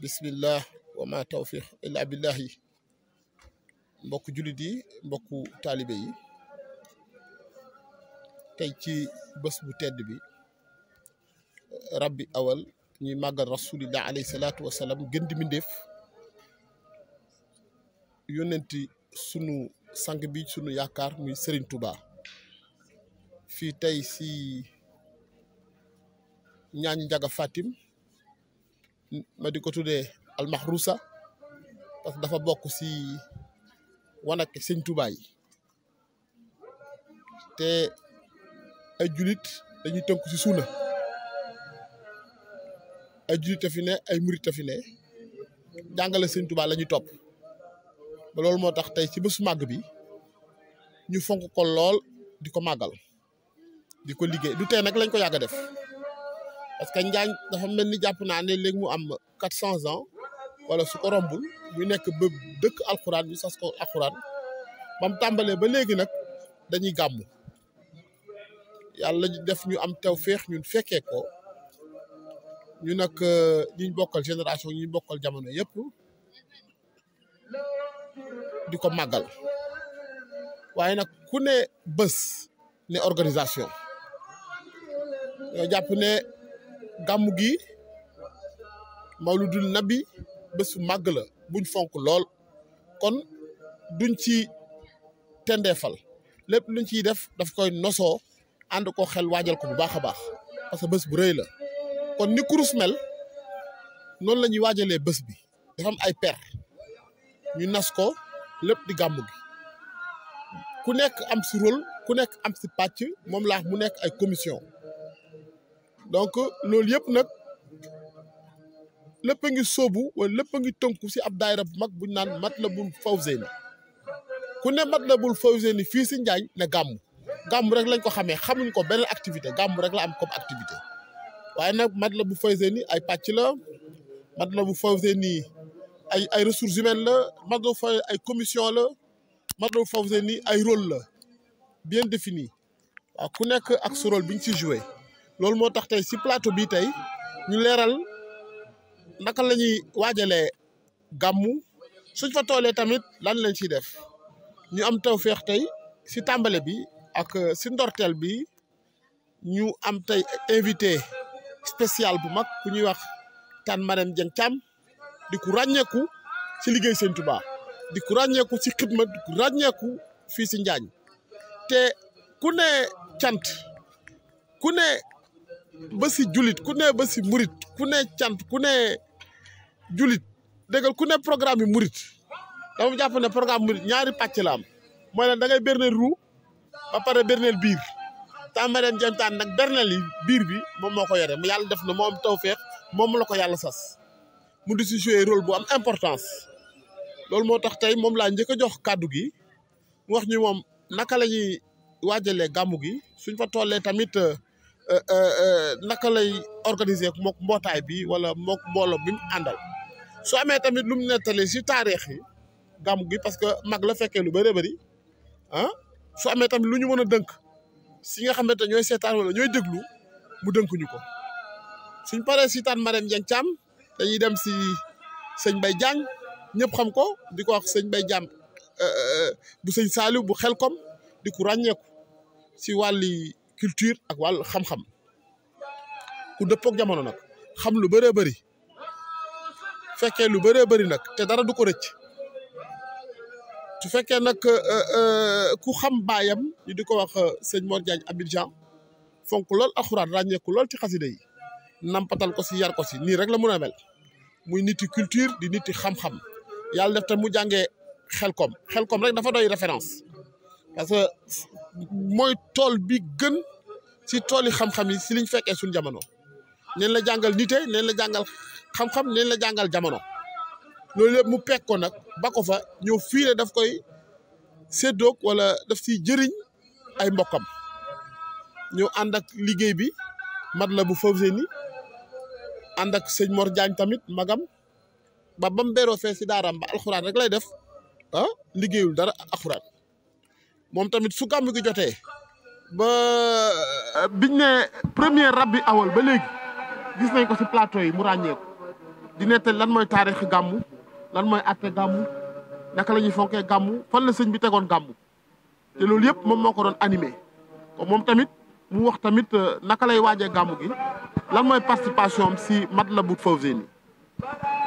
bismillah wa ma tawfiq illa billahi mbokk jullit yi mbokku taalibe yi tey ci bés bu tedd bi rabbi awal ñuy màggal rasulillah alayhi salaatu wasalaam gën di mbindéef yónnenti sunu sang bi sunu yaakaar muy Serigne Touba fii tey si ñaañ Njaga Fatim ma di ko tuddee almahrusa parce que dafa bokk si wanak sëñ Touba yi te ay julit dañuy tënku si suuna ay julit a fi ne ay murit a fi ne jàngale sëñ Touba la ñuy topp ba loolu moo tax tey ci bésu màgg bi ñu fonk ko lool di ko màggal di ko liggéey du tey nag lañ ko yàgg a def parce que Njaañ dafa mel ni jàpp naa ne léegi mu am 400 ans wala su ko rombul ñu nekk ba dëkk alxuraan ñu sas ko alxuraan ba mu tàmbalee ba léegi nag dañuy gàmmu yàlla def ñu am tawféex ñun fekkee ko ñu nag ñi bokkal génération ñi bokkal jamono yëpp di ko màggal waaye nag ku ne bés ne organisation yoo jàpp ne gàmmu gi mawludul nabi bésu màgg la buñ fonk lool kon duñ ci tendeefal lépp luñ ciy def daf koy nosoo ànd ko xel waajal ko bu baax a baax parce que bés bu rëy la kon ni kurus mel noonu la ñuy waajalee bés bi dafa am ay per ñu nas ko lépp di gàmmu gi ku nekk am si rôle ku nekk am si pàcc moom laa mu nekk ay commission donc loolu yëpp nag lépp a ngi sóobu wala lépp a ngi tënku si ab daayira bu mag buñ naan Matlabul Fawzeyni ku ne Matlabul Fawzeyni fii si Njaañ ne gàmmu rek lañ ko xamee xamuñ ko beneen activité gàmmu rek la am comme activité waaye nag Matlabul Fawzeyni ay pàcc la Matlabul Fawzeyni ay ressources humaines la Matlabul Fawzeyni ay commission la Matlabul Fawzeyni ay rôle la bien défini waaw ku nekk ak su rôle bi ñu si joué loolu moo tax tey si plateau bi tey ñu leeral naka la ñuy waajalee gàmmu suñ fa toolee tamit lan lañ ciy def ñu am tawféex tey si tàmbale bi ak si ndorteel bi ñu am tey invité spécial bu mag ku ñuy wax Tane Marème Dieng Thiam di ku ràññeeku si liggéey Sëñ Touba di ku ràññeeku si xidma di ku ràññeeku fii si Njaañ te ku ne cant ku ne ba si julit ku ne ba si murit ku ne cant ku ne julit déggal ku ne programme yi murit dama jàpp ne programme murit ñaari pàcc la am mooy ne da ngay berneel ru ba pare berneel biir Tane Marème Dieng Thiam nag berneel yi biir bi moom moo ko yore mu yàlla def na moo am tawfeex moom la ko yàlla sas mu di si jouer rôle bu am importance loolu moo tax tey moom laa njëkk a jox kàddu gi mu wax ñu moom naka la ñuy waajalee gàmmu gi suñ fa tollee tamit naka lay organiser mook mbootaay bi wala mook mbooloo bi mu àndal su amee tamit lu mu nettalee si taarix yi gàmmu gi parce que mag la fekkee lu bëri bëri ah su amee tamit lu ñu mën a dënk si nga xamante ñooy seetaan wala ñooy déglu mu dënkuñu ko suñ paree si Tane Marème Dieng Thiam dañuy dem si sëñ Mbaye Diagne ñëpp xam ko di ko wax sëñ Mbaye Diagne bu sëñ Saliou bu Xelkom di ku ràññeeku si wàlli culture ak wàllu xam-xam ku dëppook jamono nag xam lu bëree bëri fekkee lu bëree bëri nag te dara du ko rëcc su fekkee nag ku xam baayam ñu di ko wax sëñ Mor Diagne Abidjan fonk lool alxuraan ràññeeku lool ci xasida yi nampatal ko si yar ko si nii rek la mun a mel muy niti culture di niti xam-xam yàlla def te mu jàngee xelkom rek dafa doy référence parce que mooy tool bi gën si tooli xam-xam yi si liñ fekkee suñ jamono neen la jàngal nite neen la jàngal xam-xam neen la jàngal jamono loolu yëpp mu pekk ko nag ba ko fa ñëw fii la daf koy séddoog wala daf siy jëriñ ay mbokkam ñëw ànd ak liggéey bi Matlaboul Fawzeyni ànd ak sëñ Mor Diagne tamit magam ba bam beeroo fee si daaraam ba alxuraan rek lay def liggéeyul dara alxuraan moom tamit su gàmm gi jotee ba biñ ne premier rabbi awal ba léegi gis nañ ko si plateau yi mu ràññeeku di nettali lan mooy taarixi gàmmu lan mooy atte gàmmu naka la ñuy fonkee gàmmu fan la sëñ bi tegoon gàmmu te loolu yëpp moom moo ko doon animé moom tamit mu wax tamit naka lay waajee gàmmu gi lan mooy participation am si Matlaboul Fawzeyni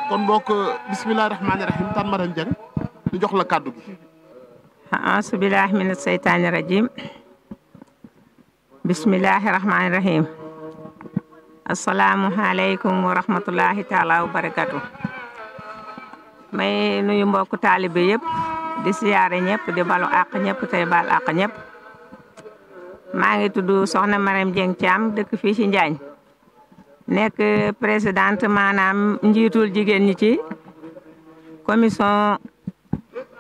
kon bokk bismillahi rahmaani rahim tan Maram Dieng di jox la kàddu gi a'uuzu billahi mina seytaani rajim bismillahi rahmaani rahim asalaamu aleykum wa rahmatullahi taala wa barakatu may nuyu mbokku taalibe yëpp di siyaare ñëpp di balu àq ñëpp tey bal àq ñëpp maa ngi tudd soxna Maram Dieng Thiam dëkk fii ci Njaañ nekk présidente maanaam njiitul jigéen ñi ci commission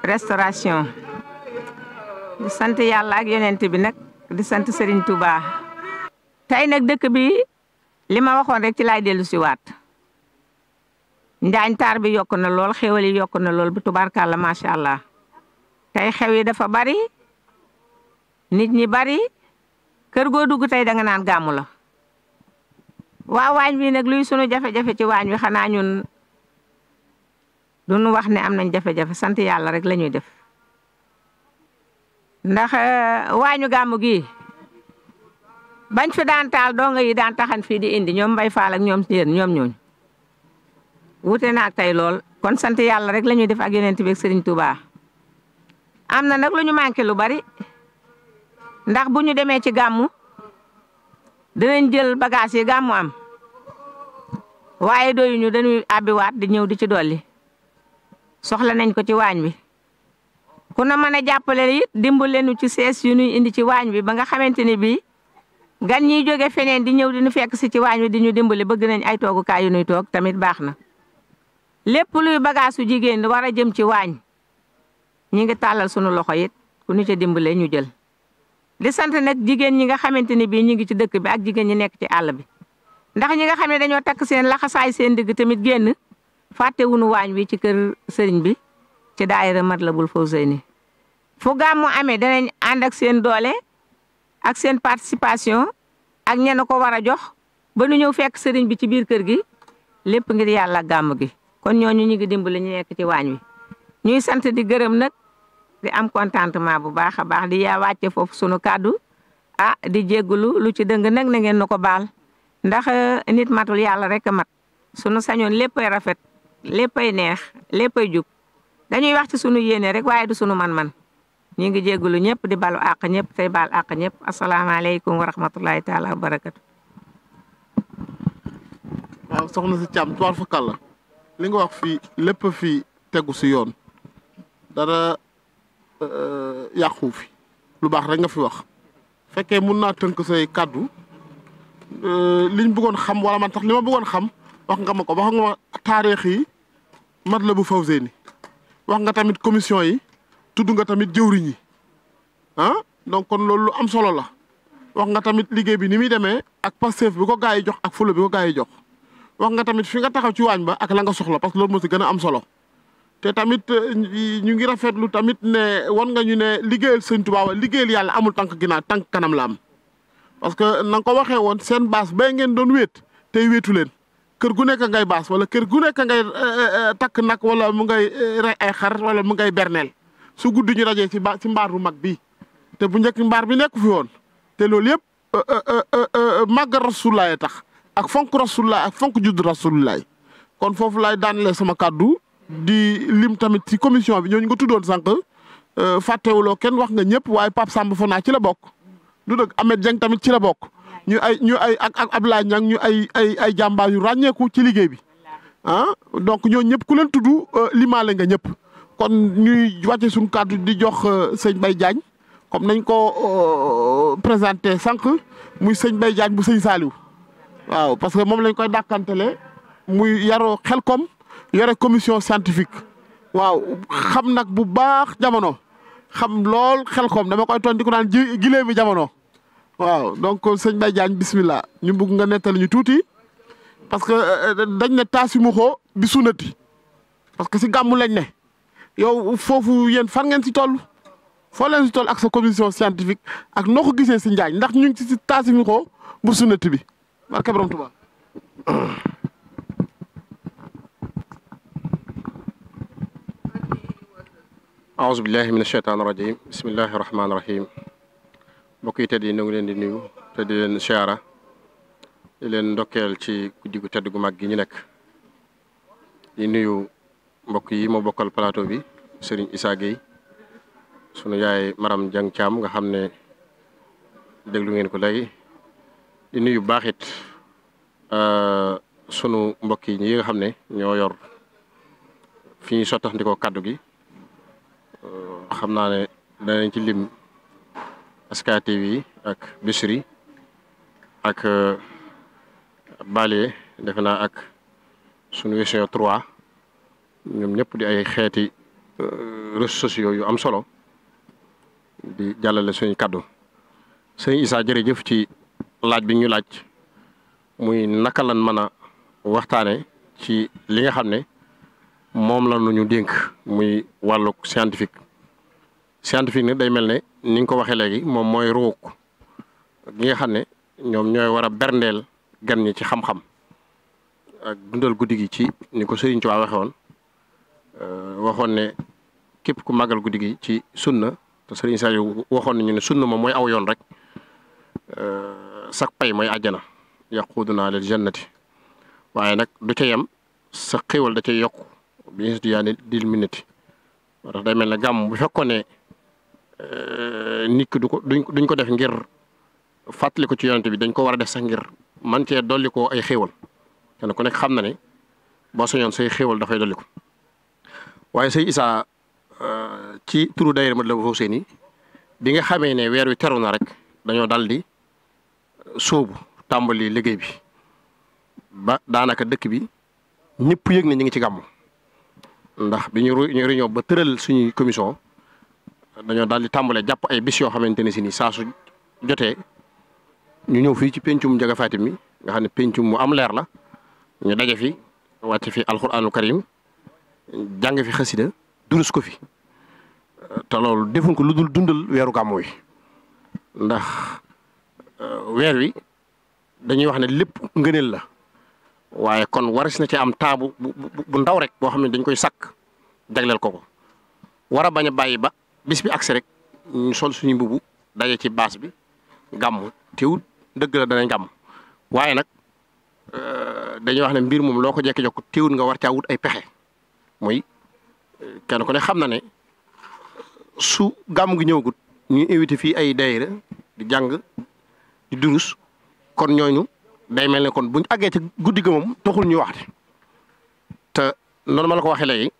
restauration di sant yàlla ak yonent bi nag di sant Serigne Touba. tey nag dëkk bi li ma waxoon rek ci laay dellu si waat Njaañ taar bi yokk na lool xéwal yi yokk na lool bu tubaarkàlla macha allah tey xew yi dafa bari nit ñi bari kër goo dugg tey danga naan gàmmu la. waa waañ wi nag luy sunu jafe-jafe ci waañ wi xanaa ñun duñu wax ne am nañ jafe-jafe sant yàlla rek la ñuy def ndax waañu gàmmu gi bañ fi daan taal donga yi daan taxan fii di indi ñoom Mbay Faal ak ñoom yéen ñoom ñooñu wute naag tey lool kon sant yàlla rek la ñuy def ak Yonent bi ak Serigne Touba am na nag lu ñu manqué lu bari ndax bu ñu demee ci gàmmu dinañ jël bagage yi gàmmu am waaye doyuñu dañuy àbbiwaat di ñëw di ci dolli soxla nañ ko ci waañ wi ku na mën a jàppale it dimbale nu ci sees yu ñuy indi ci waañ wi ba nga xamante ni bii gan ñiy jóge feneen di ñëw di ñu fekk si ci waañ wi di ñu dimbali bëgg nañ ay toogukaay yu ñuy toog tamit baax na lépp luy bagage su jigéen war a jëm ci waañ ñi ngi tàllal sunu loxo it ku ñu ca dimbale ñu jël. di sant nag jigéen ñi nga xamante ni bii ñu ngi ci dëkk bi ak jigéen ñi nekk ci àll bi ndax ñi nga xam ne dañoo takk seen laxasaay seen digg tamit génn fàttewuñu waañ wi ci kër sëriñ bi ci daayira Matlaboul Fawzeyni fu gàmmu amee danañ ànd ak seen doole ak seen participation ak ñenn ko war a jox ba nu ñëw fekk sëriñ bi ci biir kër gi lépp ngir yàlla gàmmu gi kon ñooñu ñu ngi dimbali ñu nekk ci waañ wi ñuy sant di gërëm nag di am contentement bu baax a baax di yaa wàcce foofu sunu kàddu di jéggulu lu ci dëng nag na ngeen nu ko baal ndax nit matul yàlla rek a mat sunu sañoon léppay rafet léppay neex léppay jub dañuy wax ci sunu yéene rek waaye du sunu man-man ñu ngi jéggulu ñëpp di balu àq ñëpp tey baal àq ñëpp asalaamaaleykum wa rahmatullahi taala wa barakatu. waaw soxna si Thiam tuwaar fa kàlla li nga wax fii lépp fii tegu si yoon dara yàqu fi lu baax rek nga fi wax fekkee mun naa tënk say kàddu liñ bëggoon xam wala man tax li ma bëggoon xam wax nga ma ko wax nga ma taarix yi Matlaboul Fawzeyni wax nga tamit commission yi tudd nga tamit jëwriñ yi donc kon loolu lu am solo la wax nga tamit liggéey bi ni muy demee ak Pastef bi ko gaa yi jox ak fula bi ko gaa yi jox wax nga tamit fi nga taxaw ci waañ ba ak la nga soxla parce que loolu moo si gën a am solo te tamit ñu ngi rafetlu tamit ne wan nga ñu ne liggéeyal Sëñ Tuubaa wa liggéeyal yàlla amul tànk ginnaaw tànk kanam la am parce que na nga ko waxee woon seen baas bay ngeen doon wéet tey wéetu leen kër gu nekk ngay baas wala kër gu nekk ngay takk nag wala mu ngay rey ay xar wala mu ngay berneel su guddi ñu rajee ci mbaar bu mag bi te bu njëkk mbaar bi nekk fi woon te loolu yëpp màggal Rasulullaay tax ak fonk Rasulullaay ak fonk judd Rasulullaay kon foofu laay daanale sama kàddu di lim tamit ci commission bi ñooñu nga tuddoon sànq fàttewuloo kenn wax nga ñëpp waaye Pape Samba Fona ci la bokk du dëgg Ahmed Dieng tamit ci la bokk ñu ay ak Abdoulaye Niang ñu ay jàmbaar yu ràññeeku ci liggéey bi donc ñooñu ñëpp ku leen tudd limaale nga ñëpp kon ñuy wàcce suñu kàddu di jox sëñ Baye Diagne comme nañ ko présenté sànq muy sëñ Baye Diagne bu sëñ Saliou waaw parce que moom lañ koy dàkkantele muy yaroo Xelkom yore commission scientifique waaw xam nag bu baax jamono xam lool Xelkom dama koy toon di ko naan gilee bi jamono waaw donc sëñ Mbaye Diagne bismillah ñu bëgg nga nettali ñu tuuti parce que dañ ne taasimuxoo bi sunnati parce que si gàmmu lañ ne yow foofu yéen fan ngeen si toll foo leen si toll ak sa commission scientifique ak noo ko gisee si Njaañ ndax ñu ngi si taasimuxoo bu sunnati bi barke borom Tuubaa. aouzu billahi min asheytaani rajim bismillahi rahmaani rahim mbokk yi tedd yi ñu ngi leen di nuyu te di leen siyaara di leen ndokkeel ci guddi gu tedd gu mag gi ñu nekk di nuyu mbokk yi moo bokkal plateau bi Serigne Issa Gueye sunu yaay Maram Diang Thiam nga xam ne déglu ngeen ko léegi di nuyu baax it sunu mbokk yi ñi nga xam ne ñoo yor fi ñuy sottaxndikoo kaddu gi xam naa ne danañ ci lim SK TV ak Bichri ak Balié defe naa ak sunu Vision 3 ñoom ñëpp di ay xeeti réseaux sociaux yu am solo di jàllale suñu kaddu sëñ Issa jërëjëf ci laaj bi ñu laaj muy naka lan mën a waxtaane ci li nga xam ne moom la ñu dénk muy wàllu scientifique nag day mel ne ni nga ko waxee léegi moom mooy ruuk gi nga xam ne ñoom ñooy war a berndeel gan ñi ci xam-xam ak dundal guddi gi ci ni ko Sëriñ Tuubaa waxee woon waxoon ne képp ku màggal guddi gi ci sunna te Sëriñ Saliou waxoon nañu ne sunna moom mooy aw yoon rek sak pay mooy àjjana yaquduna lil jannati waaye nag du ca yem sa xéwal da cay yokk bi ñu yaa ne dil minute moo tax day mel ne gàmm bu fekkoon ne nit ki duñ ko def ngir fàttali ko ci yonent bi dañ ko war a def sax ngir man cee dolli ko ay xéwal kenn ku nekk xam na ne boo sañoon say xéwal dafay dolli ko waaye sëñ Issa ci turu daayira Matlaboul Fawzayni bi nga xamee ne weer wi teru na rek dañoo dal di sóobu tàmbali liggéey bi ba daanaka dëkk bi ñëpp yëg ne ñu ngi ci gàmmu ndax bi ñu réunion ba tëral suñuy commission dañoo daal di tàmbalee jàpp ay bis yoo xamante ne si ni saa su jotee ñu ñëw fii ci pencum Njaga Fatim mi nga xam ne pencum mu am leer la ñu daje fi wàcc fi alxuraanul karim jàng fi xasida durus ko fi te loolu defuñ ko lu dul dundal weeru gàmmu wi ndax weer wi dañuy wax ne lépp ngëneel la waaye kon waris na ci am temps bu ndaw rek boo xam ne dañ koy sakk jagleel ko war a bañ a bàyyi ba bis bi agsi rek ñu sol suñu mbubu daje ci baas bi gàmm teewut dëgg la danañ gàmm waaye nag dañuy wax ne mbir moom loo ko jekki jokk teewut nga war caa wut ay pexe muy kenn ku ne xam na ne su gàmm gi ñëwagut ñu invité fii ay daayira di jàng di durus kon ñooñu day mel ne kon buñ àggee ci guddi ga moom taxul ñu waxte te noonu ma la ko waxee léegi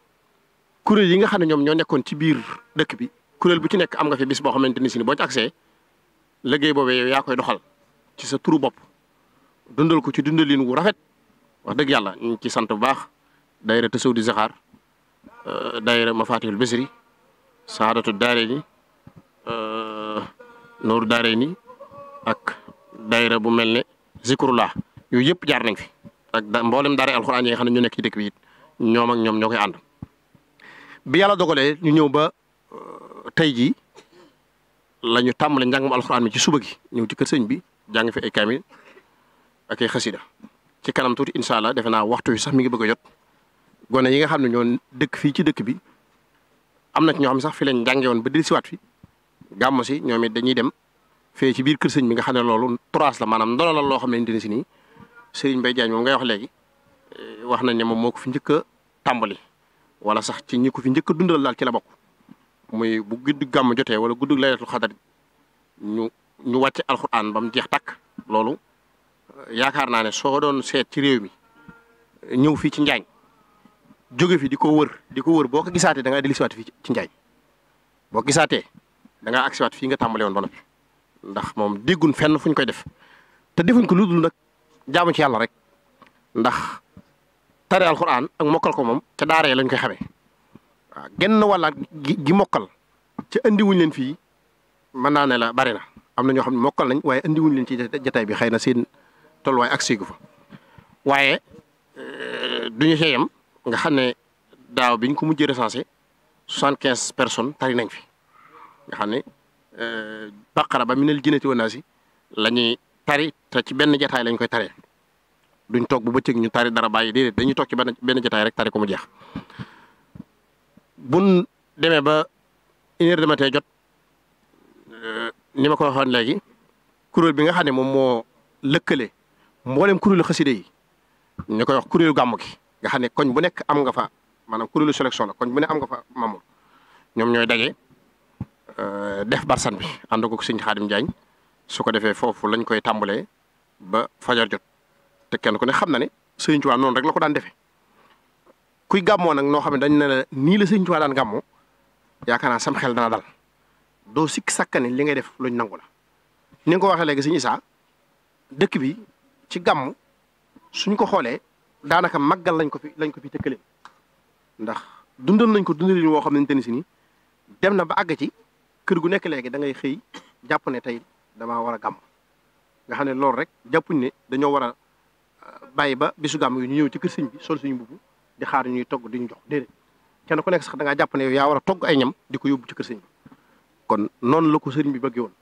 kuréel yi nga xam ne ñoom ñoo nekkoon ci biir dëkk bi kuréel bu ci nekk am nga fi bis boo xamante ni si ni boo ci agsee liggéey boobee yow yaa koy doxal ci sa turu bopp dundal ko ci dundalin wu rafet wax dëgg yàlla ñu ci sant bu baax daayira Tasawudu di Zaxaar daayira Mafatihul Bichri Saadatu Daarayni Nooru Daarayni ak daayira bu mel ne Zikrullah yooyu yëpp jaar nañ fi ak mboolem daara alxuraan yi nga xam ne ñu nekk ci dëkk bi it ñoom ak ñoom ñoo koy ànd bi yàlla dogalee ñu ñëw ba tey jii la ñu tàmbale njàngum alxuraan mi ci suba gi ñëw ci kër sëñ bi jàng fi ay kaamil ak ay xasida ci kanam tuuti incha allah defe naa waxtu wi sax mi ngi bëgg a jot gone yi nga xam ne ñoo dëkk fii ci dëkk bi am na ci ñoo xam ne sax fi lañ jàngee woon ba dellusiwaat fi gàmm si ñoom it dañuy dem fee ci biir kër sëñ bi nga xam ne loolu trois la maanaam ndono la loo xam ne si nii Serigne Mbaye Diagne moom ngay wax léegi wax nañ ne moom moo ko fi njëkk a tàmbali wala sax ci ñi ko fi njëkk a dundal daal ci la bokk muy bu guddi gàmm jotee wala guddi laylatul xadar ñu wàcce alxuraan ba mu jeex takk loolu yaakaar naa ne soo doon seet ci réew mi ñëw fii ci Njaañ jóge fi di ko wër boo ko gisaatee da ngaa dellusiwaat fii ci Njaañ boo gisaatee da ngaa agsiwaat fii nga tàmbale woon ba noppi ndax moom déggun fenn fu ñu koy def te defuñ ko lu dul nag jaamu ci yàlla rek ndax tare alxuraan ak mokkal ko moom ca daara lañ koy xamee waaw genn wàlla gi mokkal ca andi wuñ leen fii mën naa ne la bari na am na ñoo xam ne mokkal nañ waaye andiwuñ leen ci jataay bi xëy na seen tolluwaay ak siigu fa waaye duñu see yem nga xam ne daaw biñ ko mujjee recensé 75 personnes tari nañ fi nga xam ne baqara ba minal jinnati wan naasi la ñuy tari te ci benn jataay lañ koy taree duñ toog bu bëccëg ñu tari dara bàyyi déedéet dañuy toog ci benn jataay rek tari ko mu jeex buñ demee ba 1h du matin jot ni ma ko waxoon léegi kuréel bi nga xam ne moom moo lëkkale mboolem kuréelu xaside yi ñu koy wax kuréelu gàmmu gi nga xam ne koñ bu nekk am nga fa maanaam kuréelu sélection la koñ bu ne am nga fa Mamour ñoom ñooy daje def barsan bi ànd ko sëñ Xaadim Jaañ su ko defee foofu lañ koy tàmbalee ba fajar jot te kenn ku ne xam na ne Sëriñ Tuubaa noonu rek la ko daan defee kuy gàmmoo nag noo xam ne dañ ne la nii la Sëriñ Tuubaa daan gàmmoo yaakaar naa sam xel dana dal doo sikk sakkane li ngay def luñ nangu la ni nga ko waxee léegi sëñ Isaa dëkk bi ci gàmm suñ ko xoolee daanaka màggal lañ ko fi tëkkaleen ndax dundal nañ ko dundalin woo xamante ni si ni dem na ba àgg ci kër gu nekk léegi da ngay xëy jàpp ne tey damaa war a gàmm nga xam ne loolu rek jàppuñ ne dañoo war a bàyyi ba bisu gàmm yi ñu ñëw ci kër sëñ bi sol suñu mbubb di xaar ñuy togg di ñu jox déedéet kenn ku nekk sax da ngaa jàpp ne yow yaa war a togg ay ñam di ko yóbbu ci kër sëñ bi kon noonu la ko sëriñ bi bëggee woon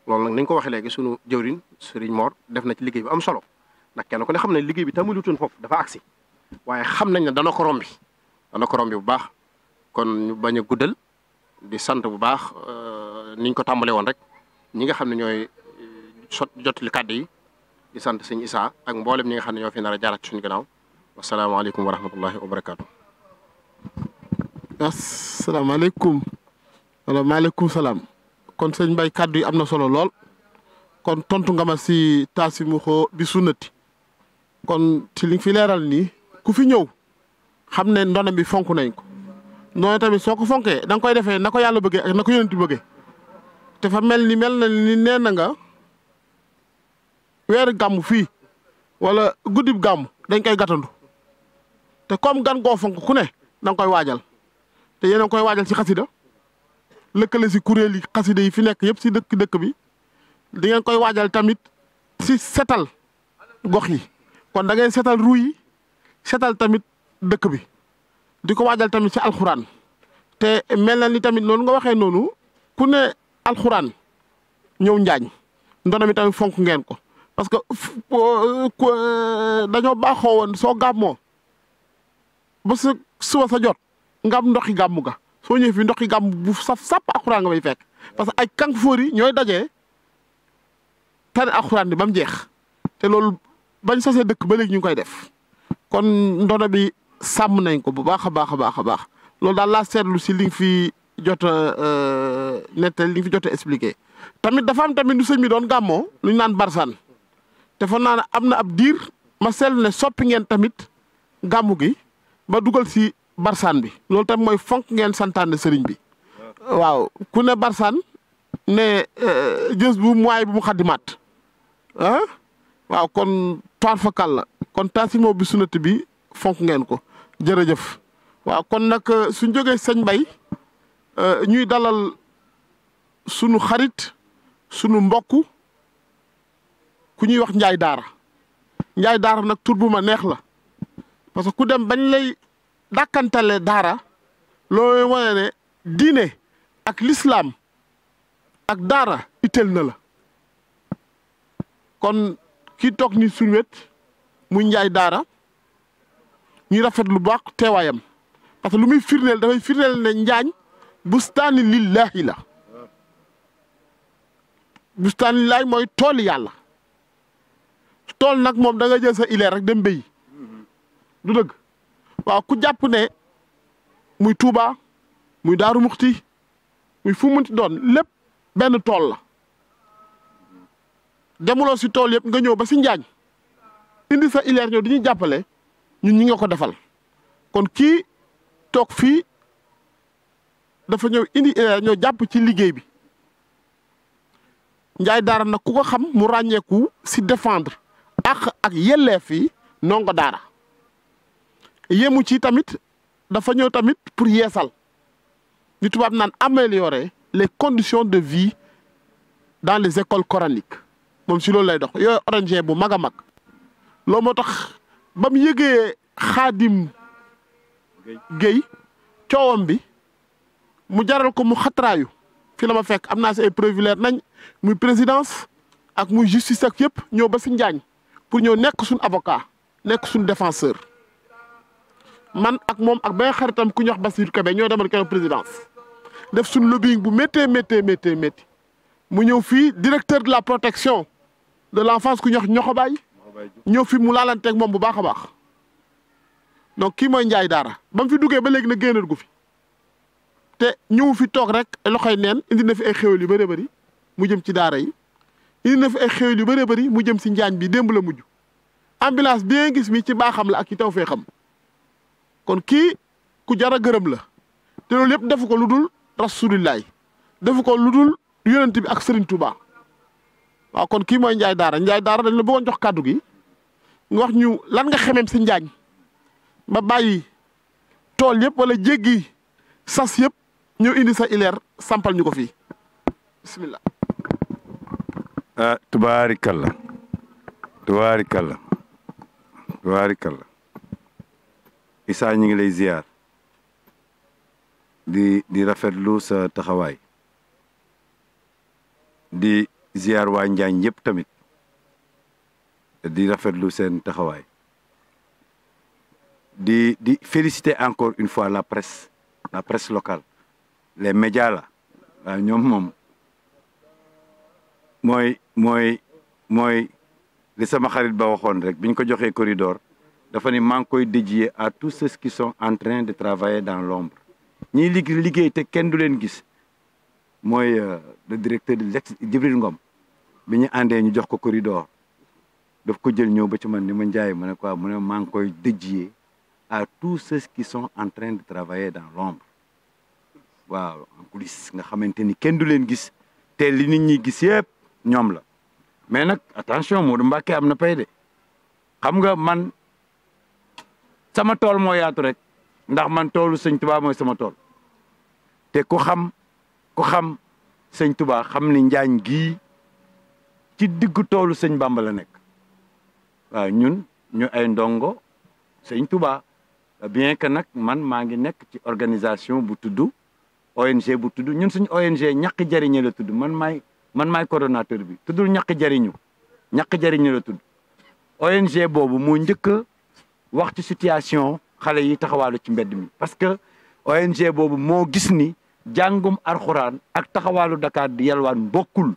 loolu nag nañ ko waxee léegi sunu jëwriñ sëriñ Mor def na ci liggéey bi am solo ndax kenn ku ne xam ne liggéey bi tàmbalutoon foofu dafa agsi waaye xam nañ ne dana ko rombi bu baax kon ñu bañ a guddal di sant bu baax niñ ko tàmbalee woon rek ñi nga xam ne ñooy jottali kàddu yi di sant sëñ Isaa ak mboolem ñi nga xam ne ñoo fi nar a jaarat suñu gannaaw wasalaamaaleykum wa rahmatullahi wa barakaatu. asalaamaaleykum wala maaleykum salaam kon sëñ Mbaye kàddu yi am na solo lool kon tontu nga ma si taasimu xoo bi sunnati kon ci li fi leeral nii ku fi ñëw xam ne ndono bi fonk nañ ko noonu tamit soo ko fonkee da nga koy defee na ko yàlla bëggee ak na ko yonent bëggee te fa mel na ni nee na nga weeru gàmm fii wala guddib gàmm dañ koy gàttandu te comme gan goo fonk ku ne da nga koy waajal te yéen a ngi koy waajal ci xasida lëkkale si kuréel yi xasida yi fi nekk yëpp si dëkk bi di ngeen koy waajal tamit si setal gox yi kon da ngeen setal ruu yi setal tamit dëkk bi di ko waajal tamit si alxuraan te mel na ni tamit noonu nga waxee noonu ku ne alxuraan ñëw njaañ ndono mi tamit fonk ngeen ko parce que dañoo baaxoo woon soo gàmmoo ba sa suba sa jot nga am ndoxi gàmmu ga soo ñëwee fi ndoxi gàmm bu saf sàpp alxuraan nga may fekk parce que ay kànfoor yi ñooy dajee tari alxuraan bi ba mu jeex te loolu bañ sasee dëkk ba léegi ñu ngi koy def kon ndono bi sàmm nañ ko bu baax a baax a baax a baax loolu daal laa seetlu si li nga fi jot a nettal li nga fi jot a expliqué tamit dafa am tamit lu sëñ bi doon gàmmoo lu ñu naan barsaan te fa naa ne am na ab diir ma seetlu ne soppi ngeen tamit gàmmu gi ba dugal si barsaan bi loolu tamit mooy fonk ngeen santaane sëriñ bi waaw ku ne barsaan ne jës bu mooy bu mu xaddimaat ah waaw kon toir fakal la kon taasimo bi sunati bi fonk ngeen ko jërëjëf waaw kon nag suñ jógee sëñ Mbay ñuy dalal sunu xarit sunu mbokk ku ñuy wax Njaay Daara nag tur bu ma neex la parce que ku dem bañ lay dàkkantale daara loolu wane ne diine ak lislaam ak daara itteel na la kon kii toog ni suñu wet muy Njaay Daara ñuy rafet lu baax teewaayam parce que lu muy firndeel dafay firndeel ne njaañ bustaani lillahi la bustaani lillahi mooy tool yàlla tool nag moom da nga jël sa ileer rek dem béy du dëgg waaw ku jàpp ne muy Touba muy Daaru Muxti muy fu munti doon lépp benn tool la demuloo si tool yëpp nga ñëw ba si njaañ indi sa ileer ñëw di ñu jàppale ñun ñi nga ko defal kon kii toog fii dafa ñëw indi ileer ñëw jàpp ci liggéey bi Njaay Daara nag ku ko xam mu ràññeeku si défendre ak yelleef yi ndongo daara yemu ci tamit dafa ñëw tamit pour yeesal li tubaab naan améliorer les conditions de vie dans les écoles coraniques moom si loolu lay dox yooyu ONG bu mag a mag loolu moo tax ba mu yëgee Xaadim Gueye coowam bi mu jaral ko mu xatraayu fi la ma fekk am naa si ay privilèges nañ muy présidence ak muy justice ak yëpp ñëw ba si Njaañ pour ñëw nekk suñ avocat nekk suñ défenseur man ak moom ak benn xaritam ku ñuy wax Bassirou Kébé ñoo demal keroog présidence def suñ lobbying bu méttee mu ñëw fii directeur de la protection de l'enfance ku ñuy wax Ñoxobaay ñëw fi mu laalanteeg moom bu baax a baax donc kii mooy Ndiaye Daara ba mu fi duggee ba léegi na génnaat gu fi te ñëw fi toog rek loxoy neen indi na fi ay xéwal yu bëree bëri mu jëm ci daara yi indi na fi ay xéwal yu bëree bëri mu jëm si Njaañ bi démb la mujj ambulance bi nga gis mi ci baaxam la ak ci taw fee xam kon kii ku jar a gërëm la te loolu yëpp defu ko lu dul rasulillahi defu ko lu dul yonent bi ak Serigne Touba waaw kon kii mooy Ndiaye Daara dañ la bëggoon jox kàddu gi nga wax ñu lan nga xemeem si Njaañ ba bàyyi tool yëpp wala jéggi sas yëpp ñëw indi sa ileer sampal ñu ko fii bismillah. Tubaarikalla Issa ñu ngi lay ziar di rafetlu sa taxawaay di ziar waa Njaañ yëpp tamit di rafetlu seen taxawaay di féliciter encore une fois la presse locale les médias la waaw ñoom moom mooy li sama xarit ba waxoon rek biñ ko joxee corridor dafa ni maa ngi koy dédier à tous ceux qui sont en train de travailler dans l'ombre ñiy liggéey te kenn du leen gis mooy le directeur de Djibril Ngom bi ñu àndee ñu jox ko corridor daf ko jël ñëw ba ci man ni ma Ndiaye mu ne quoi mu ne maa ngi koy dédier à tous ceux qui sont en train de travailler dans l'ombre waaw en coulisses nga xamante ni kenn du leen gis te li nit ñi gis yëpp ñoom la mais nag attention Modou Mbacké am na pay de xam nga man sama tool moo yaatu rek ndax man toolu sëñ Touba mooy sama tool te ku xam sëñ Touba xam ni Njaañ gii ci diggu toolu sëñ Bamba la nekk waaw ñun ñu ay ndongo sëñ Touba bien que nag man maa ngi nekk ci organisation bu tudd ONG bu tudd ñun suñu ONG ñaqi jariñe la tudd man maay coordonnateur bi tuddul ñaqi jariñu la tudd ONG boobu moo njëkk a wax ci situation xale yi taxawaalu ci mbedd mi parce que ONG boobu moo gis ni jàngum alxuraan ak taxawaalu Dakar di yalwaan bokkul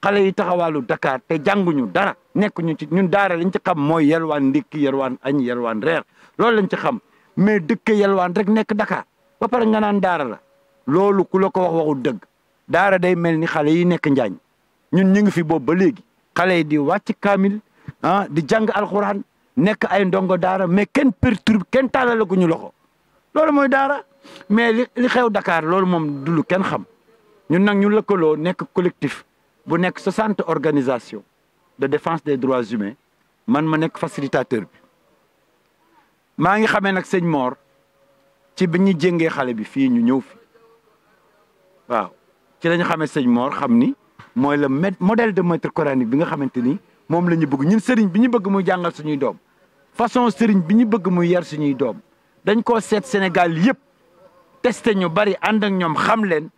xale yi taxawaalu Dakar te jànguñu dara nekkuñu ci ñun daara lañ ci xam mooy yalwaan ndékki yalwaan añ yalwaan reer loolu lañ ci xam mais dëkk yalwaan rek nekk Dakar ba pare nga naan daara la loolu ku la ko wax waxul dëgg daara day mel ni xale yi nekk Njaañ ñun ñu ngi fi boobu ba léegi xale yi di wàcc kaamil di jàng alxuraan nekk ay ndongo daara mais kenn perturbe kenn tàllalaguñu loxo loolu mooy daara mais li xew Dakar loolu moom du lu kenn xam ñun nag ñu lëkkaloo nekk collectif bu nekk 60 organisations de défense des droits humains man ma nekk facilitateur bi maa ngi xamee nag sëñ Mor ci bi ñu jéngee xale bi fii ñu ñëw fi waaw ci la ñu xamee sëñ Mor xam ni mooy le modèle de maître coranique bi nga xamante ni moom la ñu bëgg ñun sëriñ bi ñu bëgg muy jàngal suñuy doom façon sëriñ bi ñu bëgg muy yar suñuy doom dañ koo seet Sénégal yëpp testé ñu bari ànd ak ñoom xam leen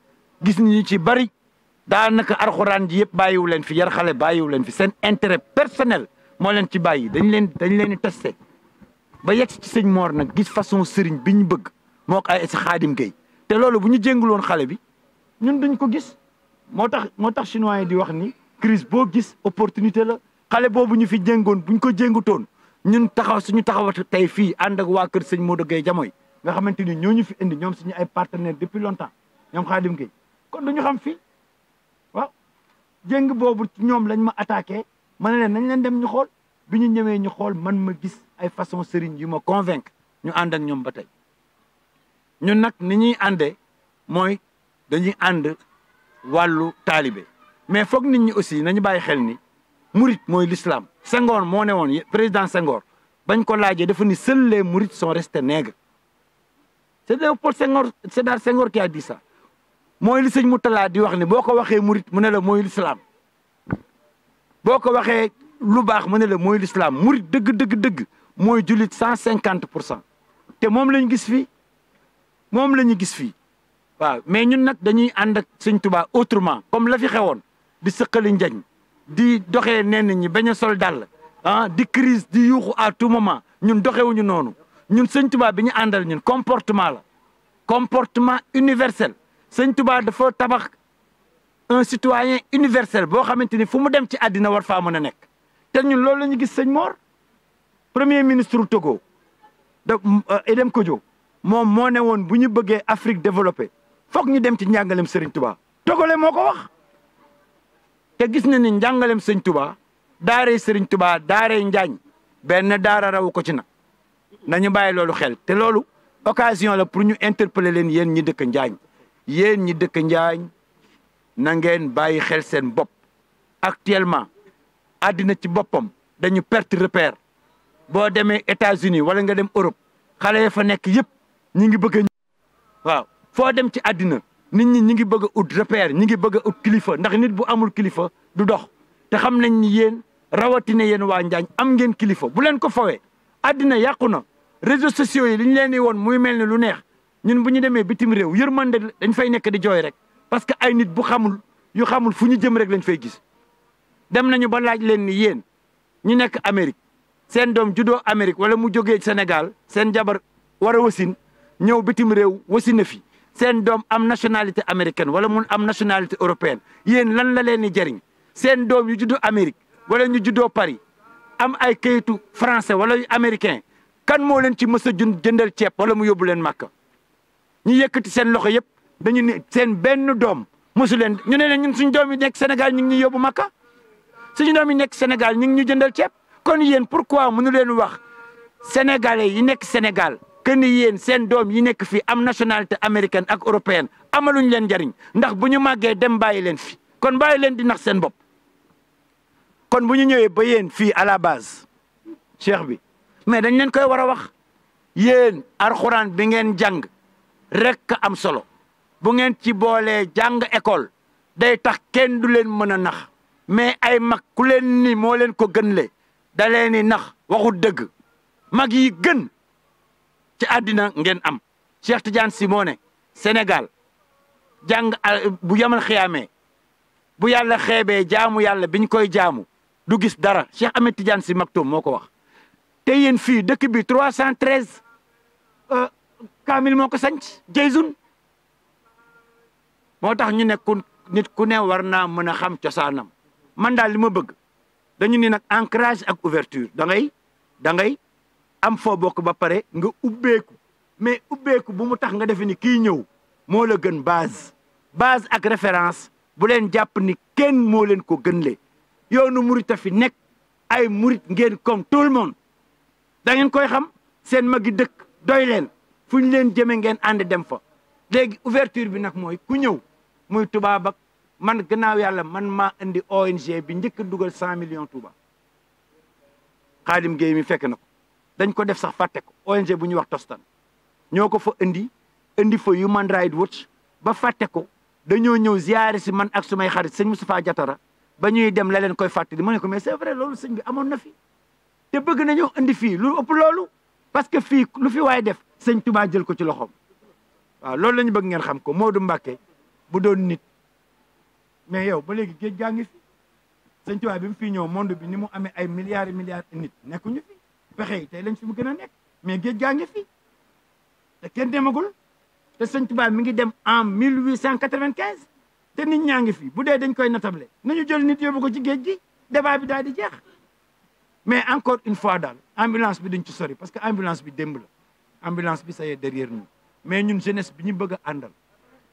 gis ñu ci bari daanaka alxuraan ji yëpp bàyyiwu leen fi yar xale bàyyiwu leen fi seen intérêt personnel moo leen ci bàyyi dañ leen di testé ba yegg ci sëñ Mor nag gis façon sëriñ bi ñu bëgg moo ko ay si Xaadim Gueye te loolu bu ñu jénguloon xale bi ñun duñ ko gis moo tax chinois yi di wax ni crise boo gis opportunité la xale boobu ñu fi jéngoon buñ ko jéngutoon ñun suñu taxawat tey fii ànd ak waa kër sëñ Modou Gueye Jamoy nga xamante ni ñoo ñu fi indi ñoom suñu ay partenaires depuis longtemps ñoom Xaadim Gueye kon duñu xam fii waaw jéng boobu ci ñoom lañ ma attaqué ma ne leen nañ leen dem ñu xool bi ñu ñëwee ñu xool man ma gis ay façon sëriñ yu ma convaincre ñu ànd ak ñoom ba tey ñun nag ni ñuy àndee mooy dañuy ànd wàllu taalibe mais foog nit ñi aussi nañu bàyyi xel ni murit mooy l'islam Senghor moo ne woon président Senghor bañ ko laajee dafa ni seuls les mourides sont restés nègres c'est Léopold Sédar Senghor qui a dit ça mooy li sëñ Moutalla di wax ni boo ko waxee murit mu ne la mooy l'islam boo ko waxee lu baax mu ne la mooy l'islam murit dëgg mooy jullit 150%. te moom lañu gis fii moom la ñu gis fii waaw mais ñun nag dañuy ànd ak sëñ Tuubaa autrement comme la fi xewoon di sëqali njañ di doxee nenn ñi bañ a sol dàll di crise di yuuxu à tout moment ñun doxewuñu noonu ñun sëñ Tuubaa bi ñu àndal ñun comportement la comportement universel sëñ Tuubaa dafa tabax un citoyen universel boo xamante ni fu mu dem ci àddina war faa mën a nekk te ñun loolu la ñu gis sëñ Mor premier ministre Togo da Edem Kodjo moom moo ne woon bu ñu bëggee Afrique développée foog ñu dem ci njàngalem Serigne Touba togole moo ko wax te gis na ni njàngalem Serigne Touba daaree Serigne Touba daaree Njaañ benn daara rawu ko ci nag nañu bàyyi loolu xel te loolu occasion la pour ñu interpeller leen yéen ñi dëkk Njaañ yéen ñi dëkk Njaañ na ngeen bàyyi xel seen bopp actuellement àddina ci boppam dañu perte repère boo demee États-Unis wala nga dem Europe xale ya fa nekk yëpp ñi ngi bëgg waaw foo dem ci àddina nit ñi ñi ngi bëgg a ut repère ñi ngi bëgg a ut kilifa ndax nit bu amul kilifa du dox te xam nañ ni yéen rawatina yéen waa Njaañ am ngeen kilifa bu leen ko fawee àddina yàqu na réseaux sociaux yi li ñu leen di woon muy mel ni lu neex ñun bu ñu demee bitim réew yërmande dañ fay nekk di jooy rek parce que ay nit bu xamul yu xamul fu ñu jëm rek lañ fay gis dem nañu ba laaj leen ni yéen ñu nekk Amérique seen doom juddoo Amérique wala mu jógee Sénégal seen jabar war a wasin ñëw bitim réew wasin na fi seen doom am nationalité américaine wala mun am nationalité européenne yéen lan la leen di jëriñ seen doom yu juddoo Amérique wala ñu juddoo Paris am ay kayitu français wala yu américain kan moo leen ci mës a jëndal ceeb wala mu yóbbu leen Màkka ñu yëkkati seen loxo yëpp dañu ne seen benn doom mosu leen ñu ne leen ñun suñu doom yi nekk Sénégal ñu ngi ñuy yóbbu Màkka suñu doom yi nekk Sénégal ñu ngi ñu jëndal ceeb kon yéen pourquoi mënu leen wax sénégalais yi nekk Sénégal que ni yéen seen doom yi nekk fii am nationalité américaine ak européenne amaluñ leen njariñ ndax bu ñu màggee dem bàyyi leen fi kon bàyyi leen di nax seen bopp. kon bu ñu ñëwee ba yéen fii à la base cheikh bi mais dañ leen koy war a wax yéen alxuraan bi ngeen jàng rek am solo bu ngeen ci boolee jàng école day tax kenn du leen mën a nax mais ay mag ku leen ni moo leen ko gën le da leen ni nax waxut dëgg mag yi gën ci àddina ngeen am Cheikh Tidiane Sy moo ne Sénégal jàng bu yamal xiyaamee bu yàlla xeebee jaamu yàlla biñ koy jaamu du gis dara Cheikh Ahmed Tidiane Sy Maktoum moo ko wax te yéen fii dëkk bi 313 kaamil moo ko sanc jeysun moo tax ñu ne nit ku ne war naa mën a xam cosaanam man daal li ma bëgg dañu ni nag ancrage ak ouverture da ngay am foo bokk ba pare nga ubbeeku mais ubbeeku bu mu tax nga defe ni kii ñëw moo la gën base ak référence bu leen jàpp ni kenn moo leen ko gën le yoonu murit a fi nekk ay murit ngeen comme tout le monde da ngeen koy xam seen magi dëkk doy leen fu ñu leen jëme ngeen ànd dem fa léegi ouverture bi nag mooy ku ñëw muy tubaab ak man gannaaw yàlla man maa indi ONG bi njëkk a dugal 100 millions Touba Xaadim Gueye mi fekk na ko dañ ko def sax fàtte ko ONG bu ñuy wax Tostan ñoo ko fa indi fa Human Rights Watch ba fàtte ko dañoo ñëw ziyaare si man ak sumay xarit sëñ Moustapha Diatara ba ñuy dem la leen koy fàttali ma ne ko mais c'est vrai loolu sëñ bi amoon na fi te bëgg nañoo indi fii lu ëpp loolu parce que fii lu fi waaye def sëñ Touba jël ko ci loxoom waaw loolu la ñu bëgg ngeen xam ko Modou Mbacké bu doon nit mais yow ba léegi géej gaa ngi fi sëñ Touba bi mu fii ñëw monde bi ni mu amee ay milliards et milliards nit nekkuñu fi pexe yi tey lañ fi mu gën a nekk mais géej gaa ngi fi te kenn demagul te sëñ Touba mi ngi dem en 1895 te nit ñaa ngi fi bu dee dañ koy natable nañu jël nit yóbbu ko ci géej gi débat bi daal di jeex mais encore une fois daal ambulance bi duñ ci sori parce que ambulance bi démb la ambulance bi ça y est derrière nous mais ñun jeunesse bi ñu bëgg a àndal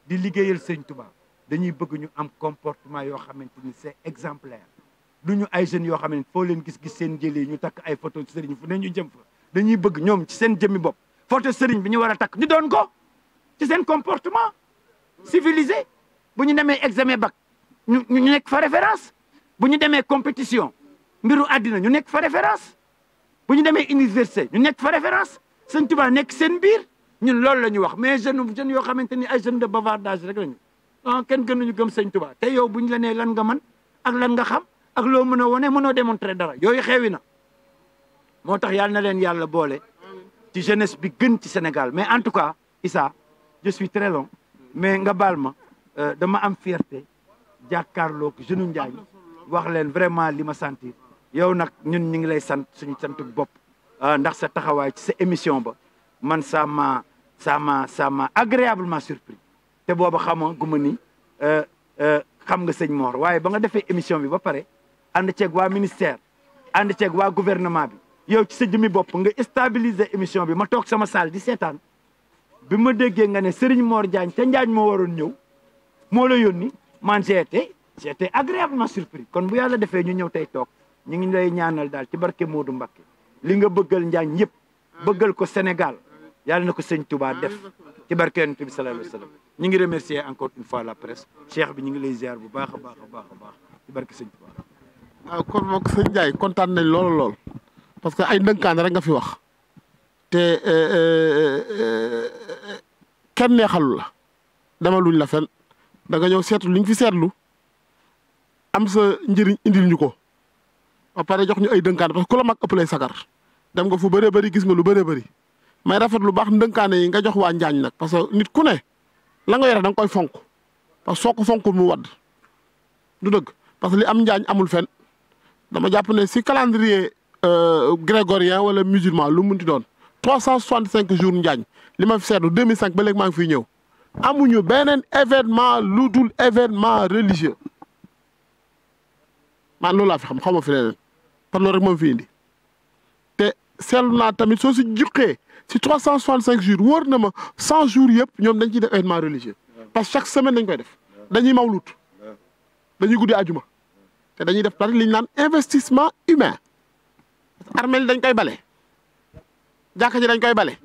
di liggéeyal sëñ Touba dañuy bëgg ñu am comportement yoo xamante ni c'est exemplaire du ñu ay jeunes yoo xam ne foo leen gis seen jëlee ñu takk ay photo sëriñ fu ne ñu jëm fa dañuy bëgg ñoom ci seen jëmmi bopp photo sëriñ bi ñu war a takk ñu doon ko ci seen comportement civilisé bu ñu demee examen bac ñu nekk fa référence bu ñu demee compétition mbiru àddina ñu nekk fa référence bu ñu demee université ñu nekk fa référence sëñ Touba nekk seen biir ñun loolu la ñu wax mais jeunes yoo xamante ni ay jeunes de bavardage rek lañu kenn gënuñu gëm sëñ Touba te yow bu ñu la nee lan nga mën ak lan nga xam ak loo mën a wane mënoo démontrer dara yooyu xewi na moo tax yàlla na leen yàlla boole ci jeunesse bi gën ci Sénégal mais en tout cas Issa je suis très long mais nga baal ma dama am fierté jàkkaarloog jeune Njaañ wax leen vraiment li ma sentir yow nag ñun ñu ngi lay sant suñu santu bopp ndax sa taxawaay ci sa émission ba man ça m'a agréablement surpris te booba xama guma ni xam nga sëñ Mor waaye ba nga defee émission bi ba pare ànd ceeg waa ministère ànd ceeg waa gouvernement bi yow ci sa jëmmi bopp nga stabiliser émission bi ma toog sama salle di seetaan bi ma déggee nga ne Serigne Mor Diagne te Njaañ moo waroon ñëw moo la yónni man j'étais agréablement surpris kon bu yàlla defee ñu ñëw tey toog ñu ngi lay ñaanal daal ci barke Modou Mbacké li nga bëggal Njaañ yëpp bëggal ko Sénégal yàlla na ko sëñ Touba def ci barke Yonent bi sallallahu alayhi wa sallam ñu ngi remercier encore une fois la presse cheikh bi ñu ngi lay ziar bu baax a baax a baax a baax ci barke sëñ Touba. waaw kon moom sëñ Ndiaye kontaan nañ lool parce que ay ndënkaan rek nga fi wax te kenn neexalu la demaluñ la fen da nga ñëw seetlu li ñu fi seetlu am sa njëriñ indil ñu ko ba pare jox ñu ay dënkaan parce que ku la mag ëpp lay sagar dem nga fu bëree bëri gis nga lu bëree bëri may rafet lu baax ndënkaane yi nga jox waa Njaañ nag parce que nit ku ne la nga yore da nga koy fonk parce que soo ko fonkul mu wadd du dëgg parce que li am Njaañ amul fen dama jàpp ne si calendrier grégorien wala musulman lu munti doon 365 jours Njaañ li ma fi seetlu 2005 ba léegi maa ngi fiy ñëw amuñu beneen événement lu dul événement religieux man loolu laa fi xam xaw ma fi leneen par loolu rek moom fi indi te seetlu naa tamit soo si juqee si 365 jours wóor na ma 100 jours yëpp ñoom dañ ciy def événement religieux parce que chaque semaine dañ koy def dañuy mawlut dañuy guddi ajuma te dañuy def pare li ñu naan investissement humain armel dañ koy bale jàkka ji dañ koy bale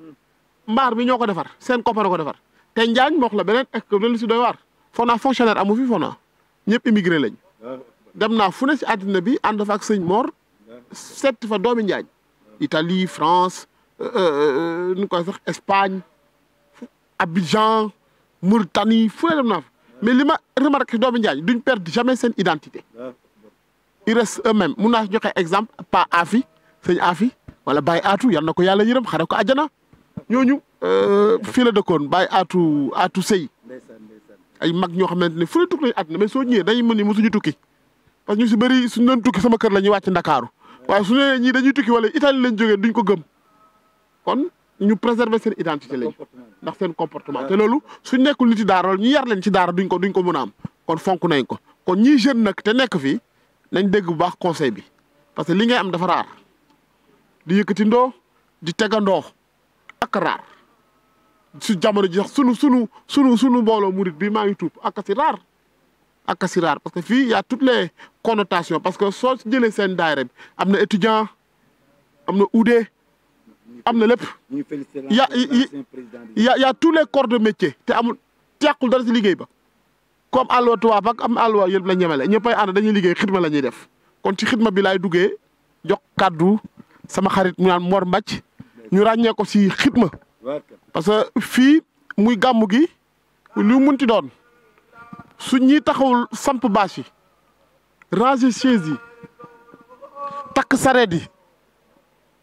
mbaar bi ñoo ko defar seen koppar ko defar te Njaañ moo wax la beneen ek lu si doy waar foo naa fonctionnaire amu fi foo naa ñëpp immigré lañ dem naa fu ne si àddina bi ànd fa ak sëñ Mor seet fa doomi Njaañ Italie France nu koy sax Espagne Abidjan Mauritanie fu ne dem naa fa mais li ma remarqué doomi Njaañ duñ perdre jamais seen identité ils restent eux-mêmes mun naa joxe exemple pas Afi sëñ Afi wala Baye Atou yal na ko yàlla yërëm xare ko àjjana ñooñu fii la dëkkoon Baye Atou Sey ay mag ñoo xamante ne fu ne tukki nañu àddina mais soo ñëwee dañuy mën ni mosuñu tukki parce que ñu si bëri suñu doon tukki sama kër la ñuy wàcc Ndakaaru waaye su ne ñii dañuy tukki wala Italie lañ jógee duñ ko gëm kon ñu préserver seen identité lañ ndax seen comportement te loolu suñ nekkul nit yi daara ñu yar leen ci daara duñ ko mën a am kon fonk nañ ko kon ñii jeune nag te nekk fii nañ dégg bu baax conseil bi parce que li ngay am dafa raar di yëkkati ndoo di tegandoo ak raar su jamono ji sax sunu mbooloo murit bi maa ngi tuub ak si raar parce que fii y a toutes les connotations parce que soo jëlee seen daayira bi am na étudiant am na ude am na lépp y a tous les corps de métier te amul tequl dara si liggéey ba comme àlluwa tubaab ak am àlluwa yëpp la ñemele ñëppay ànd dañuy liggéey xidma la ñuy def kon ci xidma bi laay duggee jox kàddu sama xarit mu naan Mor Mbacc ñu ràññee ko si xidma parce que fii muy gàmmu gi lu munti doon su ñi taxawul samp bâche yi ranger chaise yi takk sareet yi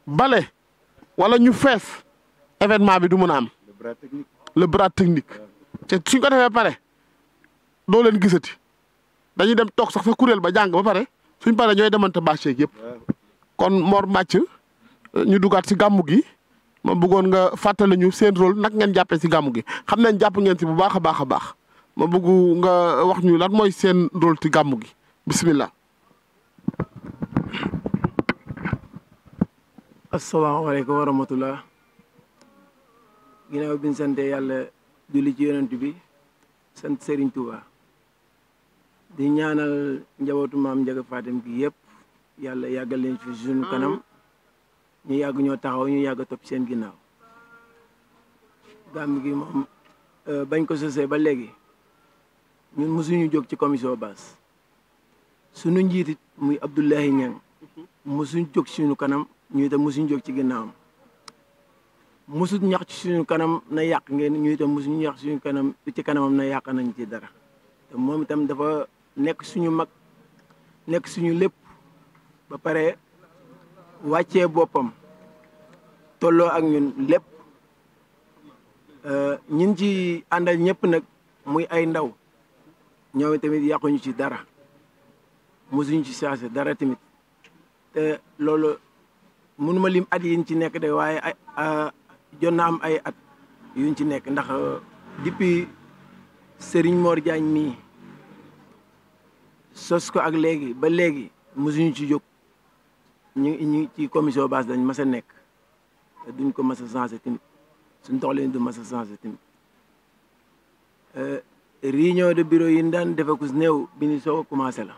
bale wala ñu fees événement bi du mën a am le bras technique te suñ ko defee ba pare doo leen gisati dañuy dem toog sax sa kuréel ba jàng ba pare suñ pare ñooy demante bâche yeeg yëpp kon Mor Mbacc ñu dugaat si gàmmu gi ma bëggoon nga fàttali ñu seen rôle nag ngeen jàppee si gàmmu gi xam nañ jàpp ngeen si bu baax a baax a baax ma bëgg nga wax ñu lan mooy seen rôle ci gàmmu gi bismillah. asalaamaaleykum wa rahmatullah ginnaaw bi ñu sante yàlla julli ci yonent bi sant Serigne Touba di ñaanal njabootu maam Ndiaga Fatim gi yëpp yàlla yàggal leen fi suñu kanam ñu yàgg ñoo taxaw ñu yàgg topp seen ginnaaw gàmm gi moom bañ ko sosee ba léegi ñun mosuñu jóg ci commission basse suñu njiitit muy Abdoulaye Niang mosuñ jóg ci suñu kanam ñu itam mosuñ jóg ci ginnaawam mosut ñax ci suñu kanam na yàq ngeen ñu itam mosuñu ñax suñu kanam ci kanamam na yàq nañ ci dara te moom itam dafa nekk suñu mag nekk suñu lépp ba pare wàccee boppam tolloo ak ñun lépp ñin ci àndal ñëpp nag muy ay ndaw ñoom tamit yàquñu ci dara mosuñu ci changé dara tamit te loolu mënuma lim at yiñ ci nekk de waaye jot na am ay at yuñ ci nekk ndax depuis Serigne Mor Diagne mii sos ko ak léegi ba léegi mosuñu ci jóg ñu ci commission base dañ mas a nekk te duñ ko mas a changé tamit suñ doxalin du mas a changé tamit réunion de bureau yi daan defe ku néew bi ni soo commencé la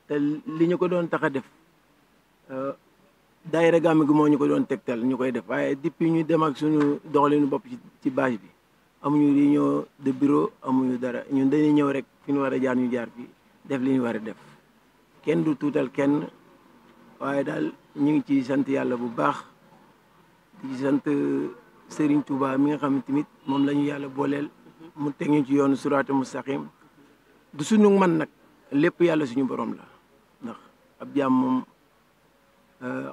te li ñu ko doon tax a def daayira gàmm gi moo ñu ko doon tegtal ñu koy def waaye depuis ñu dem ak suñu doxalinu bopp ci bâche bi amuñu réunion de bureau amuñu dara ñun dañuy ñëw rek fi ñu war a jaar ñu jaar fi def li ñu war a def kenn du tuutal kenn waaye daal ñu ngi ci sant yàlla bu baax di sant Serigne Touba mi nga xam ne tamit moom la ñu yàlla booleel mu teg ñu ci yoonu suraatu mustaqim du suñu man nag lépp yàlla suñu borom la ndax ab jaam moom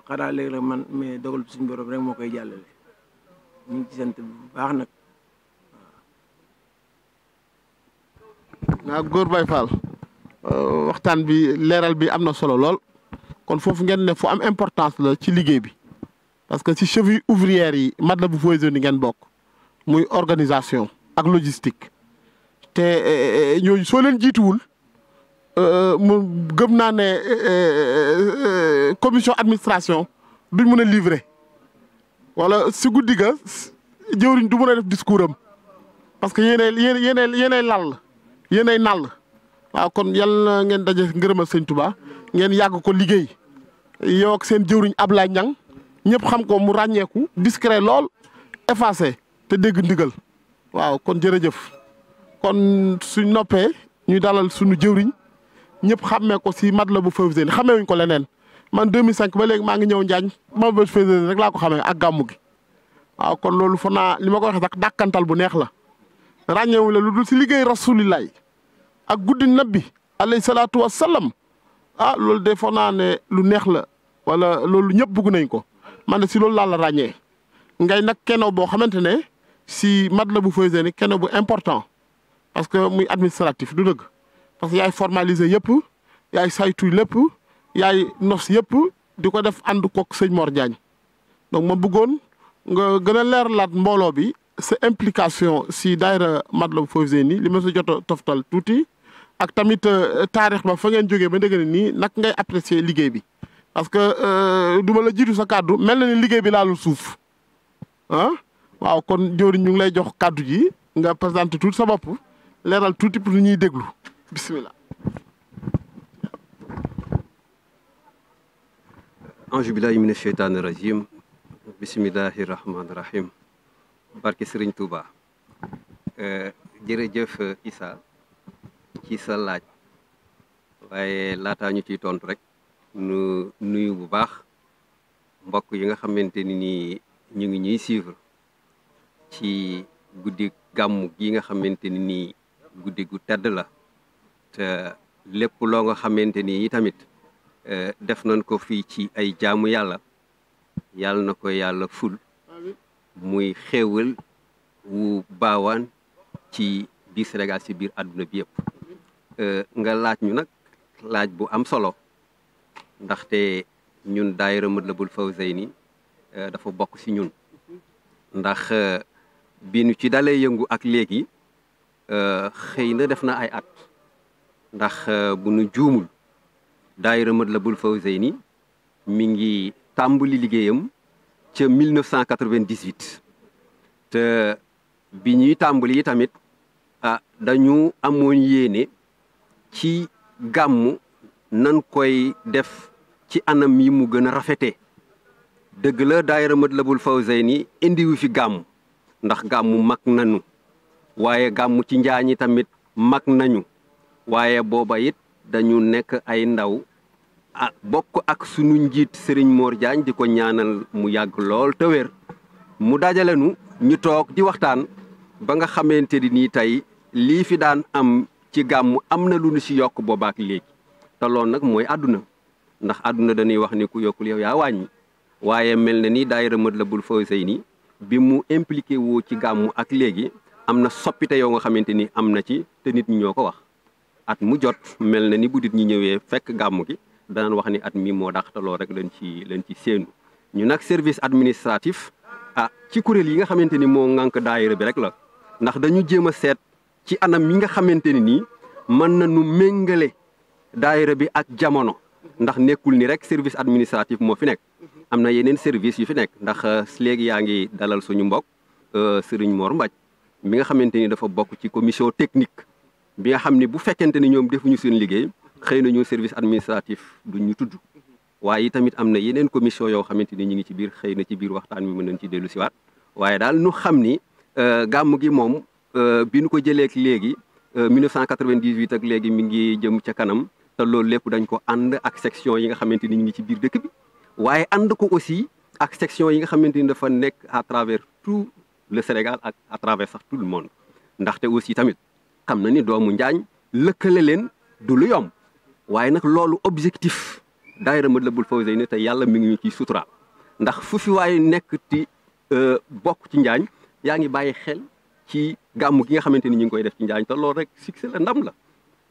xanaa léegi rek man mais dogal suñu borom rek moo koy jàllale ñu ngi ci sant bu baax nag. waaw góor Baye Fall waxtaan bi leeral bi am na solo lool kon foofu ngeen ne fu am importance la ci liggéey bi parce que ci cheville ouvrière yi Matlaboul Fawzeyni ngeen bokk muy organisation ak logistique te ñooñu soo leen jiituwul mu gëm naa ne commission administration duñ mën a livrer wala si guddi ga jëwriñ du mën a def discours am parce que yéenay lal yéenay nàll waaw kon yàlla ngeen daje ngërëmal sëñ Touba ngeen yàgg ko liggéey yow ak seen jëwriñ Ablaye Niang ñëpp xam ko mu ràññeeku discret lool effacé te dégg ndigal waaw kon jërëjëf kon suñ noppee ñu dalal suñu jëwriñ ñëpp xàmmee ko si Matlaboul Fawzeyni xamee wuñ ko leneen man 2005 ba léegi maa ngi ñëw Njaañ Matlaboul Fawzeyni rek laa ko xamee ak gàmmu gi waaw kon loolu fa naa li ma ko waxee sax dàkkantal bu neex la ràññewu la lu dul si liggéey rasulillahi ak guddi nabi alayhi salaatu wa salaam loolu de foog naa ne lu neex la wala loolu ñëpp bëgg nañ ko man de si loolu laa la ràññee ngay nag keno boo xamante ne si Matlaboul Fawzeyni keno bu important parce que muy administratif du dëgg parce que yaay formaliser yëpp yaay saytu lépp yaay nos yëpp di ko def ànd koog sëñ Mor Diagne donc ma bëggoon nga gën a leeralaat mbooloo bi sa implication si daayira Matlaboul Fawzeyni li ma sa jot a toftal tuuti ak tamit taarix ba fa ngeen jógee ba dégg ne nii nag ngay apprécier liggéey bi parce que du ma la jiitu sa kàddu mel na ni liggéey bi laalul suuf waaw kon jëwriñ ñu ngi lay jox kàddu ji nga présenté tuuti sa bopp leeral tuuti pour ñuy déglu bisimilah. ange billahi mina sheytaani rajim bisimilahi rahmaani rahim barke Serigne Touba jërëjëf Issa ci sa laaj waaye laataa ñu ciy tontu rek nu nuyu bu baax mbokk yi nga xamante ni nii ñu ngi ñuy suivre ci guddi gàmmu gi nga xamante ni nii guddi gu tedd la te lépp loo nga xamante ni tamit def nañ ko fii ci ay jaamu yàlla yàlla na ko yàlla ful muy xéewal wu baawaan ci biir Sénégal ci biir àdduna bi yëpp nga laaj ñu nag laaj bu am solo ndaxte ñun daayira Matlaboul Fawzeyni dafa bokk ci ñun ndax bi ñu ci dalee yëngu ak léegi xëy na def na ay at ndax bu nu juumul daayira Matlaboul Fawzeyni mi ngi tàmbali liggéeyam ca 1998 te bi ñuy tàmbali tamit dañu amoon yéene ci gàmmu nan koy def ci anam yi mu gën a rafetee dëgg la daayira Matlaboul Fawzeyni indiwu fi gàmmu ndax gàmmu mag nañu waaye gàmmu ci njaañi tamit mag nañu waaye booba it dañu nekk ay ndaw bokk ak sunu njiit Serigne Mor Diagne di ko ñaanal mu yàgg lool te wér mu dajalenu ñu toog di waxtaan ba nga xamante ni tey lii fi daan am ci gàmmu am na lu ñu si yokk boobaak léegi te loolu nag mooy àdduna ndax àdduna dañuy wax ni ku yokkul yow yaa wàññi waaye mel na ni daayira Matlabul Fawzayni bi mu impliqué woo ci gàmmu ak léegi am na soppite yoo nga xamante ni am na ci te nit ñi ñoo ko wax at mu jot mel na ni bu nit ñi ñëwee fekk gàmmu gi danaan wax ni at mi moo dàq te loolu rek lañ ci séenu ñu nag service administratif ci kuréel yi nga xamante ni moo ŋànk daayira bi rek la ndax dañu jéem a seet ci anam yi nga xamante ni nii mën nañu méngale daayira bi ak jamono ndax nekkul ni rek service administratif moo fi nekk am na yeneen service yu fi nekk ndax léegi yaa ngi dalal suñu mbokk Serigne Mor Mbaj mi nga xamante ni dafa bokk ci commission technique bi nga xam ni bu fekkente ni ñoom defuñu seen liggéey xëy na ñoo service administratif duñ ñu tudd waaye tamit am na yeneen commission yoo xamante ni ñu ngi ci biir xëy na ci biir waxtaan mi mën nañ ci dellu siwaat waaye daal nu xam ni gàmm gi moom bi nu ko jëleek léegi 1998 ak léegi mi ngi jëm ca kanam te loolu lépp dañ ko ànd ak section yi nga xamante ni ñu ngi ci biir dëkk bi waaye ànd ko aussi ak section yi nga xamante ni dafa nekk à travers tout le Sénégal ak à travers sax tout le monde ndaxte aussi tamit xam na ni doomu Njaañ lëkkale leen du lu yomb waaye nag loolu objectif daayira Matlabul Fawzayni te yàlla mi ngi ñu ciy suturaal ndax fu fi waaye nekk ti bokk ci Njaañ yaa ngi bàyyi xel ci gàmm gi nga xamante ni ñu ngi koy def ci Njaañ te loolu rek succès la ndam la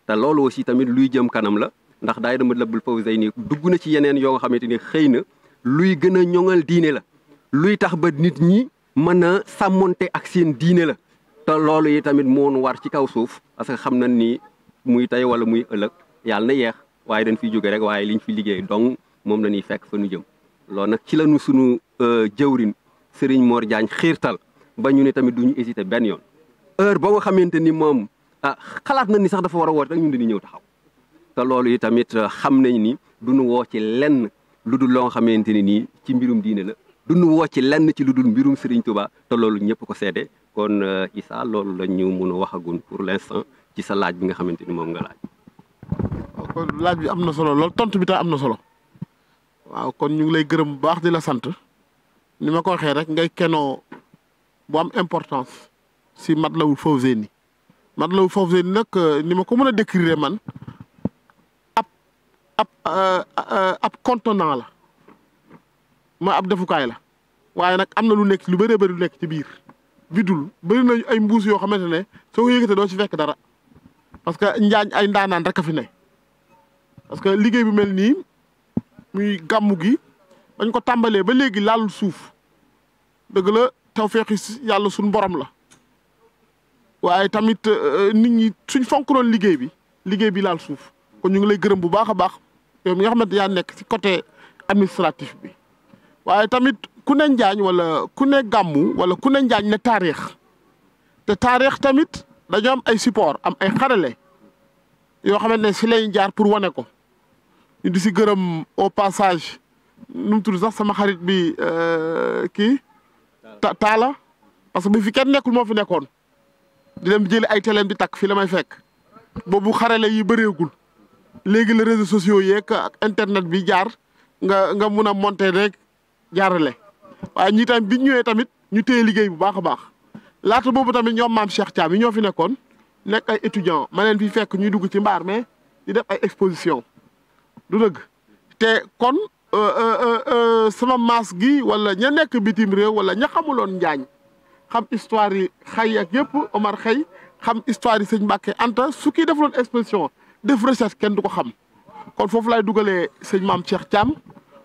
te loolu aussi tamit luy jëm kanam la ndax daayira Matlabul Fawzayni dugg na ci yeneen yoo nga xamante ni xëy na luy gën a ñoŋal diine la luy tax ba nit ñi mën a sàmmonte ak seen diine la te loolu yi tamit moonu war ci kaw suuf parce que xam nañ ni muy tey wala muy ëllëg yàlla na yeex waaye dañ fiy jóge rek waaye liñ fi liggéey donc moom la ñuy fekk fa nu jëm loolu nag ci lañu sunu jëwrin Serigne Mor Diagne xiirtal ba ñu ne tamit duñu hésité benn yoon heure ba nga xamante ni moom xalaat na ni sax dafa war a woote rek ñun dañuy ñëw taxaw te loolu yi tamit xam nañ ni duñu woo ci lenn lu dul loo xamante ni nii ci mbirum diine la duñu woo ci lenn ci lu dul mbirum Serigne Touba te loolu ñëpp ko seede kon Issa loolu la ñu mun a waxagun pour l'instant ci sa laaj bi nga xamante ni moom nga laaj. waaw kon laaj bi am na solo lool tontu bi tam am na solo waaw kon ñu ngi lay gërëm bu baax di la sant ni ma ko waxee rek ngay kenoo bu am importance si Matlabul Fawzayni Matlabul Fawzayni nag ni ma ko mën a décrire man ab contenant la ma ab defukaay la waaye nag am na lu nekk lu bëree bëri lu nekk ci biir bidul bëri nañu ay mbuus yoo xamante ne soo ko yëgatee doo ci fekk dara parce que Njaañ ay ndaanaan rek a fi ne parce que liggéey bu mel nii muy gàmmu gi bañ ko tàmbalee ba léegi laalul suuf dëgg la tawfeexi yàlla suñ borom la waaye tamit nit ñi suñ fonk doon liggéey bi laal suuf kon ñu ngi lay gërëm bu baax a baax yow mi nga xamante yaa nekk ci côté administratif bi waaye tamit ku ne Njaañ wala ku ne gàmmu wala ku ne Njaañ ne taarix te taarix tamit dañoo am ay support am ay xarale yoo xamante ne si lay jaar pour wane ko ñu di si gërëm au passage nu mu tudd sax sama xarit bi kii taala parce que bi fi kenn nekkul moo fi nekkoon di dem jëli ay téléem di takk fii la may fekk boobu xarale yi bëreegul léegi la réseaux sociaux yeeg ak internet bi jaar nga mun a monter rek jaarale waaye ñii tamit bi ñëwee tamit ñu téye liggéey bu baax a baax laata boobu tamit ñoom maam Cheikh Thiam yi ñoo fi nekkoon nekk ay étudiants ma leen fi fekk ñuy dugg ci mbaar mais di def ay exposition du dëgg te kon sama maas gi wala ña nekk bitim réew wala ña xamuloon Njaañ xam histoire yi xay ak yëpp Omar xëy xam histoire yi sëñ Mbàkke Anta su kii defuloon exposition def recherche kenn du ko xam kon foofu laay dugalee sëñ maam Cheikh Thiam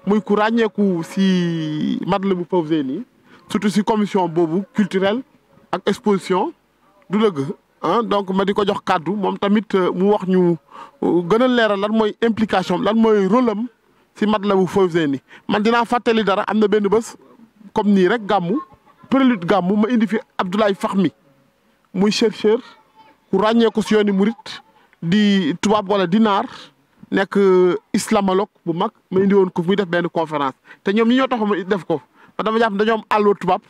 muy ku ràññeeku si Matlabul Fawzayni surtout si commission boobu culturelle ak exposition du dëgg donc ma di ko jox kàddu moom tamit mu wax ñu gën a leeral lan mooy implication lan mooy rôle am si Matlabul Fawzayni man dinaa fàttali dara am na benn bés comme nii rek gàmmu prélude gàmmu ma indi fi Abdoulaye Faxmi muy chercheur ku ràññeeku si yooni murit di tubaab wala di naar nekk islamologue bu mag ma indi woon ko muy def benn conférence te ñoom ñi ñoo tax ma def ko ma dama jàpp dañoo am àlloo tubaab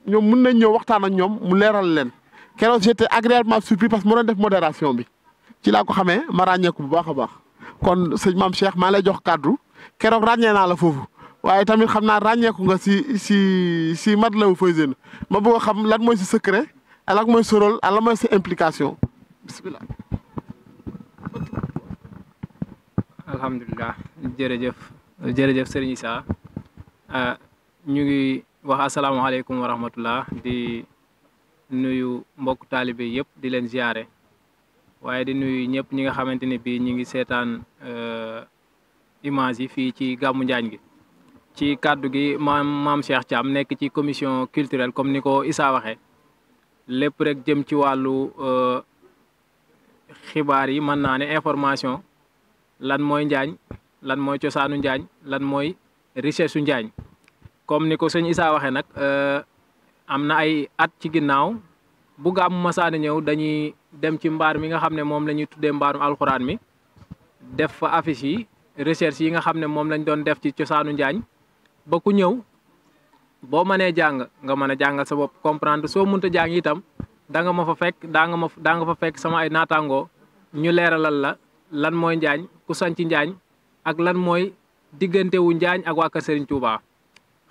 ñoom mun nañ ñëw waxtaan ak ñoom mu leeral leen keroog j'étais agréablement surpris parce que moo doon def modération bi ci laa ko xamee ma ràññeeku bu baax a baax kon sëñ maam Cheikh maa lay jox kàddu keroog ràññee naa la foofu waaye tamit xam naa ràññeeku nga si Matlabul Fawzayni ma bëgg a xam lan mooy si secret lan mooy sa rôle lan mooy sa implication bismillah alhamdulilah jërëjëf Serigne Issa ñu ngi wax asalaamaaleykum wa rahmatullah di nuyu mbokk taalibe yëpp di leen ziare waaye di nuyu ñëpp ñi nga xamante ne bii ñi ngi seetaan image yi fii ci gàmmu Njaañ gi ci kàddu gi maam Cheikh Thiam nekk ci commission culturelle comme ni ko Issa waxee lépp rek jëm ci wàllu xibaar yi mën naa ne information lan mooy Njaañ lan mooy cosaanu Njaañ lan mooy recherche su Njaañ comme ni ko sëñ Issa waxee nag am na ay at ci ginnaaw bu gàmmu masaana ñëw dañuy dem ci mbaar mi nga xam ne moom la ñuy tuddee mbaarum alxuraan mi def fa affiche yi recherche yi nga xam ne moom lañ doon def ci cosaanu Njaañ ba ku ñëw boo mënee jàng nga mën a jàngal sa bopp comprendre soo mënta jàng itam da nga ma fa fekk daa nga fa fekk sama ay naataangoo ñu leeralal la lan mooy Njaañ ku sanc Njaañ ak lan mooy diggante wu Njaañ ak waa Kër Serigne Touba.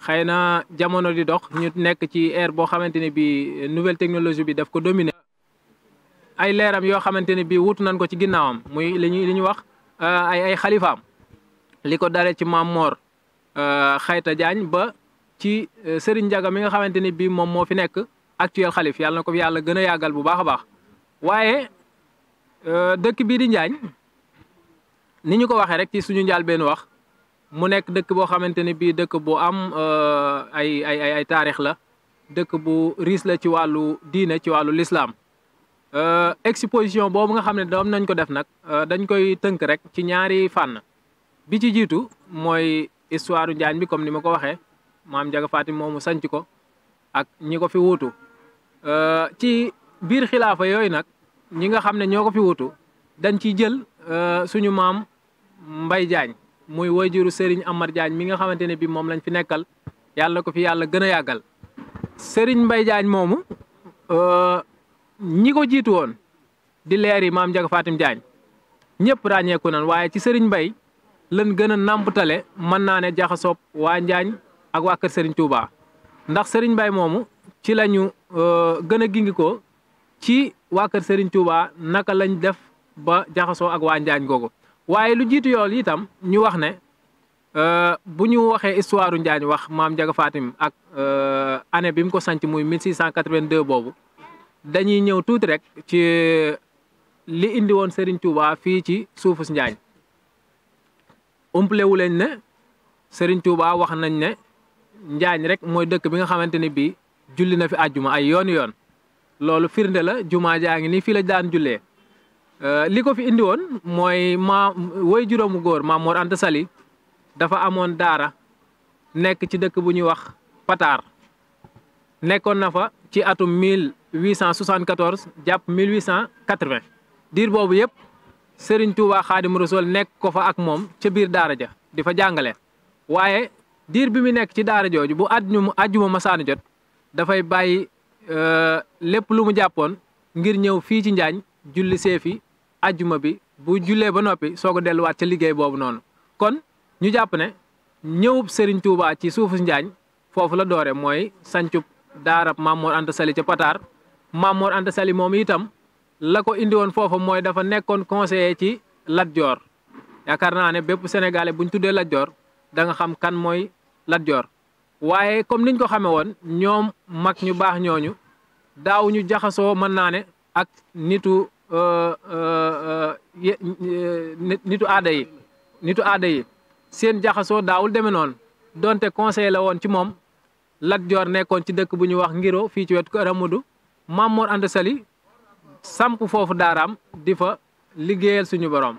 xëy na jamono di dox ñu nekk ci ère boo xamante ne bii nouvelle technologie bi daf ko dominer ay leeram yoo xamante ne bii wutu nañ ko ci ginnaawam muy li ñuy wax ay xalifaam li ko dalee ci Maam Mor Xayta Jaañ ba ci Serigne Ndiaga mi nga xamante ne bii moom moo fi nekk actuel xalif yàlla na ko fi yàlla gën a yàggal bu baax a baax waaye dëkk bii di Njaañ ni ñu ko waxee rek ci suñu njaal benn wax mu nekk dëkk boo xamante ne bii dëkk bu am ay taarix la dëkk bu riis la ci wàllu diine ci wàllu lislaam exposition boobu nga xam ne doom nañ ko def nag dañ koy tënk rek ci ñaari fànn bi ci jiitu mooy histoire Njaañ bi comme ni ma ko waxee maam Njaga Fatim moomu sanc ko ak ñi ko fi wuutu ci biir xilaafa yooyu nag ñi nga xam ne ñoo ko fi wuutu dañ ciy jël suñu maam Mbay Jaañ muy wayjuru Serigne Amar Jaañ mi nga xamante ne bi moom lañ fi nekkal yàlla ko fi yàlla gën a yàggal Serigne Mbay Jaañ moomu ñi ko jiitu woon di leeri maam Njaga Fatim Jaañ ñëpp ràññeeku nan waaye ci Serigne Mbay lan gën a nàmputale mën naa ne jaxasoob waa Njaañ ak waa Kër Serigne Touba ndax Serigne Mbay moomu ci lañu gën a gingi ko ci waa Kër Serigne Touba naka lañ def ba jaxasoo ak waa Njaañ googu waaye lu jiitu yool itam ñu wax ne bu ñu waxee histoire Njaañ wax maam Njaga Fatim ak année bi mu ko sanc muy 1682 boobu dañuy ñëw tuuti rek ci li indi woon Serigne Touba fii ci suufus Njaañ umplewu leen ne Serigne Touba wax nañ ne Njaañ rek mooy dëkk bi nga xamante ne bii julli na fi àjjuma ay yoon loolu firnde la jumaa jaa ngi nii fii la daan jullee li ko fi indi woon mooy woy juróomu góor Maam Mor Anta Sali dafa amoon daara nekk ci dëkk bu ñuy wax Pataar nekkoon na fa ci atum 1874 jàpp 1880 diir boobu yëpp Serigne Touba Xaadimu Rasuul nekk ko fa ak moom ca biir daara ja di fa jàngale waaye diir bi mu nekk ci daara jooju bu àjjuma masaana jot dafay bàyyi lépp lu mu jàppoon ngir ñëw fii ci Njaañ julli seefi àjjuma bi bu jullee ba noppi soog a delluwaat ca liggéey boobu noonu kon ñu jàpp ne ñëwub Serigne Touba ci suufu Njaañ foofu la doore mooy sancub daarab Maam Mor Anta Sali ca Pataar Maam Mor Anta Sali moom itam la ko indi woon foofu mooy dafa nekkoon conseiller ci Lat Joor yaakaar naa ne bépp sénégalais buñ tuddee Lat Joor da nga xam kan mooy Lat Joor waaye comme niñ ko xamee woon ñoom mag ñu baax ñooñu daaw ñu jaxasoo mën naa ne ak nitu aada yi seen jaxasoo daawul demee noonu donte conseiller la woon ci moom Lat Joor nekkoon ci dëkk bu ñuy wax Ngiro fii ci wetu Kër Amadou Maam Mor Anta Sali samp foofu daaraam di fa liggéeyal suñu borom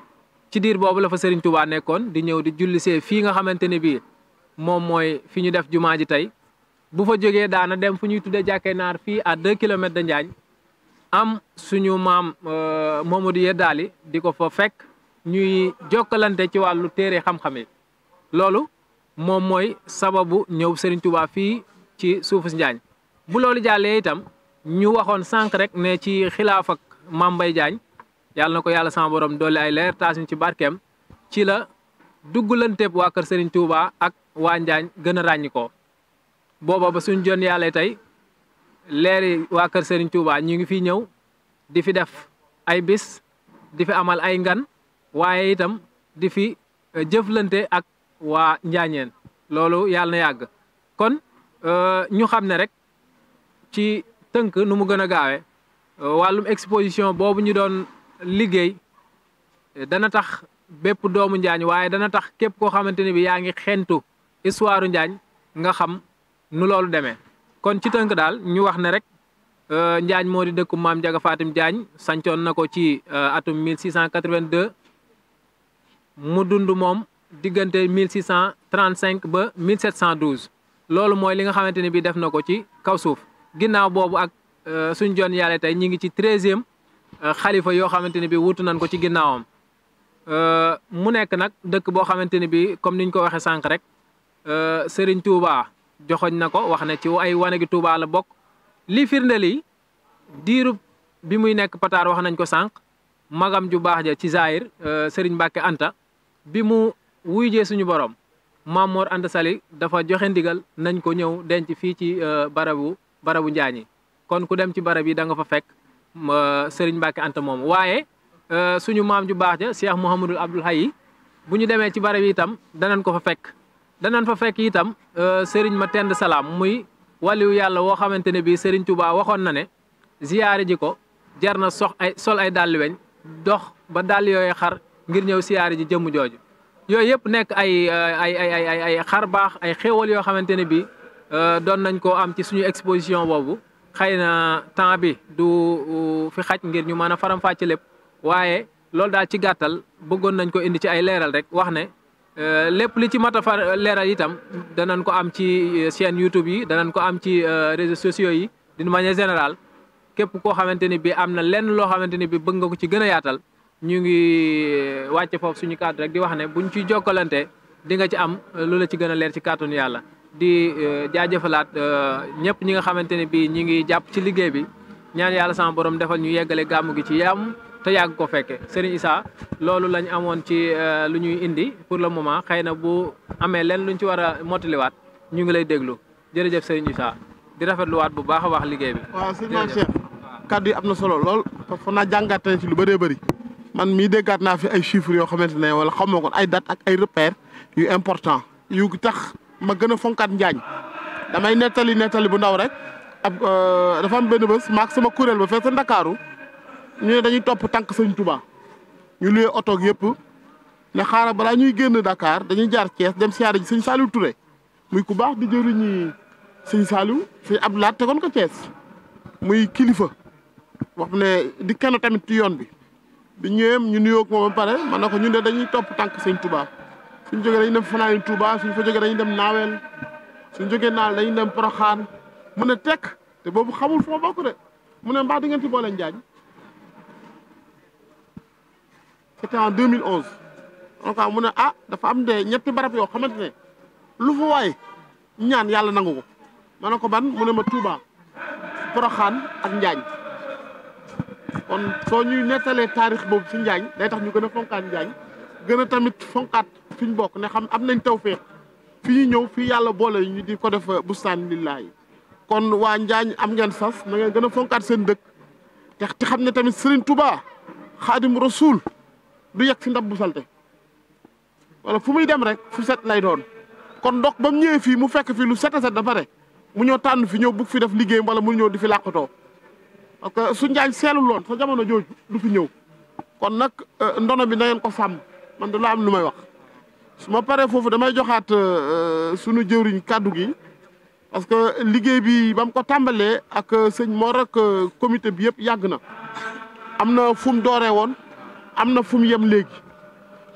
ci diir boobu la fa Serigne Touba nekkoon di ñëw di julli see fii nga xamante ne bii moom mooy fi ñu def jumaa ji tey bu fa jógee daana dem fu ñuy tuddee jàkkee naar fii à 2 kilomètres de Njaañ am suñu maam Mamadou Yeddaali di ko fa fekk ñuy jokkalante ci wàllu téere xam-xam yi loolu moom mooy sababu ñëw Serigne Touba fii ci suufus Njaañ bu loolu jàllee itam ñu waxoon sànq rek ne ci xilaaf ak Maam Mbay Jaañ yàlla na ko yàlla sama borom doole ay leer taas ñu ci barkeem ci la duggalanteeb waa kër Serigne Touba ak waa Njaañ gën a ràññi ko booba ba suñ jon yàlla tey leeri waa kër Serigne Touba ñu ngi fi ñëw di fi def ay bis di fi amal ay ngan waaye itam di fi jëflante ak waa Njaañeen loolu yàlla na yàgg kon ñu xam ne rek ci tënk nu mu gën a gaawee wàllum exposition boobu ñu doon liggéey dana tax bépp doomu Njaañ waaye dana tax képp koo xamante ne bi yaa ngi xentu histoire Njaañ nga xam nu loolu demee kon ci tënk daal ñu wax ne rek Njaañ moo di dëkku maam Njaga Fatim Jaañ sancoon na ko ci atum 1682 mu dund moom diggante 1635 ba 1712 loolu mooy li nga xamante ne bi def na ko ci kaw suuf ginnaaw boobu ak suñ jon yàlla tey ñi ngi ci 13e xalifa yoo xamante ne bi wutu nañ ko ci ginnaawam mu nekk nag dëkk boo xamante ne bi comme niñ ko waxee sànq rek Serigne Touba joxoñ na ko wax ne ci ay wane gi Touba la bokk li firnde li diirub bi muy nekk Pataar wax nañ ko sànq magam ju baax ja ci Zahir Serigne Mbacke Anta bi mu wuy jee suñu borom Maam Mor Anta Sali dafa joxe ndigal nañ ko ñëw denc fii ci barabu Njaañ yi kon ku dem ci barab yi da nga fa fekk Serigne Mbacke Anta moom waaye suñu maam ju baax ja Cheikh Mouhamadul Abdoul Hayy bu ñu demee ci barab yi itam danañ ko fa fekk danañ fa fekk itam Serigne ma tend salaam muy waliyu yàlla woo xamante ne bii Serigne Touba waxoon na ne ziyaare ji ko jar na sol ay dàlli weñ dox ba dàll yooyu xar ngir ñëw siyaare ji jëmm jooju yooyu yëpp nekk ay xar baax ay xéewal yoo xamante ne bii doon nañ koo am ci suñu exposition boobu xëy na temps bi du fi xaj ngir ñu mën a faram-fàcce lépp waaye loolu daal ci gàttal bëggoon nañ ko indi ci ay leeral rek wax ne lépp li ci mat a far leeral itam danañ ko am ci chaîne YouTube yi danañ ko am ci réseaux sociaux yi d'une manière générale képp koo xamante ni bi am na lenn loo xamante ni bi bëgg nga ko ci gën a yaatal ñu ngi wàcce foofu suñu kàddu rek di wax ne buñ ci jokkalante di nga ci am lu la ci gën a leer ci kàttanu yàlla di jaajëfalaat ñëpp ñi nga xamante ne bi ñi ngi jàpp ci liggéey bi ñaan yàlla sama borom defal ñu yeggale gàmmu gi ci yam te yàgg ko fekke Serigne Issa loolu lañ amoon ci lu ñuy indi pour le moment xëy na bu amee leen luñ ci war a mottaliwaat ñu ngi lay déglu jërëjëf Serigne Issa di rafetluwaat bu baax a baax liggéey bi. waaw sëñ Mame Cheikh kaddu yi am na solo lool fa naa jàngaat ci lu bëree bëri man mii déggaat naa fi ay chiffres yoo xamante ne wala xamoo ko ay date ak ay repères yu important yu tax ma gën a fonkaat Njaañ damay nettali bu ndaw rek dafa am benn bés maak sama kuréel ba fee sa Ndakaaru ñu ne dañuy topp tànk sëñ Touba ñu luye oto yëpp ne xaaral balaa ñuy génn Dakar dañuy jaar Thiès dem siyaare ji sëñ Saliou Touré muy ku baax di jëriñi sëñ Saliou sëñ Abdou Lahad tegoon ko Thiès muy kilifa wax ne di kenn tamit ci yoon bi ñëwee ñu nuyoo ak moom ba pare man na ko ñun de dañuy topp tànk sëñ Touba suñ jógee dañuy dem fanaani Touba suñ fa jógee dañuy dem Naawel suñ jógee Naawel dañuy dem Porokhane mu ne tekk te boobu xamul fu ma bokk de mu ne mbaa di ngeen ci boole Njaañ. C'était en 2011 donc mu ne dafa am de ñetti barab yoo xamante ne lu fa waay ñaan yàlla nangu ko ma ne ko ban mu ne ma Touba Porokhane ak Njaañ kon soo ñuy nettalee taarix boobu si Njaañ day tax ñu gën a fonkaat Njaañ gën a tamit fonkaat fi ñu bokk ne xam am nañ tawfeex fi ñu ñëw fii yàlla boole ñu di ko def bustaan lillaahi kon waa Njaañ am ngeen sas na ngeen gën a fonkaat seen dëkk te xam ne tamit Serigne Touba Xaadim Rasuul du yegg si ndab bu salte wala fu muy dem rek fu set lay doon kon ndox ba mu ñëwee fii mu fekk fii lu set a set ba pare mu ñëw tànn fi ñëw bugg fi def liggéeyam wala mu ñëw di fi làqatoo parce que su Njaañ seelul loon sa jamono jooju du fi ñëw kon nag ndono bi na ngeen ko sàmm man da la am lu may wax su ma paree foofu damay joxaat sunu jëwriñ kàddu gi parce que liggéey bi ba mu ko tàmbalee ak sëñ Mor ak comité bi yëpp yàgg na am na fu mu dooree woon am na fu mu yem léegi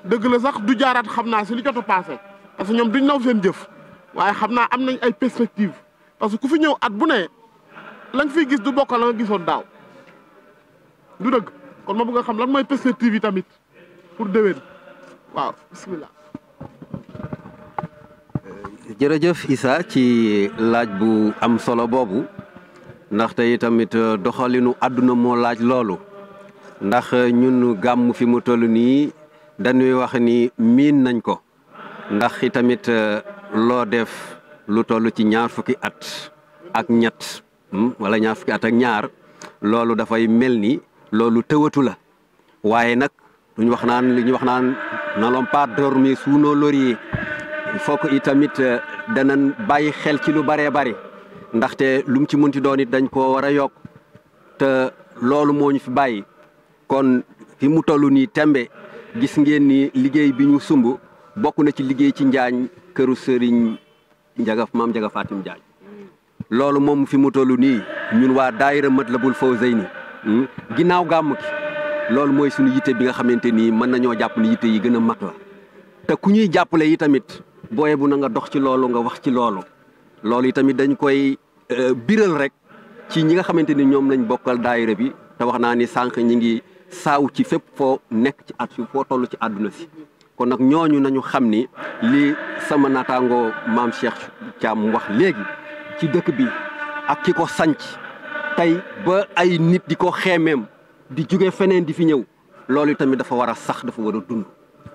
dëgg la sax du jaaraat xam naa si li jot a passé parce que ñoom duñ naw seen jëf waaye xam naa am nañ ay perspectives parce que ku fi ñëw at bu ne la nga fiy gis du bokk la nga gisoon daaw du dëgg kon ma bëgg a xam lan mooy perspective yi tamit pour déwén waaw bismillah. jërëjëf Issa ci laaj bu am solo boobu ndaxte tamit doxalinu àdduna moo laaj loolu. ndax ñun gàmm fi mu toll nii dañuy wax ni miin nañ ko ndax i tamit loo def lu toll ci ñaar fukki at ak ñett wala ñaar fukki at ak ñaar loolu dafay mel ni loolu tëwatu la waaye nag duñu wax naan li ñuy wax naan n'allons pas dormir sous nos lauriers il faut que itamit danañ bàyyi xel ci lu bëree bëri ndaxte lu mu ci munti doon it dañ koo war a yokk te loolu moo ñu fi bàyyi kon fi mu toll nii tembe gis ngeen ni liggéey bi ñu sumb bokk na ci liggéey ci Njaañ këru Sëriñ maam Njaga Fatim Njaañ loolu moom fi mu toll nii ñun waa daayira Matlabul Fawzayni ginnaaw gàmm ki loolu mooy suñu yitte bi nga xamante ni mën nañoo jàpp ni yitte yi gën a mag la te ku ñuy jàppale yi tamit booye bu na nga dox ci loolu nga wax ci loolu yi tamit dañ koy biral rek ci ñi nga xamante ni ñoom lañ bokkal daayira bi te wax naa ni sànq ñi ngi saaw ci fépp foo nekk ci at fi foo toll ci àdduna si kon nag ñooñu nañu xam ni li sama naataangoo maam Cheikh Thiam wax léegi ci dëkk bi ak ki ko sanc tey ba ay nit di ko xeemeem di jóge feneen di fi ñëw loolu tamit dafa war a sax dafa war a dund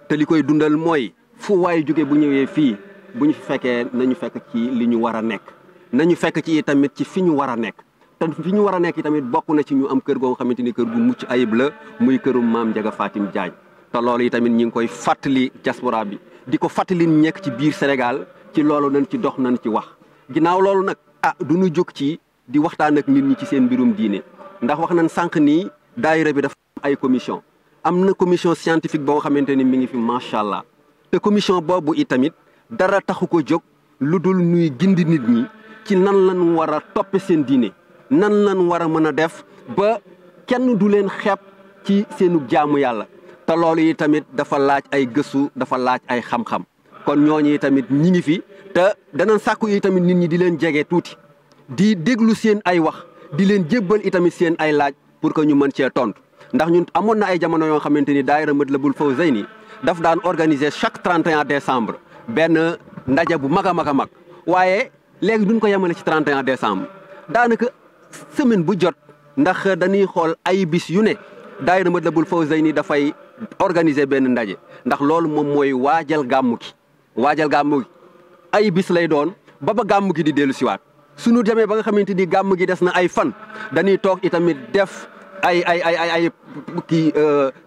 te li koy dundal mooy fu waaye jóge bu ñëwee fii bu ñu fi fekkee nañu fekk ci li ñu war a nekk nañu fekk ci tamit ci fi ñu war a nekk te fi ñu war a nekk tamit bokk na ci ñu am kër goo nga xamante ni kër gu mucc ayib la muy kërum maam Njaga Fatim Jaañ te loolu yi tamit ñi ngi koy fàttali diaspora bi di ko fàttali ñekk ci biir Sénégal ci loolu nañ ci dox nañ ci wax ginnaaw loolu nag du ñu jóg ci di waxtaan ak nit ñi ci seen mbirum diine ndax wax nañ sànq nii daayira bi dafa ay commission am na commission scientifique boo nga xamante ni mi ngi fi macha allah te commission boobu itamit dara taxu ko jóg lu dul nuy gindi nit ñi ci nan lañ war a toppe seen diine nan lañ war a mën a def ba kenn du leen xeeb ci seenu jaamu yàlla te loolu yi tamit dafa laaj ay gëstu dafa laaj ay xam-xam kon ñooñu yi tamit ñi ngi fi te danañ sàkku yi tamit nit ñi di leen jege tuuti di déglu seen ay wax di leen jébbal itamit seen ay laaj pour que ñu mën cee tontu ndax ñun amoon na ay jamono yoo xamante ni daayira Matlabul Fawzayni daf daan organiser chaque 31 décembre benn ndaje bu mag a mag a mag waaye léegi duñ ko yemale ci 31 décembre daanaka semaine bu jot ndax dañuy xool ay bis yu ne daayira Matlabul Fawzayni dafay organiser benn ndaje ndax loolu moom mooy waajal gàmmu gi ay bis lay doon ba gàmmu gi di dellu siwaat suñu demee ba nga xamante ni gàmm gi des na ay fan dañuy toog itamit def ay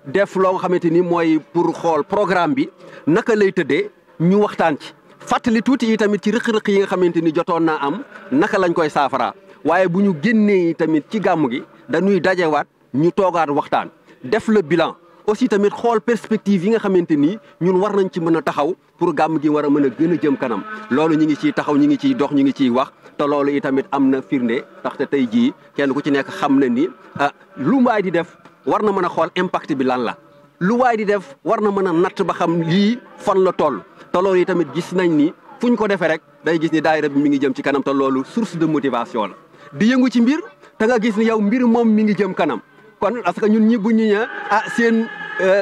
def loo nga xamante ni mooy pour xool programme bi naka lay tëddee ñu waxtaan ci fàttali tuuti itamit ci rëq-rëq yi nga xamante ni jotoon naa am naka lañ koy saafara waaye bu ñu génnee tamit ci gàmm gi dañuy dajewaat ñu toogaat waxtaan def le bilan aussi tamit xool perspective yi nga xamante ni ñun war nañ ci mën a taxaw pour gàmm gi war a mën a gën a jëm kanam loolu ñi ngi ciy taxaw ñi ngi ciy dox ñi ngi ciy wax te loolu itamit am na firnde ndaxte tey jii kenn ku ci nekk xam na ni lu waay di def war na mën a xool impact bi lan la lu waay di def war na mën a natt ba xam lii fan la toll te loolu itamit gis nañ ni fu ñu ko defee rek day gis ni daayira bi mi ngi jëm ci kanam te loolu source de motivation la di yëngu ci mbir te nga gis ni yow mbir moom mi ngi jëm kanam kon parce que ñun ñi bu ñu ñëwee seen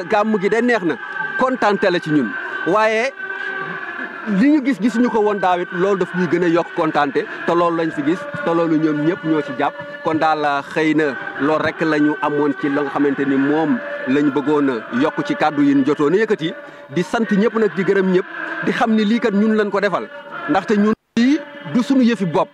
gàmm gi de neex na kontaante la ci ñun waaye li ñu gis gisuñu ko woon daawit loolu daf ñuy gën a yokk kontaante te loolu lañ fi gis te loolu ñoom ñëpp ñoo ci jàpp kon daal xëy na loolu rek la ñu amoon ci la nga xamante ni moom lañ bëggoon a yokk ci kàddu yi ñu jotoon a yëkkati di sant ñëpp nag di gërëm ñëpp di xam ni lii kat ñun lañ ko defal ndaxte ñun lii du suñu yëfi bopp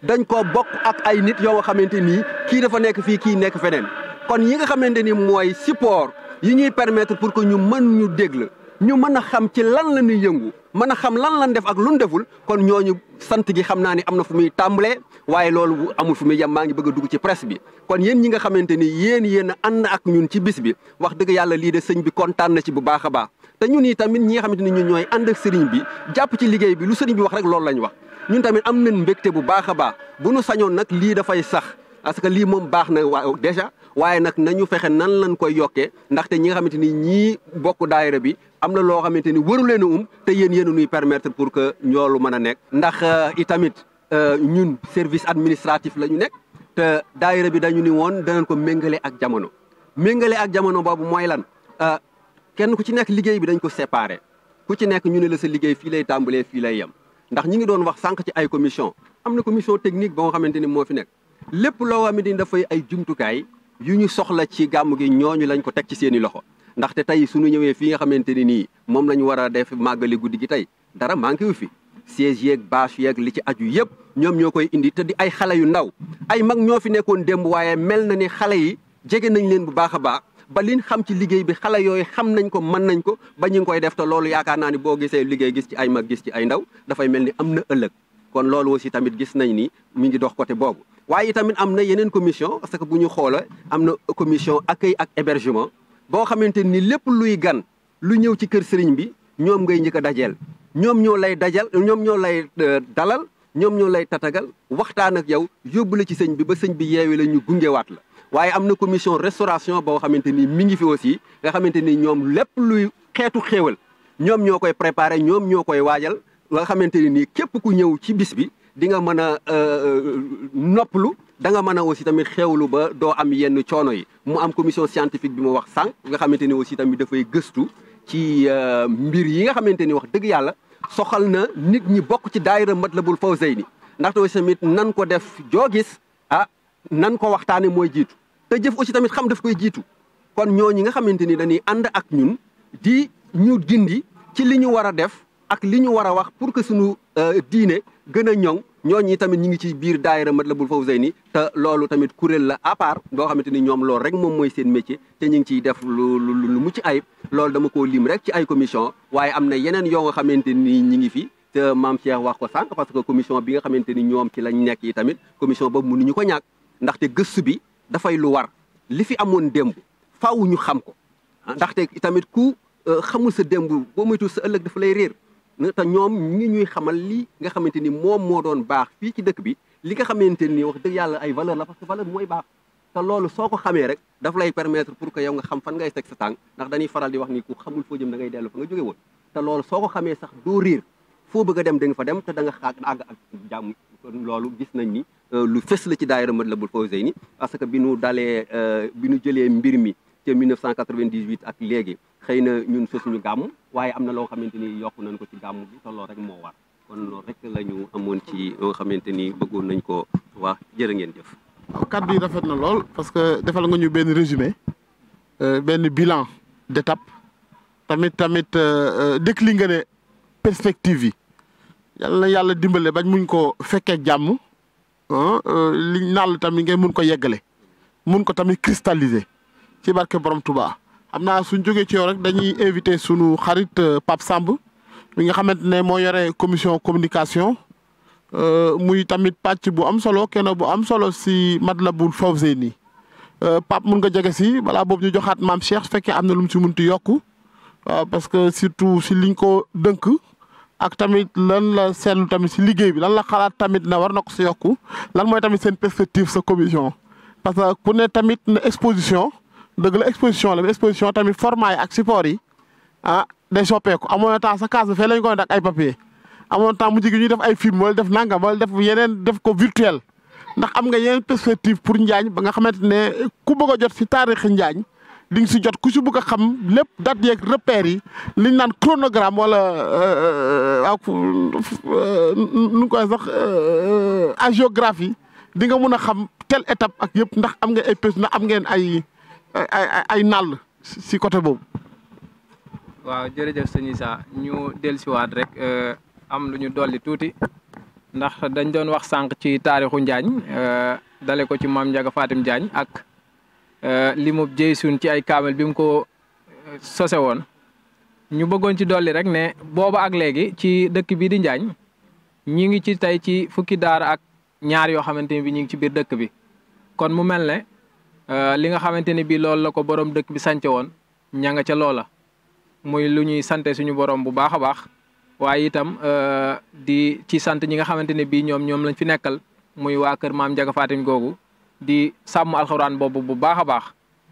dañ ko bokk ak ay nit yoo nga xamante ni kii dafa nekk fii kii nekk feneen kon yi nga xamante ni mooy support yi ñuy permettre pour que ñu mën ñu déglu ñu mën a xam ci lan la ñuy yëngu mën a xam lan lañ def ak lu ñu deful kon ñooñu sant gi xam naa ni am na fu muy tàmbalee waaye loolu amul fu muy yem maa ngi bëgg a dugg ci presse bi kon yéen ñi nga xamante ni yéen a ànd ak ñun ci bis bi wax dëgg yàlla lii de sëñ bi kontaan na ci bu baax a baax te ñun yi tamit ñi nga xamante ni ñun ñooy ànd ak sëriñ bi jàpp ci liggéey bi lu sëriñ bi wax rek loolu lañ wax ñun tamit am nañ mbégte bu baax a baax bu nu sañoon nag lii dafay sax parce que lii moom baax na déjà waaye nag nañu fexe nan lañ koy yokkee ndaxte ñi nga xamante ni ñii bokk daayira bi am na loo xamante ni waru leen a te yéen a nuy permettre pour que ñoolu mën a nekk ndax itamit ñun service administratif la ñu nekk te daayira bi dañu ni woon danañ ko méngale ak jamono boobu mooy lan kenn ku ci nekk liggéey bi dañ ko séparé ku ci nekk ñu ne la sa liggéey fii lay tàmbalee fii lay yem ndax ñi ngi doon wax sànq ci ay commission am na commission technique ba nga xamante ni moo fi nekk lépp loo xamante ni dafay ay jumtukaay yu ñu soxla ci gàmm gi ñooñu lañ ko teg ci seen i loxo ndaxte tey suñu ñëwee fii nga xamante ni nii moom la ñu war a def màggali guddi gi tey dara manqué wu fi siège yeeg bâche yeeg li ci aju yëpp ñoom ñoo koy indi te di ay xale yu ndaw ay mag ñoo fi nekkoon démb waaye mel na ni xale yi jege nañ leen bu baax a baax ba liñ xam ci liggéey bi xale yooyu xam nañ ko mën nañ ko ba ñu ngi koy def te loolu yaakaar naa ni boo gisee liggéey gis ci ay mag gis ci ay ndaw dafay mel ni am na ëllëg kon loolu aussi tamit gis nañ ni mi ngi dox côté boobu waaye tamit am na yeneen commission parce que bu ñu xoolee am na commission accueil ak hébergement boo xamante ni lépp luy gan lu ñëw ci kër sëriñ bi ñoom ngay njëkk a dajeel ñoom ñoo lay dajal ñoom ñoo lay dalal ñoom ñoo lay tatagal waxtaan ak yow yóbbu la ci sëñ bi ba sëñ bi yeewi la ñu gungewaat la waaye am na commission restauration boo xamante ni mi ngi fi aussi nga xamante ni ñoom lépp luy xeetu xéewal ñoom ñoo koy préparé ñoom ñoo koy waajal nga xamante ni nii képp ku ñëw ci bis bi di nga mën a noppalu da nga mën a aussi tamit xéewlu ba doo am yenn coono yi mu am commission scientifique bi ma wax sànq nga xamante ni aussi tamit dafay gëstu ci mbir yi nga xamante ni wax dëgg yàlla soxal na nit ñi bokk ci daayira Matlabul Fawzayni ndaxte aussi tamit nan ko def joo gis nan ko waxtaane mooy jiitu te jëf aussi tamit xam daf koy jiitu kon ñooñi nga xamante ni dañuy ànd ak ñun di ñu gindi ci li ñu war a def ak li ñu war a wax pour que suñu diine gën a ñoŋ ñooñi tamit ñi ngi ci biir daayira Matlabul Fawzayni te loolu tamit kuréel la à part boo xamante ni ñoom loolu rek moom mooy seen métier te ñu ngi ciy def lu mucc ayib loolu dama koo lim rek ci ay commission waaye am na yeneen yoo nga xamante ni ñi ngi fi te maam Cheikh wax ko sànq parce que commission bi nga xamante ni ñoom ci lañ nekk yi tamit commission boobu mënuñu ko ñàkk ndaxte gëstu bi dafay lu war li fi amoon démb faaw ñu xam ko ndaxte tamit ku xamul sa démb boo moytu sa ëllëg dafa lay réer te ñoom ñu ngi ñuy xamal li nga xamante ni moom moo doon baax fii ci dëkk bi li nga xamante ni wax dëgg yàlla ay valeur la parce que valeur mooy baax te loolu soo ko xamee rek daf lay permettre pour que yow nga xam fan ngay teg sa tànk ndax dañuy faral di wax ni ku xamul foo jëm da ngay dellu fa nga jóge woon te loolu soo ko xamee sax doo réer foo bëgg a dem da nga fa dem te da nga xaag àgg ak jàmm kon loolu gis nañ ni lu fës la ci daayira Matlabul Fawzayni parce que bi nu dalee bi nu jëlee mbir mi te 1998 ak léegi xëy na ñun sosuñu gàmm waaye am na loo xamante ni yokk nañ ko ci gàmm bi te loolu rek moo war kon loolu rek la ñu amoon ci loo xamante ni bëggoon nañ ko wax jërë ngeen jëf. waaw kàddu yi rafet na lool parce que defal nga ñu benn résumé benn bilan d'étape tamit décliné nga ne perspective yi yàlla na yàlla dimbale bañ muñ ko fekkee jàmm liñ naan tamit ngeen mun ko yeggale mun ko tamit cristalliser ci barke Borom Touba. xam naa suñ jógee ci yow rek dañuy invité sunu xarit Pape Samb mi nga xamante ne moo yore commission communication muy tamit pàcc bu am solo kenn bu am solo si Matlabul Fawzayni Pape mun nga jege si balaa boobu ñu joxaat maam Cheikh su fekkee am na lu mu si munti yokku parce que surtout si liñ ko dënk ak tamit lan la seetlu tamit si liggéey bi lan la xalaat tamit ne war na ko si yokku lan mooy tamit seen perspective sa commission parce que ku ne tamit ne exposition. dëgg la exposition la mais exposition tamit format yi ak support yi day soppeeku amoon na temps sa case fee lañ koy dak ay papier amoon na temps mujj gi ñuy def ay film wala def nangam wala def yeneen def ko virtuel ndax am nga yeneen perspective pour Njaañ ba nga xamante ne ku bëgg a jot si taarixi Njaañ di nga si jot ku si bëgg a xam lépp date yeeg repères yi liñ naan chronogramme wala nu koy sax agiographie di nga mun a xam telle étape ak yëpp ndax am ngeen ay pes ndax am ngeen ay nàll si côté boobu. waaw jërëjëf sëñ Issa ñu dellusiwaat rek am lu ñu dolli tuuti ndax dañ doon wax sànq ci taarixu Njaañ dale ko ci maam Ndiaga Fatim Njaañ ak li mu jëysun ci ay kaamel bi mu ko sose woon ñu bëggoon ci dolli rek ne booba ak léegi ci dëkk bi di Njaañ ñi ngi ci tey ci fukki daara ak ñaar yoo xamante ne bi ñu ngi ci biir dëkk bi kon mu mel ne li nga xamante ne bii loolu la ko borom dëkk bi sànce woon ña nga ca loola muy lu ñuy sante suñu borom bu baax a baax waaye itam di ci sant ñi nga xamante ne bii ñoom lañ fi nekkal muy waa kër maam Ndiaga Fatim googu di sàmm alxuraan boobu bu baax a baax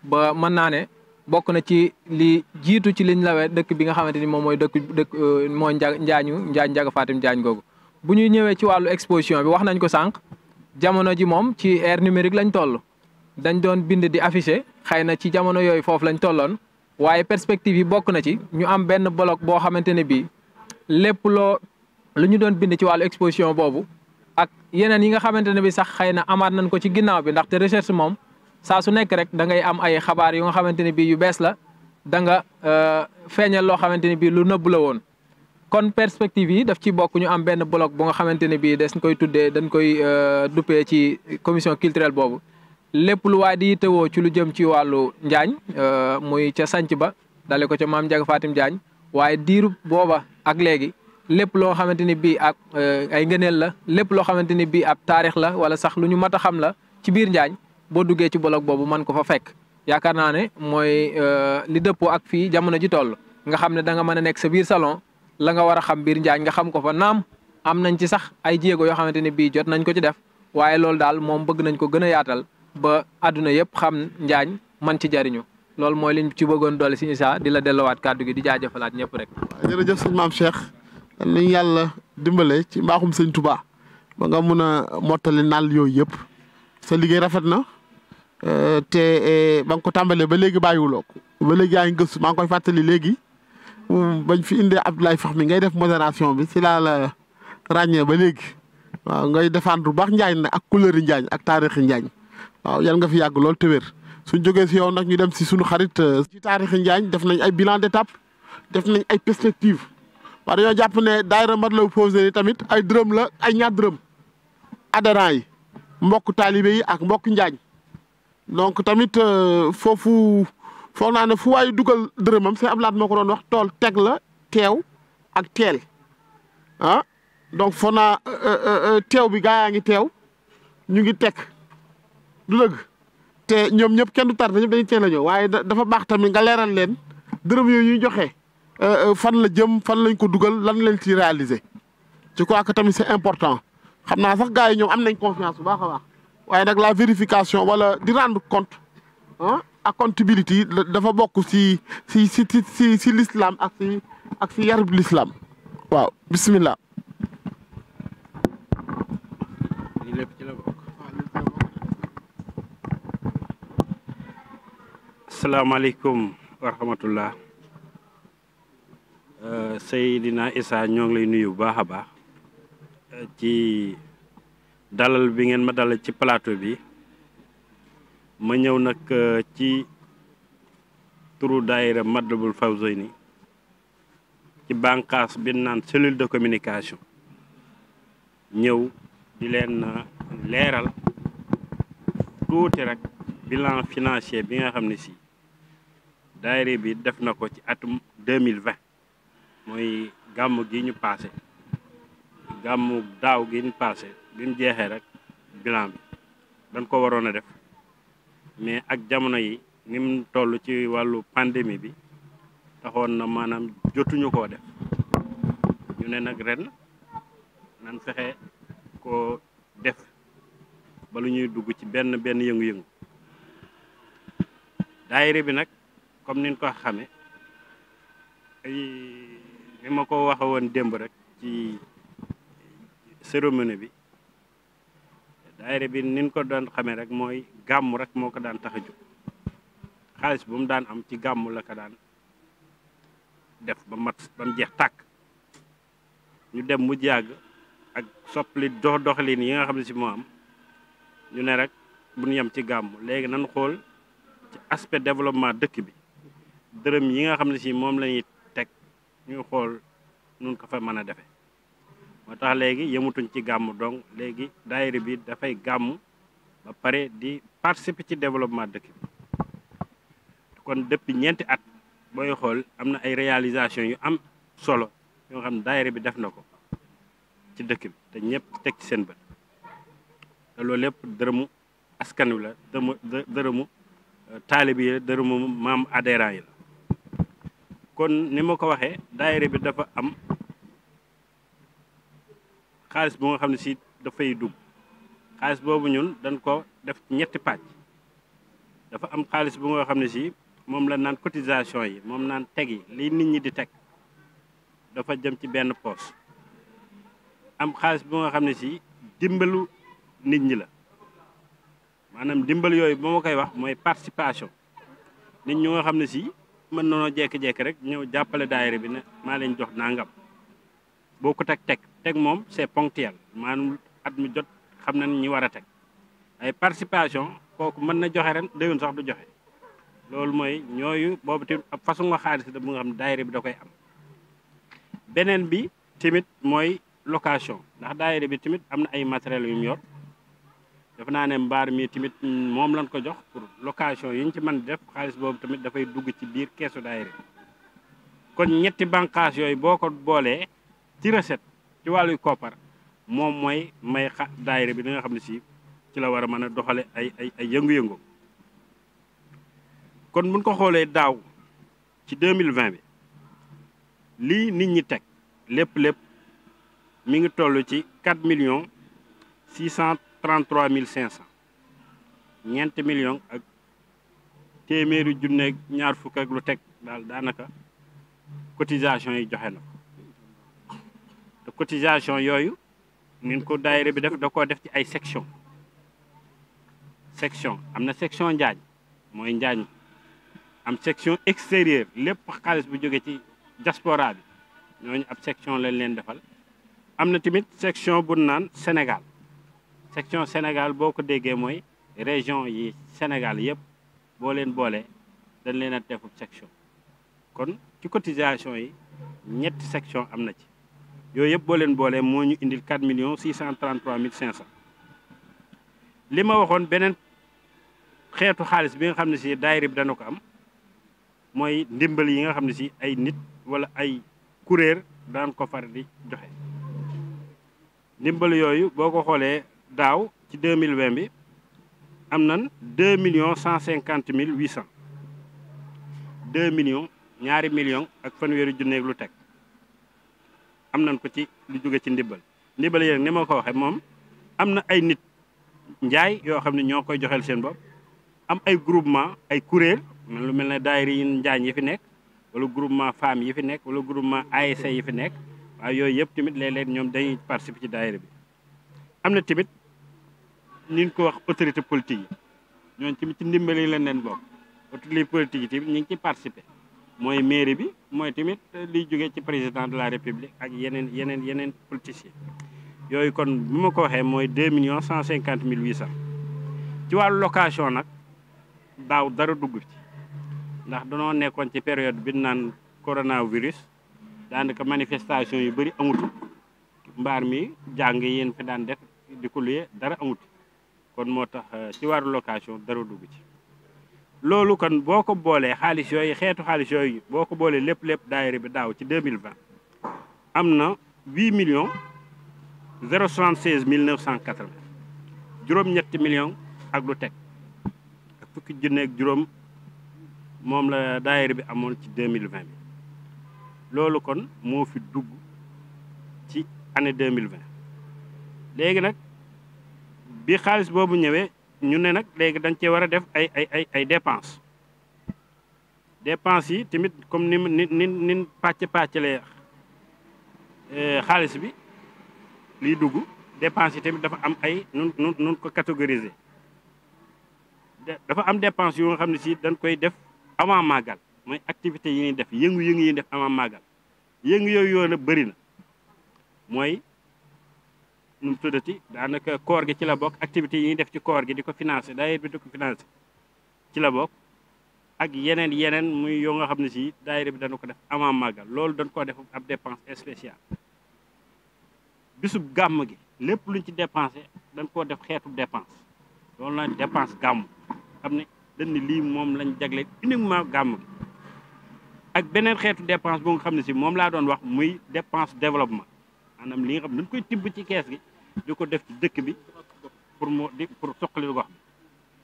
ba mën naa ne bokk na ci li jiitu ci liñ lawee dëkk bi nga xamante ni moom mooy dëkk mooy Njaañ Ndiaga Fatim Njaañ googu. bu ñuy ñëwee ci wàllu exposition bi wax nañ ko sànq jamono ji moom ci ère numérique lañ toll. dañ doon bind di affiché xëy na ci jamono yooyu foofu lañ tolloon waaye perspective yi bokk na ci ñu am benn bloc boo xamante ne bii lépp lu ñu doon bind ci wàllu exposition boobu ak yeneen yi nga xamante ne bi sax xëy na amaat nañ ko ci ginnaaw bi ndaxte recherche moom saa su nekk rek da ngay am ay xabaar yu nga xamante ne bii yu bees la da nga feeñal loo xamante ne bii lu nëbb la woon. kon perspective yi daf ci bokk ñu am benn bloc bu nga xamante ne bii dañ koy duppee ci commission culturelle boobu lépp lu waay di yittewoo ci lu jëm ci wàllu njaañ muy ca sanc ba dale ko ca maam Njaga Fatim Njaañ waaye diiru booba ak léegi lépp loo xamante ni bii ak ay ngëneel la lépp loo xamante ni bii ab taarix la wala sax lu ñu mat a xam la ci biir njaañ boo duggee ci blog boobu mën ko fa fekk yaakaar naa ne mooy li dëppoo ak fii jamono ji toll nga xam ne da nga mën a nekk sa biir salon la nga war a xam biir njaañ nga xam ko fa naam am nañ ci sax ay jéego yoo xamante ni bii jot nañ ko ci def waaye loolu daal moom bëgg nañ ko gën a yaatal ba àdduna yëpp xam njaañ man ci jariñu loolu mooy liñ ci bëggoon doole si Issa di la delluwaat kàddu gi di jaajëfalaat ñëpp rek. waaw jërëjëf sëñ maam Cheikh nañ yàlla dimbale ci mbaaxum sëñ Touba ba nga mun a mottali naal yooyu yëpp sa liggéey rafet na te ba nga ko tàmbalee ba léegi bàyyiwuloo ko ba léegi yaa ngi gëstu maa ngi koy fàttali léegi bañ fi indee Abdoulaye Fakh mi ngay def modération bi si laa la ràññee ba léegi waaw ngay défendre bu baax Njaañ nag ak couleur yi Njaañ ak taarixi Njaañ waaw yal nga fi yàgg lool te wér suñ jógee si yow nag ñu dem si suñu xarit ci taarixi Njaañ def nañ ay bilan d'étape def nañ ay perspective waaw dañoo jàpp ne daayira Matlaboul Fawzeyni tamit ay dërëm la ay ñaar dërëm adhérents yi mbokk taalibe yi ak mbokk Njaañ donc tamit foofu foog naa ne fu waay dugal dërëmam sëñ Abdou Lahad moo ko doon wax tool teg la teew ak teel ah donc foog naa teew bi gaa yaa ngi teew ñu ngi teg du dëgg te ñoom ñëpp kenn du tardé ñëpp dañuy teel a ñëw waaye dafa baax tamit nga leeral leen dërëm yooyu ñuy joxe fan la jëm fan lañ ko dugal lan lañ ci réaliser je crois que tamit c'est important xam naa sax gars yi ñoom am nañ confiance bu baax a baax waaye nag la vérification wala di rendre compte ah accountability dafa bokk si l'islam ak si yarub l'islam waaw bismillah lépp ci la bokk. asalaamaaleykum wa rahmatullah Seydina Issa ñoo ngi lay nuyu bu baax a baax ci dalal bi ngeen ma dalal ci plateau bi ma ñëw nag ci turu daayira Matlaboul Fawzeyni ci bànqaas bi naan cellule de communication ñëw di leen leeral tuuti rek bilan financier bi nga xam ne si daayira bi def na ko ci atum 2020 mooy gàmmu gi ñu passé gàmmu daaw gi ñu passé bi mu jeexee rek bilan bi dañ ko waroon a def mais ak jamono yi ni mu toll ci wàllu pandémie bi taxoon na maanaam jotuñu koo def ñu ne nag ren nan fexe ko def ba lu ñuy dugg ci benn yëngu-yëngu daayira bi nag comme niñ ko xame ni ma ko waxe woon démb rek ci cérémonie bi daayira bi niñ ko daan xamee rek mooy gàmmu rek moo ko daan tax a jóg xaalis bu mu daan am ci gàmmu la ko daan def ba mat ba mu jeex tàkk ñu dem mu yàgg ak soppali doxalin yi nga xam ne si moo am ñu ne rek bu ñu yem ci gàmmu léegi nan xool ci aspect développement dëkk bi dërëm yi nga xam ne si moom la ñuy teg ñu xool nun ko fa mën a defee moo tax léegi yemutuñ ci gàmmu donc léegi daayira bi dafay gàmmu ba pare di participer ci développement dëkk bi kon depuis ñeenti at booy xool am na ay réalisation yu am solo yoo xam ne daayira bi def na ko ci dëkk bi te ñëpp teg ci seen bët te loolu lépp dërëmu askan wi la dërëmu taalib yi la dërëmu maam adhérent yi la kon ni ma ko waxee daayira bi dafa am xaalis bu nga xam ne si dafay dugg xaalis boobu ñun dañ ko def ñetti pàcc dafa am xaalis bu nga xam ne si moom la naan cotisation yi moom naan teg yi li nit ñi di teg dafa jëm ci benn poche am xaalis bu nga xam ne si dimbalu nit ñi la maanaam dimbal yooyu ba ma koy wax mooy participation nit ñu nga xam ne si mën nañoo jékki-jékki rek ñëw jàppale daayira bi ne maa leen jox nangam boo ko teg moom c'est ponctuel maanaam at mi jot xam nañ ñi war a teg ay participation kooku mën na joxe ren déwén sax du joxe loolu mooy ñooyu boobu tamit ab façon nga xaalis da bu nga xam ne daayira bi da koy am beneen bi tamit mooy location ndax daayira bi tamit am na ay matériels yu mu yor dafa naa ne mbaar mi tamit moom lañ ko jox pour location yi ñu ci mën def xaalis boobu tamit dafay dugg ci biir keesu daayira kon ñetti bànqaas yooyu boo ko boolee ci recette ci wàllu koppar moom mooy may daayira bi da nga xam ne si ci la war a mën a doxale ay yëngu-yëngu kon buñ ko xoolee daaw ci 2020 bi lii nit ñi teg lépp mi ngi toll ci 4 633 500 ñeenti millions ak téeméeri junne ñaar fukk ak lu teg daal daanaka cotisation yi joxe na ko te cotisation yooyu nin ko daayira bi def da koo def ci ay section am na section njaañ mooy njaañ am section extérieure lépp xaalis bu jóge ci diaspora bi ñooñu ab section lañ leen defal am na tamit section bu naan Sénégal section Sénégal boo ko déggee mooy région yi Sénégal yëpp boo leen boolee dañ leen a defu section kon ci cotisation yi ñetti section am na ci yooyu yëpp boo leen boolee moo ñu indil 4 633 500 li ma waxoon beneen xeetu xaalis bi nga xam ne si daayira bi dana ko am mooy ndimbal yi nga xam ne si ay nit wala ay kuréel daan ko far di joxe ndimbal yooyu boo ko xoolee daaw ci 2020 bi am nan 2 150 800 2 millions ñaari millions ak fanweeri junneeg lu teg am nañ ko ci lu jóge ci ndimbal yi nag ni ma ko waxee moom am na ay nit njaay yoo xam ne ñoo koy joxeel seen bopp am ay groupement ay kuréel lu mel ne daayira yi njaañ yi fi nekk wala groupement femmes yi fi nekk wala groupement ASC yi fi nekk waaye yooyu yëpp tamit léeg-léeg ñoom dañuy participer ci daayira bi am na tamit ni ñu ko wax autorité politique yi ñooñu tamit ci ndimbal yi leen bokk autorité politique yi tamit ñu ngi ci participer mooy mairie bi mooy tamit liy jógee ci président de la république ak yeneen politiciens yooyu kon bi ma ko waxee mooy 2 150 800 ci wàllu location nag daaw dara dugg ci ndax danoo nekkoon ci période bi naan coronavirus daanaka manifestation yu bëri amutu mbaar mi jàng yéen fi daan def di ko luye dara amutu kon moo tax ci wàllu location dara dugg ci loolu kon boo ko boolee xaalis yooyu xeetu xaalis yooyu boo ko boolee lépp daayira bi daaw ci 2020 am na 8 076 980 juróom-ñetti millions ak lu teg ak fukki junne ak juróom moom la daayira bi amoon ci 2020 bi loolu kon moo fi dugg ci année 2020 léegi nag bi xaalis boobu ñëwee ñu ne nag léegi dañ cee war a def ay dépenses yi tamit comme ni pàccalee xaalis bi liy dugg dépenses yi tamit dafa am ay nun ko catégoriser dafa am dépenses yu nga xam ne si dañ koy def avant màggal mooy activités yi ñuy def yëngu-yëngu yi def avant màggal yëngu yooyu yoon a bëri na mooy nu mu tuddati daanaka koor gi ci la bokk activités yi ñuy def ci koor gi di ko financé daayira bi di ko financé ci la bokk ak yeneen muy yoo nga xam ne si daayira bi dana ko def avant màggal loolu dañ koo def ab dépense spéciale bisub gàmm gi lépp luñ ci dépensé dañ koo def xeetu dépense loolu la dépense gàmm xam ne dañ ne lii moom lañ jagleel uniquement gàmm gi ak beneen xeetu dépense bu nga xam ne si moom laa doon wax muy dépense développement maanaam li nga xam ne dañ koy tibb ci kees gi di ko def ci dëkk bi pour soqali gox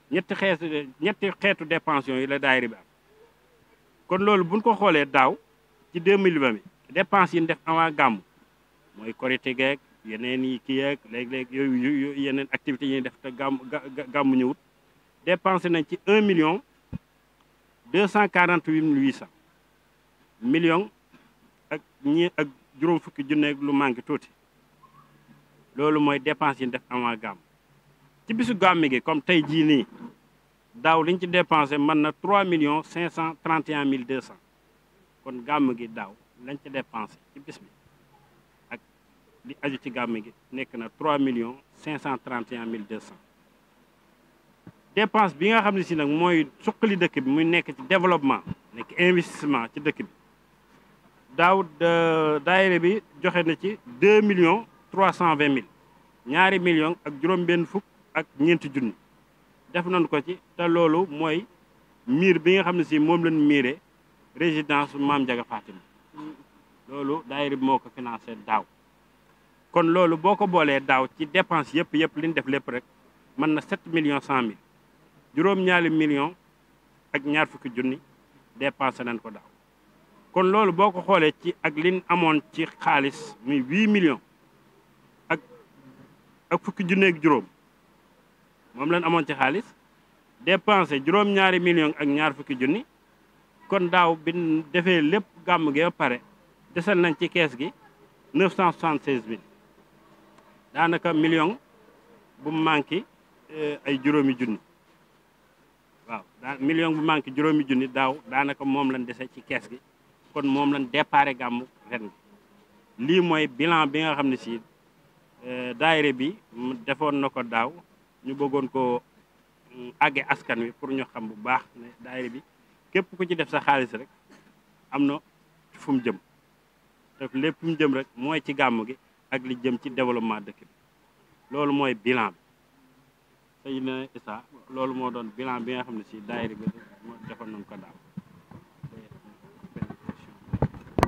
bi ñetti xeetu dépense yi la daayira bi am kon loolu buñ ko xoolee daaw ci 2020 bi dépense yi ñu def avant gàmm mooy korite geeg yeneen yi kii yeeg léeg-léeg yooyu yeneen activités yi ñuy def te gàmm ñëwut dépensé nañ ci 1 248 800 millions ak juróom fukki junne lu manqué tuuti loolu mooy dépense yi ñu def avant gàmm ci bisu gàmm gi comme tey jii nii daaw liñ ci dépensé mën na 3 531 200 kon gàmm gi daaw lañ ci dépensé ci bis bi ak li aju ci gàmm gi nekk na 3 531 200 dépense bi nga xam ne si nag mooy suqali dëkk bi muy nekk ci développement nekk investissement ci dëkk bi daaw daayira bi joxe na ci 2 320 000 ñaari millions ak juróom benn fukk ak ñeenti junni def nañ ko ci te loolu mooy miir bi nga xam ne si moom lañ miiree résidence Maam Njaga Fatima loolu daayira bi moo ko financé daaw kon loolu boo ko boolee daaw ci dépense yëpp li ñu def lépp rek mën na 7.100.000 juróom-ñaari millions ak ñaar fukki junni dépensé nañ ko daaw kon loolu boo ko xoolee ci ak liñ amoon ci xaalis muy 8 millions ak fukki junni ak juróom moom lañ amoon ci xaalis dépensé juróom-ñaari millions ak ñaar fukki junni kon daaw bi defee lépp gàmm gi ba pare desal nañ ci kees gi 976.000 daanaka million bu manqué ay juróomi junni waaw million bu manqué juróomi junni daaw daanaka moom lañ dese ci kees gi kon moom lañ déparé gàmmu ren gi lii mooy bilan bi nga xam ne si daayira bi defoon na ko daaw ñu bëggoon ko àgge askan wi pour ñu xam bu baax ne daayira bi képp ku ci def sa xaalis rek am na fu mu jëm te lépp fu mu jëm rek mooy ci gàmm gi ak li jëm ci développement dëkk bi loolu mooy bilan bi sëñ na Issa loolu moo doon bilan bi nga xam ne si daayira bi defoon nañ ko daaw.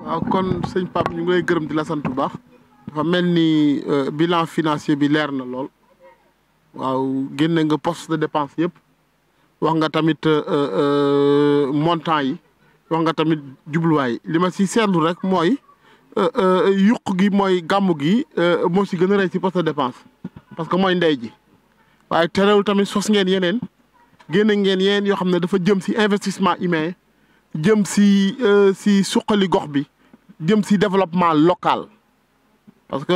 waaw kon sëñ Pape ñu ngi lay gërëm di la sant bu baax dafa mel ni bilan financier bi leer na lool waaw génne nga poste de dépense yëpp wax nga tamit montant yi wax nga tamit jubluwaay li ma si seetlu rek mooy yuq gi mooy gàmmu gi moo si gën a rëy si poste de dépense parce que mooy ndey ji waaye terewul tamit sos ngeen yeneen génne ngeen yeneen yoo xam ne dafa jëm si investissement humain jëm si suqali gox bi jëm si développement local parce que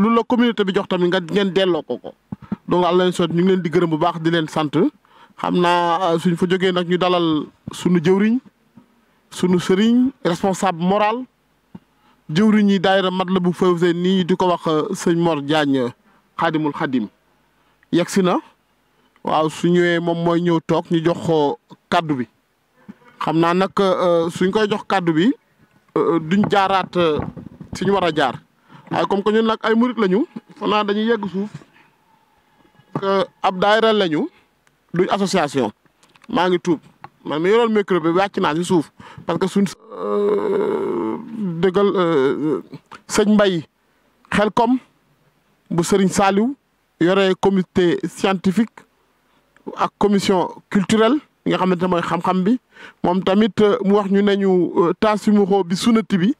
lu la communauté bi jox tamit nga ngeen delloo ko donc àlla leen sot ñu ngi leen di gërëm bu baax di leen sant xam naa suñ fa jógee nag ñu dalal suñu jëwriñ suñu sëriñ responsable moral jëwriñ yi daayira Matlabul Fawzayni di ko wax sëñ Mor Diagne xaadimul xadim yegg si na waaw su ñëwee moom mooy ñëw toog ñu jox ko kaddu bi xam naa nag suñ koy jox kaddu bi duñ jaaraat suñu war a jaar waaye comme que ñun nag ay murit lañu fanaa dañuy yegg suuf que ab daayira lañu duñ association maa ngi tuub man mi yoroon micro bi wàcc naa si suuf parce que suñ dëggal sëñ Mbay Xelkom bu Sëriñ Saliou yore comité scientifique ak commission culturelle nga xamante mooy xam-xam bi moom tamit mu wax ñu ne ñu taasimuxoo bi sunati bi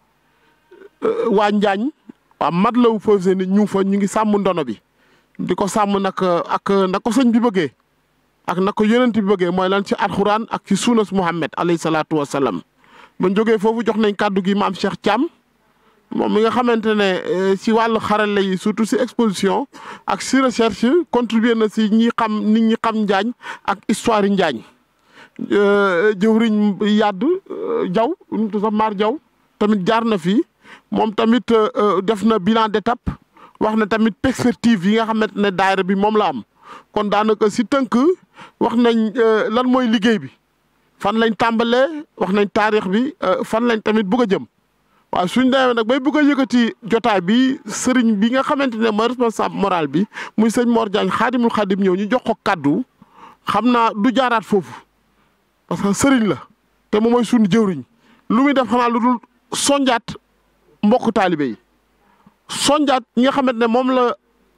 waa Njaañ waa Matlabul Fawzayni ñu fa ñu ngi sàmm ndono bi di ko sàmm nag ak na ko sëñ bi bëggee ak na ko yonent bi bëggee mooy lan ci alxuraan ak ci sunnas Muhammad alayhi salaatu wa salaam ba jógee foofu jox nañ kàddu gi maam Cheikh Thiam moom mi nga xamante ne si wàllu xarale yi surtout si exposition ak si recherche contribuer na si ñi xam nit ñi xam Njaañ ak histoire yi Njaañ jëwriñ Yadd Jaw nu tu sax Mar Jaw tamit jaar na fi moom tamit def na bilan d'étape wax na tamit perspective yi nga xamante ne daayira bi moom la am kon daanaka si tënk wax nañ lan mooy liggéey bi fan lañ tàmbalee wax nañ taarix bi fan lañ tamit bëgg a jëm waaw suñ demee nag bay bëgg a yëkkati jotaay bi sëriñ bi nga xamante ne mooy responsable moral bi muy sëñ Mor Diagne xaadimul xaadim ñëw ñu jox ko kaddu xam naa du jaaraat foofu parce que sëriñ la te moom mooy suñu jëwriñ lu muy def xanaa lu dul sonjaat mbokk taalibe yi sonjaat ñi nga xamante ne moom la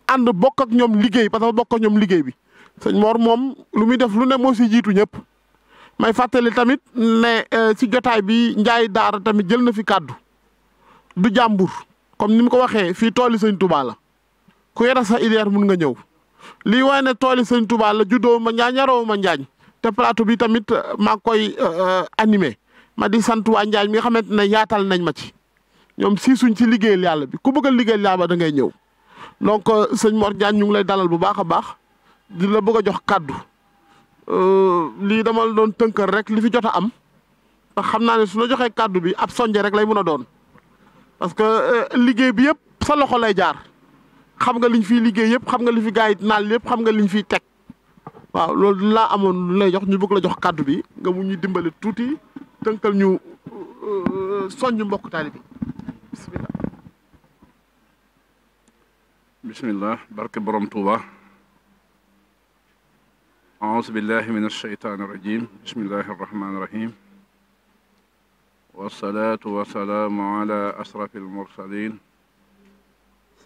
ànd bokk ak ñoom liggéey parce que bokk ak ñoom liggéey bi sëñ Mor moom lu muy def lu ne moo si jiitu ñëpp may fàttali tamit ne si jotaay bi Njaay Daara tamit jël na fi kàddu du jàmbur comme ni mu ko waxee fii tooli sëñ Touba la ku yore sa ideer mun nga ñëw lii waaye ne tooli sëñ Touba la juddoo ma Njaañ yaroo ma Njaañ te plateau bi tamit maa ngi koy animé ma di sant waa Njaañ mi nga xamante ne yaatal nañ ma ci ñoom siisuñ ci liggéeyal yàlla bi ku bëgg a liggéeyal yàlla da ngay ñëw donc sëñ Mor Diagne ñu ngi lay dalal bu baax a baax di la bëgg a jox kàddu lii dama la doon tënkal rek li fi jot a am ndax xam naa ne su la joxee kàddu bi ab sonje rek lay mën a doon parce que liggéey bi yëpp sa loxo lay jaar xam nga liñ fiy liggéey yëpp xam nga li fi gars yi naal yëpp xam nga liñ fiy teg waaw loolu laa amoon lu lay jox ñu bëgg la jox kàddu bi nga mu ñu dimbali tuuti tënkal ñu soññ mbokk taali bi bismillah bismillah barke borom Touba أعوذ بالله من الشيطان الرجيم بسم الله الرحمن الرحيم والصلاة والسلام على أشرف المرسلين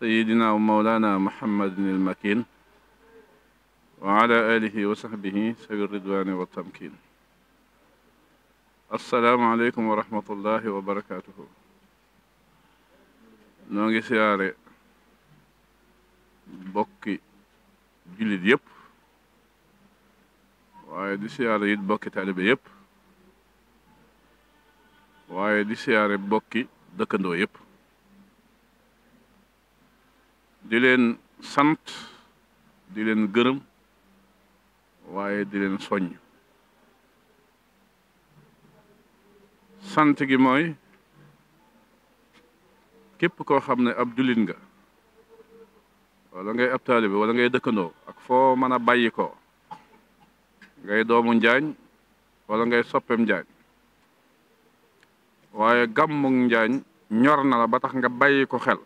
سيدنا ومولانا محمد المكين وعلى آله وصحبه سوي الرضوان والتمكين. السلام عليكم ورحمة الله وبركاته. نوغي سياري bokki jullit yëpp waaye di siyaare it bokki taalibe yëpp waaye di siyaare bokki dëkkandoo yëpp di leen sant di leen gërëm waaye di leen soññ. sant gi mooy képp koo xam ne ab jullit nga wala ngay ab taalibe wala ngay dëkkandoo ak foo mën a bàyyi ko ngay doomu Njaañ wala ngay soppem Njaañ waaye gàmmu Njaañ ñor na la ba tax nga bàyyi ko xel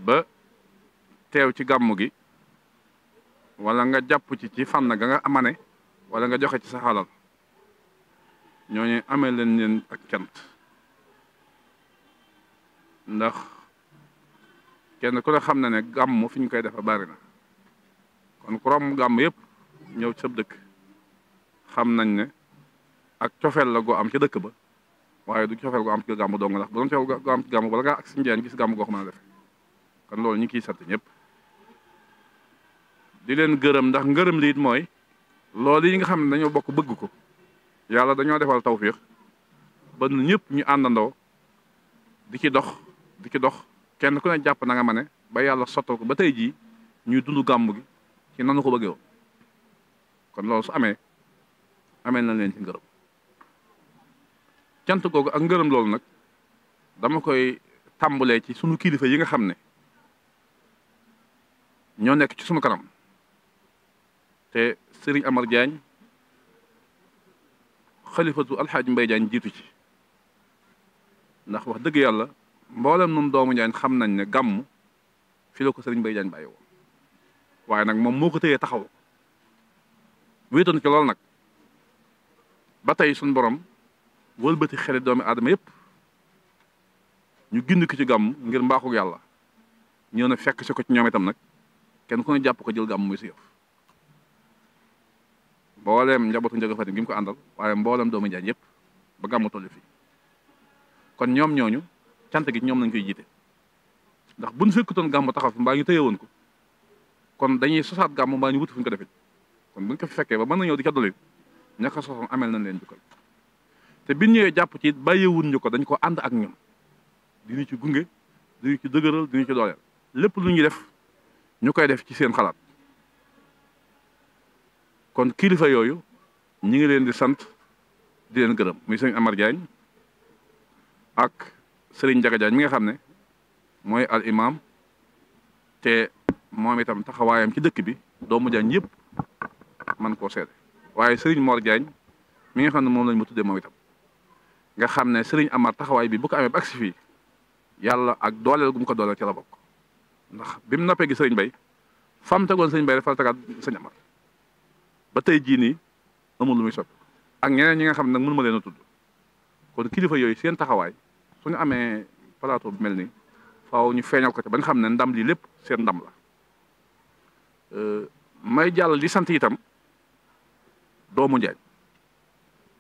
ba teew ci gàmmu gi wala nga jàpp ci fànn ga nga amane wala nga joxe ci sa xalal ñooñu amee leen ak cant ndax kenn ku ne xam na ne gàmm fi ñu koy defa bari na kon ku romb gàmm yëpp ñëw ci sa dëkk xam nañ ne ak cofeel la goo am ci dëkk ba waaye du cofeel goo am ci gàmm dong ndax bu doon cofeel goo am ci gàmm bala ngaa ak si njeen gis gàmm goo xam ne defe kon loolu ñu kiy sant ñëpp di leen gërëm ndax ngërëm liit mooy loolu yi nga xam ne dañoo bokk bëgg ko yàlla dañoo defal tawfiix ba ñëpp ñu àndandoo di ci dox kenn ku ne jàpp na nga ma ne ba yàlla sottal ko ba tey jii ñuy dund gàmm gi ci nanu ko bëggee woon kon loolu su amee na leen ci ngërëm cant googu ak ngërëm loolu nag dama koy tàmbalee ci sunu kilifa yi nga xam ne ñoo nekk ci sunu kanam te Serigne Amar Diagne xalifatu Alxaaji Mbay Diagne jiitu ci ndax wax dëgg yàlla mboolem nun doomu Njaañ xam nañ ne gàmm fi la ko Serigne Mbay Diagne bàyyi woon waaye nag moom moo ko tëyee taxaw wéetoon ci loolu nag ba tey suñ borom wëlbati xeli doomi aadama yëpp ñu gind ko ci gàmm ngir mbaaxu yàlla ñëw na fekk si ko ci ñoom itam nag kenn ku ne jàpp ko jël gàmm muy si yëf mbooleem njabootu njëga fatim gi mu ko àndal waaye mbooleem doomu Njaañ yëpp ba gàmm tolli fii kon ñoom ñooñu cant gi ñoom nañ koy jiite ndax buñ fekkutoon gàmm taxaw fi mbaa ñu tëye woon ko kon dañuy sosaat gàmm mbaa ñu wuti fu ñu ko defee kon buñ ko fi fekkee ba mën na ñëw di ca dolli ña ko sosoon amel nañ leen jukkal te biñ ñëwee jàpp ci bàyyiwuñ ñu ko dañ ko ànd ak ñoom diñu ci gunge diñu ci dëgëral diñu ci dooleel lépp lu ñuy def ñu koy def ci seen xalaat kon kilifa yooyu ñi ngi leen di sant di leen gërëm muy sëñ Amar Diagne ak Serigne Ndiaga Diagne mi nga xam ne mooy al imam te moom itam taxawaayam ci dëkk bi doomu Diagne yëpp man koo seede waaye Serigne Mor Diagne mi nga xam ne moom lañ ma tuddee moom itam nga xam ne Serigne Amar taxawaay bi bu ko amee ba agsi fii yàlla ak dooleel gu mu ko dooleel ci la bokk ndax bi mu noppee gi Serigne Bay fam tegoon Serigne Bay dafa tegaat Serigne Amar ba tey jii nii amul lu muy soppi ak ñeneen ñi nga xam ne nag mënu ma leen a tudd kon kilifa yooyu seen taxawaay su ñu amee plateau bu mel nii faaw ñu feeñal ko te ba nga xam ne ndam lii lépp seen ndam la may jàll di sant itam doomu Njaañ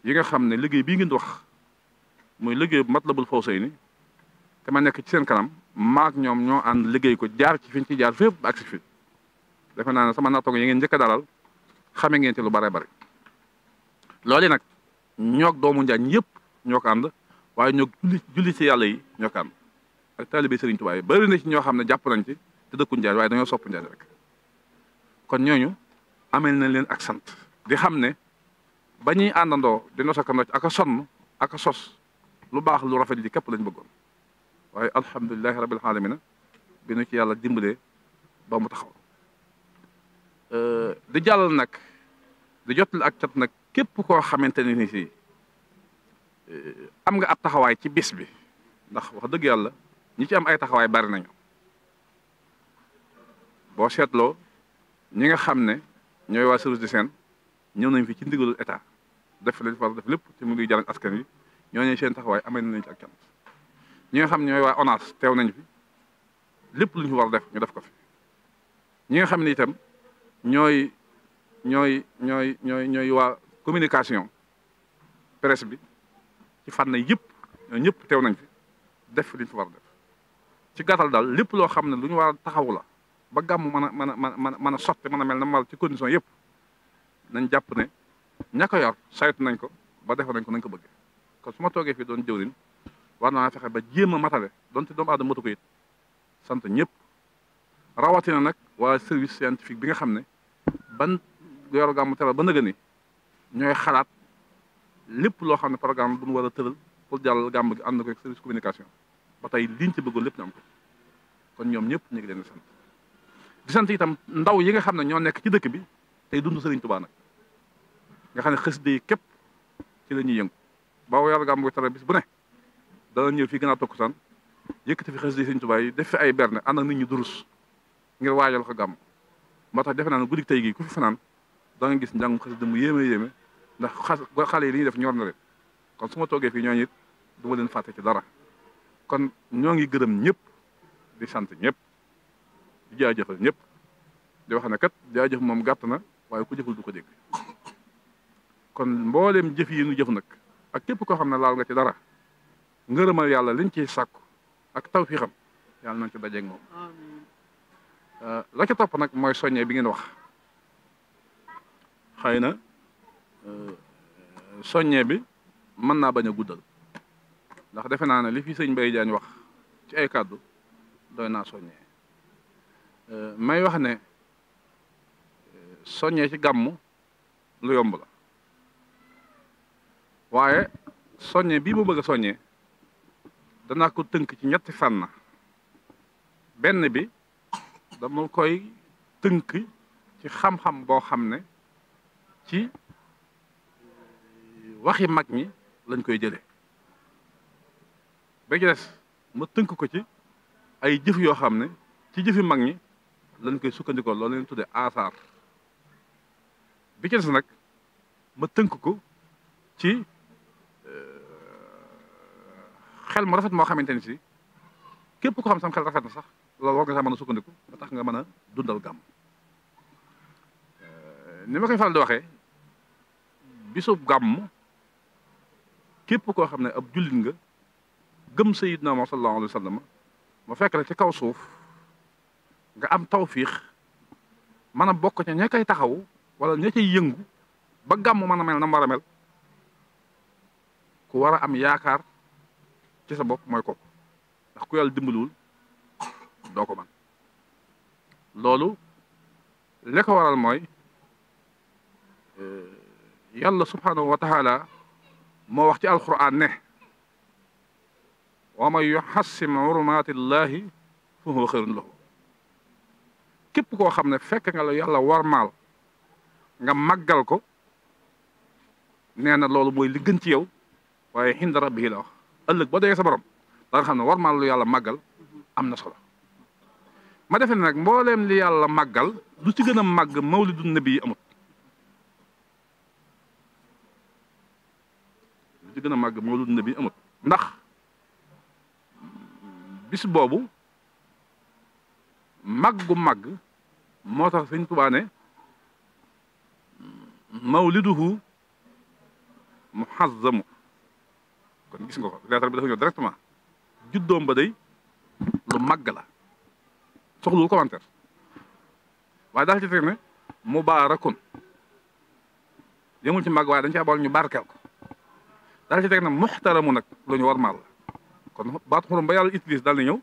yi nga xam ne liggéey bii ngeen di wax muy liggéey bu Matlabul Fawzayni te ma nekk ci seen kanam maak ñoom ñoo ànd liggéey ko jaar ci fi ñu ci jaar fépp ba agsi fi defe naa ne sama naataango yi ngeen njëkk a dalal xame ngeen ci lu bare bari loolu nag ñoog doomu Njaañ yëpp ñoo ko ànd waaye ñoog julli ci yàlla yi ñoo ko ànd ak taalibe Serigne Touba yi bari na ci ñoo xam ne jàpp nañ ci te dëkku Njaañ waaye dañoo sopp Njaañ rek kon ñooñu amel nañ leen ak sant di xam ne ba ñuy àndandoo di nos ak a sonn ak a sos lu baax lu rafet li képp lañ bëggoon waaye alhamdulilahi rabbil alamina bi nu ci yàlla dimbalee ba mu taxaw di jàll nag di jottali ak cat nag képp koo xamante ne ni si am nga ab taxawaay ci bis bi ndax wax dëgg yàlla ñi ci am ay taxawaay bari nañu boo seetloo ñi nga xam ne ñooy waa service d'hygiène ñëw nañ fi ci ndigalu état def lañ war def lépp ci mu ngi jariñ askan wi ñooñu seen taxawaay amee nañ ci ak cant ñi nga xam ne ñooy waa ONAS teew nañ fi lépp lu ñu fi war def ñu def ko fi ñi nga xam ne itam ñooy waa communication presse bi ci fànn yëpp ñoo ñëpp teew nañ fi def fi li ñu fi war def ci gàttal daal lépp loo xam ne lu ñu war a taxawu la ba gàmm mën a sotti mën a mel na mal ci condition yëpp nañ jàpp ne ña ko yor saytu nañ ko ba defe nañ ko nañ ko bëggee kon su ma toogee fii doon jëwriñ war naa fexe ba jéem a matale donte doomu aadama matu ko it sant ñëpp rawatina nag waa service scientifique bi nga xam ne ban yor gàmmu teral ba nëga ni ñooy xalaat lépp loo xam ne programme bu ñu war a tëral pour jàll gàmm gi ànd ko ak service communication ba tey liñ ci bëggoon lépp ñu am ko kon ñoom ñëpp ñu ngi leen di sant itam ndaw yi nga xam ne ñoo nekk ci dëkk bi tey dund Sëriñ Tuubaa nag nga xam ne xasida yi képp ci la ñuy yëngu ba yor gàmm gi teral bis bu ne dana ñëw fii gën a tokkusaan yëkkati fi xasida yi Sëriñ Tuubaa yi def fi ay berne ànd ak nit ñi durus ngir waajal ko gàmm moo tax defe naa ne guddi tey gi ku fi fanaan da nga gis njàngum xasida mu yéeme ndax xale yi li ñuy def ñor na leen kon su ma toogee fii ñooñu it du ma leen fàtte ci dara kon ñoo ngi gërëm ñëpp di sant ñëpp di jaajëfal ñëpp di wax ne kat jaajëf moom gàtt na waaye ku jëful du ko dégg kon mbooleem jëf yi nu jëf nag ak képp koo xam ne laal nga ci dara ngërëmal yàlla liñ ciy sàkku ak tawfiixam yàlla nañ ci dajeeg moom la ca topp nag mooy soññee bi ngeen wax xëy na soññee bi mën naa bañ a guddal ndax defe naa ne li fi sëñ Mbaye Diagne wax ci ay kàddu doy naa soññee may wax ne soññee ci gàmmu lu yomb la waaye soññee bii mu bëgg a soññee danaa ko tënk ci ñetti fànn benn bi dama koy tënk ci xam-xam boo xam ne ci waxi mag ñi lañ koy jëlee ba ci des ma tënk ko ci ay jëf yoo xam ne ci jëfi mag ñi lañ koy sukkandikoo loolu leen tuddee asaar bi ci des nag ma tënk ko ci xel mu rafet moo xamante ni si képp ko xam sam xel rafet na sax loolu war nga sax mën a sukkandiku ba tax nga mën a dundal gàmm ni ma koy faral di waxee bisub gàmm képp koo xam ne ab jullit nga gëm sayyidina Muhammad sallallahu alayhi wa sallam ma fekk la ci kaw suuf nga am tawfiix mën a bokk ca ña koy taxaw wala ña koy yëngu ba gàmm mën a mel na mu war a mel ku war a am yaakaar ci sa bopp mooy kooku ndax ku yàlla dimbaluwul doo ko man loolu li ko waral mooy yàlla subhanahu wa taala moo wax ci alquran ne wa man yuhassim hurumatillahi fa huwa xayrun lahu képp koo xam ne fekk nga la yàlla warmaal nga màggal ko nee na loolu mooy li gën ci yow waaye inda rabbihi la wax ëllëg boo dee sa borom da nga xam ne warmaal lu yàlla màggal am na solo ma defe ne nag mbooleem li yàlla màggal lu ci gën a màgg mawlidu nabi amut lu ci gën a màgg mawlidu nabi amut ndax bis boobu màggu màgg moo tax Sëñ Tuubaa ne mawliduhu muhazzamu kon gis nga ko lettre bi dafa ñëw directement juddoom ba day lu màgg la soxlul commentaire waaye daal ci teg ne mubaarakun yemul ci màgg waaye dañ ci abool ñu barkeel ko daal ci teg ne muxtaramu nag lu ñu war maal la kon baatu xurum ba yàlla utilise daal di ñëw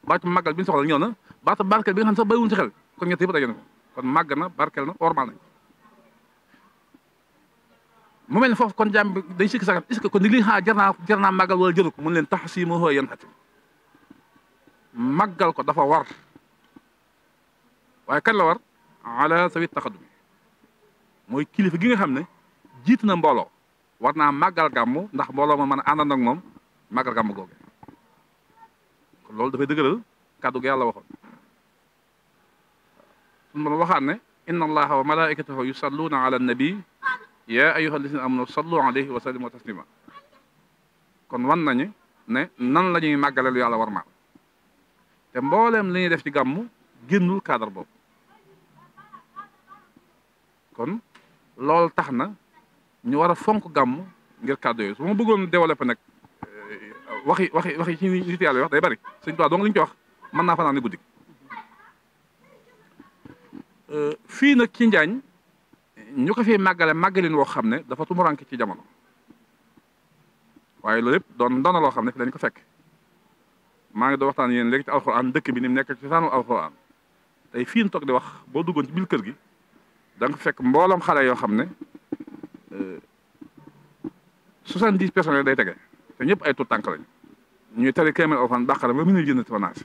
baatu màggal bi ñu soxla ñëw na baatu barkeel bi nga xam ne sax bàyyiwuñ ci xel kon ñett yëpp daje na ko kon màgg na barkeel na ormal nañ mu mel ne foofu kon jàmm bi day sikki sakat est-ce que kon ni lii xaa jar naa màggal wala jëru ko mun leen tax si moo xooy yan xati màggal ko dafa war waaye kan la war ala sawi taxadumi mooy kilifa gi nga xam ne jiit na mbooloo war naa màggal gàmmu ndax mbooloo ma mën a àndandoo ak moom màggal gàmmu googe kon loolu dafay dëgëral kàddu gi yàlla waxoon suñu mën a waxaat ne inna allaha wa malaikatahu yusalluna ala nabi ya ayyuha alladhina amanu sallu alayhi wa sallimu taslima kon wan nañu ne nan la ñuy màggale lu yàlla war maal te mbooleem li ñuy def ci gàmmu génnul cadre boobu kon loolu tax na ñu war a fonk gàmmu ngir kàddu yooyu su ma bëggoon développé nag waxi ci nit yàlla wax day bari Sëñ Tuubaa dong li ñu ci wax mën naa fanaan ni guddi fii nag ci Njaañ ñu ko fi màggalin woo xam ne dafa tumuranke ci jamono waaye loolu lépp doon loo xam ne fi lañ ko fekk maa ngi doon waxtaan yéen léegi ci alxuraan dëkk bi ni mu nekk ci saanu alxuraan tey fii ñu toog di wax boo duggoon ci biir kër gi da nga fekk mbooloom xale yoo xam ne 70 personnes day tege te ñëpp ay tuut tànk lañ ñuy tari kéeméer alxuraan bàqara ba mënuy jënd fanaasi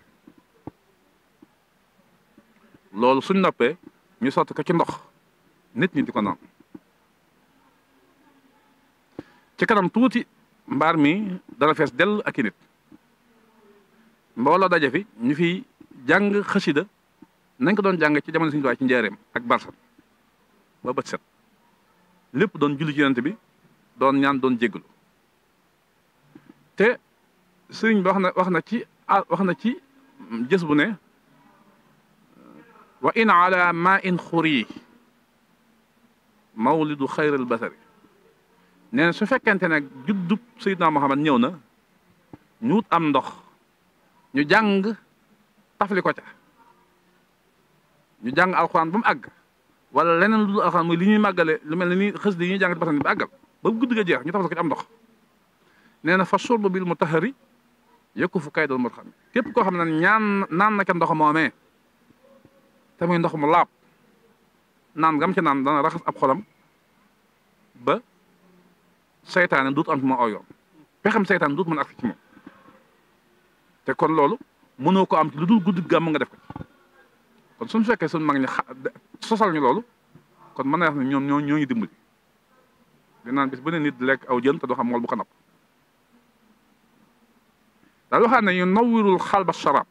loolu suñ noppee ñu sotti ko ci ndox nit ñi di ko naan ci kanam tuuti mbaar mi dana fees dell ak i nit mbooloo daje fi ñu fi jàng xasida nañ ko doon jàng ci jamono Sëñ Tuubaa ci njaareem ak barsat ba bët set lépp doon julli ci Yonent bi doon ñaan doon jéggalu te sëriñ bi wax na ci jës bu ne wa in ala ma in xuri mawlidu xayral basari nee na su fekkente ne juddub Seydina Muhammad ñëw na ñu wut am ndox ñu jàng tafli ko ca ñu jàng alxuraan ba mu àgg wala leneen lu dul alxuraan mooy li ñuy màggale lu mel ne ni xës di ñuy jàng basan bi ba àggal ba guddi ga jeex ñu tafal ko ci am ndox nee na fa surba bil mutahhari yëkku fu kaydal mot xam képp koo xam ne naan na ca ndox moomee te muy ndox mu laab naan gam ci naan dana raxas ab xolam ba seytaane duut am ci moom aw yoon pexem seytaane duut mën a agsi ci moom te kon loolu mënoo ko am ci lu dul guddi gàmm nga def ko ci kon suñu fekkee suñu mag ñi sosal ñu loolu kon mën na wax ne ñoom ñoo ñu dimbali di naan bis bu ne nit di lekk aw jën te doo xam mool bu ko napp daal waxaat ne yu nawwirul xalba sharab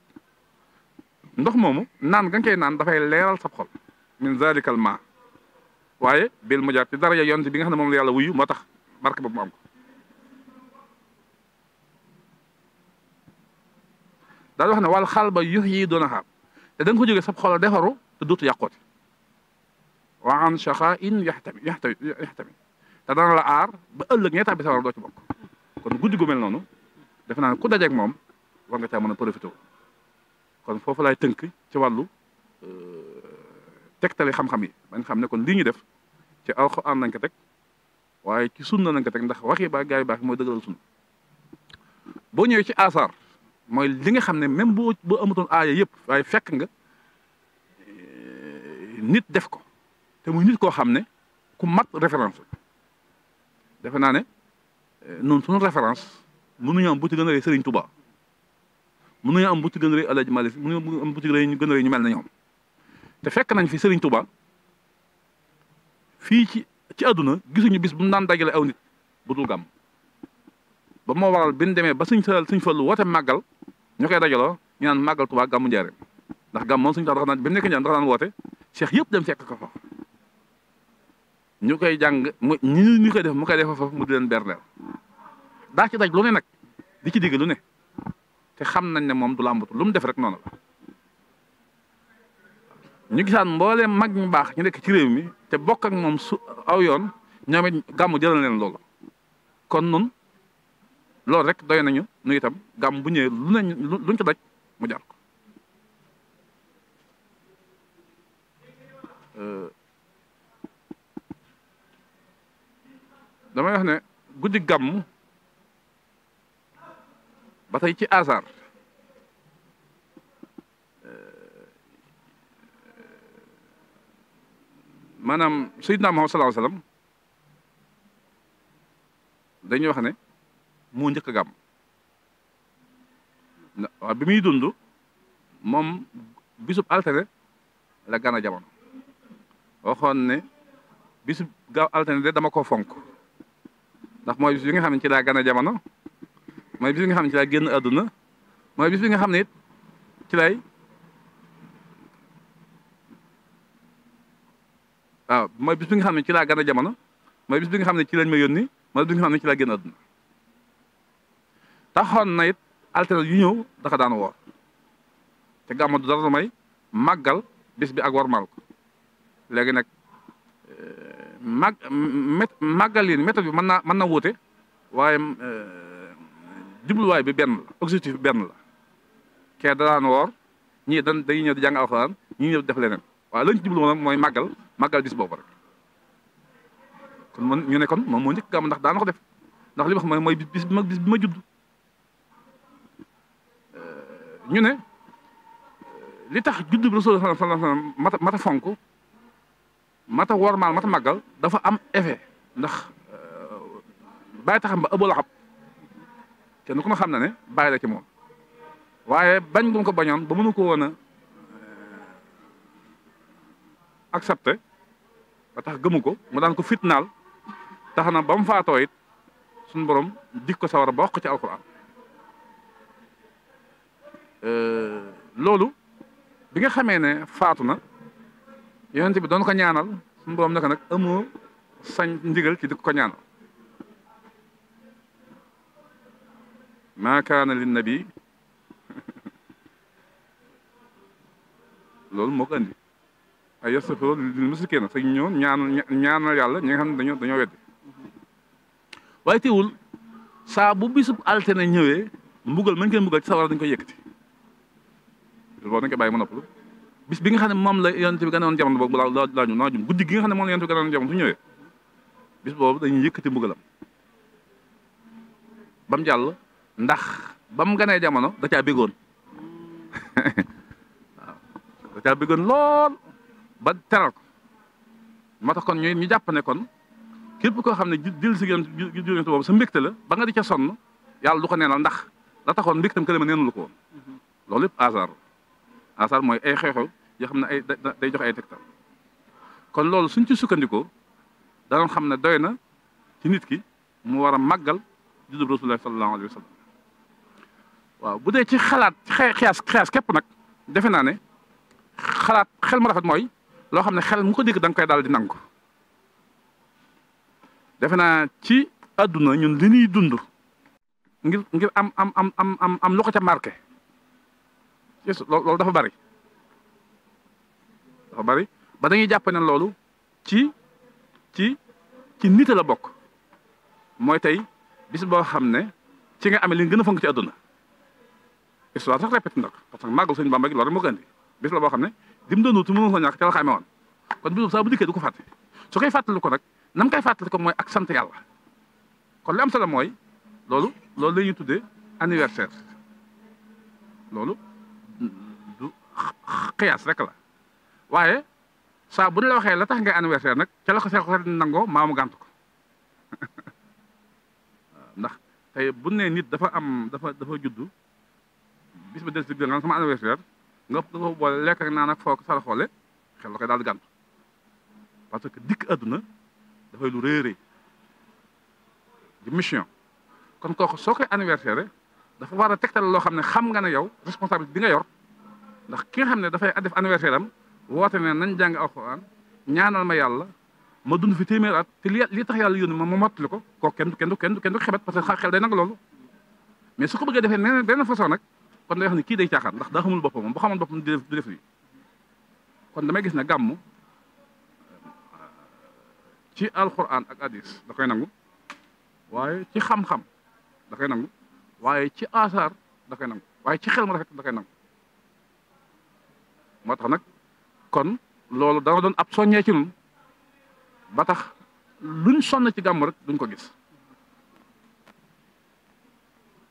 ndox moomu naan nga koy naan dafay leeral sab xol min zalikal ma waaye bil mu jaar ci daraja yonent bi nga xam ne moom la yàlla wuyu moo tax barke boobu mu am ko daal wax ne wal xalba yux yi doon a xaar te da nga ko jógee sab xol defaru te dootu yàqooti wa an shaqa in yaxtami te dana la aar ba ëllëg ñee tàbbi sawar doo ci bokk kon guddi gu mel noonu defe naa ne ku dajeeg moom war nga caa mën a profité kon foofu laay tënk ci wàllu tegtali xam-xam yi bañ xam ne kon lii ñu def ci alxuraan nañ ko teg waaye ci sunna nañ ko teg ndax waxi ba gaay baax mooy dëgëral sunna boo ñëwee ci asaar mooy li nga xam ne même boo amutoon aaya yëpp waaye fekk nga nit def ko te muy nit koo xam ne ku mat référence defe naa ne noonu suñu référence mënuñu am bu ci gën a rëy Serigne Touba mënuñu am bu ci gën a rëy El Hadj Malick mënuñu am bu ci gën a rëy ñu mel na ñoom te fekk nañ fi Serigne Touba fii ci àdduna gisuñu bis bu mu daan dajale aw nit bu dul gàmm ba moo waral bi ñu demee ba suñ fallu woote màggal ñu koy dajaloo ñu naan màggal Touba gàmmu njaareem ndax gàmm moom suñu tax dafa naan bi mu nekk njaan dafa naan woote cheikh yëpp dem fekk ko fa ñu koy jàng ñu koy def mu koy def foofu mu di leen berleel daa ci daj lu ne nag di ci digg lu ne te xam nañ ne moom du làmbatu lu mu def rek noonu la ñu gisaan mbooleem mag ñu baax ñu nekk ci réew mi te bokk ak moom su aw yoon ñoom it gàmmu jëral leen loolu kon nun loolu rek doy nañu nu itam gàmm bu ñëwee luñ ci daj mu jar ko damay wax ne guddi gàmm ba tey ci hasard maanaam Seydina Muhammad sallallahu alayhi wasallam dañuy wax ne moo njëkk a gàmm waaw bi muy dund moom bisub altine la gana jamono waxoon ne bisub gaaw altine de dama ko fonk ndax mooy bis bi nga xam ne ci laa gana jamono mooy bis bi nga xam ne ci laa génn àdduna mooy bis bi nga xam ne it ci lay waaw mooy bis bi nga xam ne ci laa gën a jamono mooy bis bi nga xam ne ci lañ ma yónni mooy bis bi nga xam ne ci laa génn àdduna taxoon na it altine yu ñëw dafa daan woor te gàmmu du dara may màggal bis bi ak warmal ko léegi nag màggal yi méthode bi mën na wuute waaye jubluwaay bi benn la objectif bi benn la kee da daan woor ñii dañuy ñëw di jàng alxuraan ñii ñëw def leneen waaye lañ ci jublu moom mooy màggal bis boobu rek kon man ñu ne kon moom moo njëkk gàmm ndax daana ko def ndax li wax mooy bis bi ma judd ñu ne li tax judd bi Rasul sallallahu alayhi wasallam mata fonk mata wormaal mata màggal dafa am effet ndax bàyyi taxam ba Abu Lahab kenn ku ma xam na ne bàyyi la ci moom waaye bañ gum ko bañoon ba mënu ko woon a accepté ba tax gëmu ko mu daan ko fitnaal tax na ba mu faatoo it suñu borom dik ko sawara ba wax ko ci alquran loolu bi nga xamee ne faatu na yonent bi doon ko ñaanal suñu borom naka nag amoo sañ ndigal ci di ko ñaanal maa kaana lin nabi loolu moo ko andi ay yastaghfiru lil mushrikiina sañ ñëw ñaanal yàlla ñi nga xam ne dañoo weddi waaye teewul saa bu bisub altine ñëwee mbugal mañ koy mbugal ci sawara dañ koy yëkkati loolu boobu dañ koy bàyyi ma noppalu bis bi nga xam ne moom la yonent bi gënoon jamono boobu laa jum guddi gi nga xam ne moom la yonent bi gënoon jamono su ñëwee bis boobu dañuy yëkkati mbugalam ba mu jàll ndax ba mu gënee jamono da caa béggoon waaw da caa béggoon lool ba teral ko moo tax kon ñu jàpp ne kon képp koo xam ne jël si yonent boobu sa mbégte la ba nga di ca sonn yàlla du ko neenal ndax la taxoon mbégtam kële ma neenu la ko woon loolu yëpp hasard mooy ay xew-xew yoo xam ne ay day joxe ay tegtal kon loolu suñ ci sukkandikoo danoon xam ne doy na ci nit ki mu war a màggal juddub Rasulullah sallallahu alayhi wa sallam waaw bu dee ci xalaat xiyaas képp nag defe naa ne xalaat xel mu rafet mooy loo xam ne xel mu ko dégg da nga koy daal di nangu defe naa ci àdduna ñun li ñuy dund ngir am lu ko ca marqué loolu dafa bari ba dañuy jàpp ne loolu ci nit la bokk mooy tey bis boo xam ne ci nga amee li gën a fonk ci àdduna histoire sax répété ndax parce que màggal Sëñ Bamba gi loolu moo ko andi bis la boo xam ne dim doon wutu mënu ko ñàkk ca la xamee woon kon bis saa bu dikkee du ko fàtte su koy fàttali ko nag nam koy fàttali ko mooy ak sant yàlla kon li am solo mooy loolu la ñuy tuddee anniversaire loolu du xiyaas rek la waaye saa bu ñu la waxee la tax ngay anniversaire nag ca la ko seq nangoo maamu gànt ko ndax tey bu ne nit dafa juddu bis ba des si nga sama anniversaire nga ko boole lekk ak naan ak foog sara xoole xel la koy daal di gàntu parce que dikk àdduna dafay lu rëy di mission kon kooku soo koy anniversaire dafa war a tegtal loo xam ne xam nga ne yow responsabilité bi nga yor ndax ki nga xam ne dafay def anniversaire am woote ne nañ jàng alxuraan ñaanal ma yàlla ma dund fi téeméer at te li tax yàlla yónni ma mottali ko kooku kenn du xebet parce que xel day nag loolu mais su ko bëggee defee neneen benn façon nag kon day wax ne kii day caaxaan ndax daa xamul boppam moom bu xamoon boppam du def lii kon damay gis ne gàmmu ci alxuraan ak hadis da koy nangu waaye ci xam-xam da koy nangu waaye ci asaar da koy nangu waaye ci xel mu rafet da koy nangu moo tax nag kon loolu dana doon ab soññee ci ñun ba tax luñ sonn ci gàmm rek duñ ko gis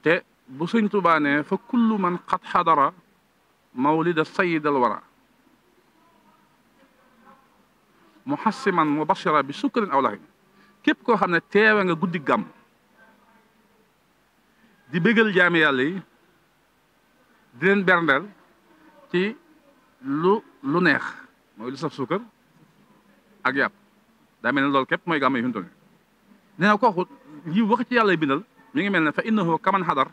te bu Sëñ Tuubaa ne fa kullu man qad xadara mawlida sayid al wara muhassiman mubashira bi sukkarin aw laxin képp koo xam ne teewe nga guddi gàmm di bégal jaami yàlla yi di leen berndeel ci lu neex mooy lu saf suukar ak yàpp daa mel ne loolu képp mooy gàmm yi fi mu toll nii nee na kooku yi wax ci yàlla bindal mi ngi mel ne fa innahu kaman xadar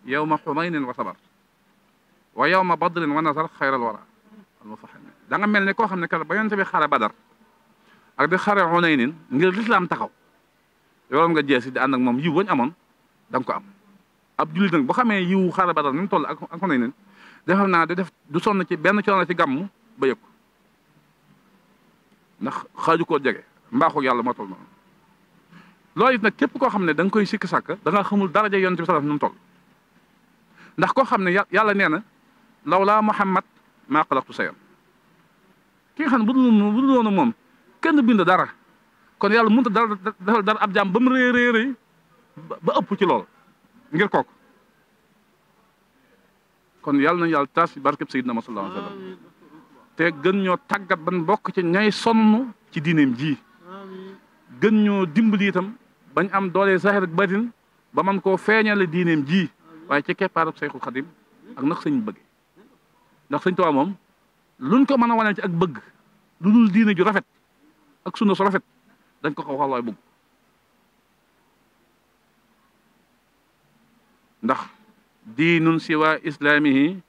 yawma xumaynin wa sabar wa yawma badrin wa nasar xayral wara al mufaxim da nga mel ne koo xam ne kat ba yonte bi xare badar ak di xare Hunaynin ngir lislaam taxaw yoroon nga jeesi di ànd ak moom yiw wañ amoon da nga ko am ab jullit nag boo xamee yiw xare Badar ni mu toll ak Hunaynin defal naa du sonn ci benn coono ci gàmm ba yëg ko ndax xaaju koo jege mbaaxu yàlla moo toll noonu loolu it nag képp koo xam ne da nga koy sikk sàkk da nga xamul daraja yonent bi sallallahu alayhi wasallam nu mu toll ndax koo xam ne yàlla nee na lawlaa Muhammad maa xalaqtu shay'an ki nga xam ne bu dul woon moom kenn bind dara kon yàlla mënut a defal dara ab jaam ba mu rëy ba ëpp ci loolu ngir kooku kon yàlla nañu yàlla taas ci barkeb Seydina Muhammad sallallahu alayhi wasallam te gën ñoo tàggat ban bokk ci ñay sonn ci diineem ji gën ñoo dimbali itam bañ am doole saxir ak batin ba man koo feeñale diineem ji waaye ci keppaarab Seyxul Xadim ak nax sëñ bëgg ndax sëñ Tuubaa moom luñ ko mën a wane ci ak bëgg lu dul diine ju rafet ak sunna su rafet dañ ko waxal waay bëgg ndax diinun siwa islaamihi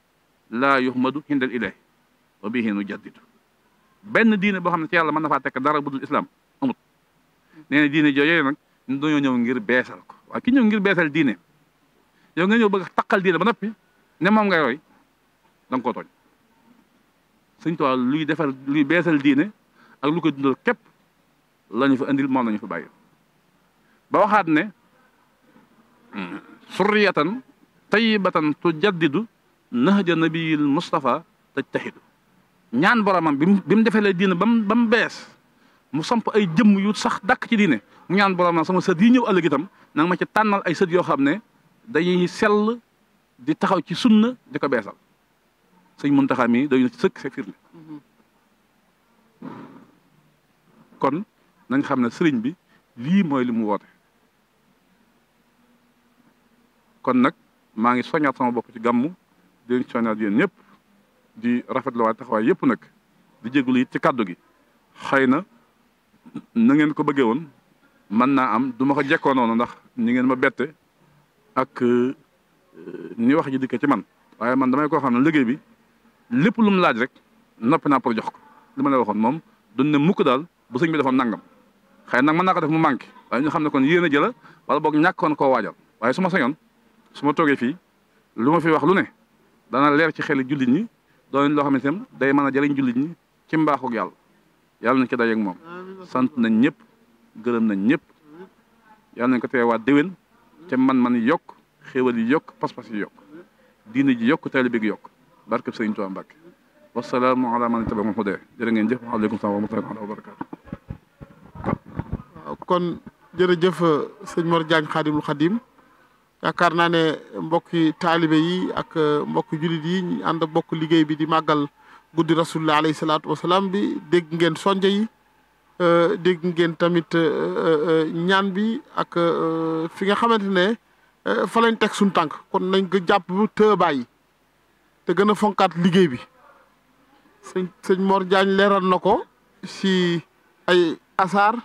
laa yuhmadu hindal ilahi wa bihi nu jaddidu benn diine boo xam ne ci yàlla mën na faa tekk dara budul islam amut nee na diine jooju nag ñu dañoo ñëw ngir beesal ko waaye ki ñëw ngir beesal diine yow nga ñëw bëgg taqal diine ba noppi ne moom ngay roy da nga koo tooñ Sëñ Tuubaa luy defar luy beesal diine ak lu ko dundal képp la ñu fa indil moom la ñu fa bàyyi ba waxaat ne surriyatan tayyibatan tujaddidu nahja nabiyil Mustafa tajtahidu ñaan boromam bi mu defee la diine ba mu bees mu samp ay jëmm yu sax dàkk ci diine mu ñaan boromam sama sët yi ñëw ëllëg itam nanga ma ci tànnal ay sët yoo xam ne dañuy sell di taxaw ci sunna di ko beesal sëñ Muntaxa mi doy na ci sëkk sa firnde kon nañ xam ne sëriñ bi lii mooy li mu woote kon nag maa ngi soññaat sama bopp ci gàmmu di leen soññaat yéen ñëpp di rafetlu waay taxawaay yëpp nag di jégalu it ci kàddu gi xëy na ngeen ko bëggee woon mën naa am du ma ko jekkoo noonu ndax ñi ngeen ma bette ak ni wax ji dikkee ci man waaye man damay koo xam ne liggéey bi lépp lu mu laaj rek noppi naa pour jox ko li ma la waxoon moom duñ ne mukk daal bu sëñ bi defoon nangam xëy nag mën naa ko def mu manqué waaye ñu xam ne kon yéen a jëla wala boog ñàkkoon koo waajal waaye su ma sañoon su ma toogee fii lu ma fi wax lu ne dana leer ci xeli jullit ñi doon loo xam ne itam day mën a jëriñ jullit ñi ci mbaaxug yàlla yàlla nañ ko dajeeg moom sant nañ ñëpp gërëm nañ ñëpp yàlla nañ ko teewaat déwén te man yokk xéewal yi yokk pas-pas yi yokk diine ji yokk taalibe gi yokk barkeb Sëriñ Tuubaa Mbàkke wasalaamu ala man ittaba'a al-hudaa jërë ngeen jëf waaleykum salaam wa rahmatullaahi wa barakaatu. waaw kon jërëjëf sëñ Mor Diagne Xaadimul Xadim yaakaar naa ne mbokki taalibe yi ak mbokki jullit yi ñu ànd bokk liggéey bi di màggal guddi rasulullah alayhi salaatu wasalaam bi dégg ngeen sonje yi dégg ngeen tamit ñaan bi ak fi nga xamante ne fa lañ teg suñu tànk kon nañ ko jàpp te bàyyi te gën a fonkaat liggéey bi sëñ Mor Diagne leeral na ko si ay asaar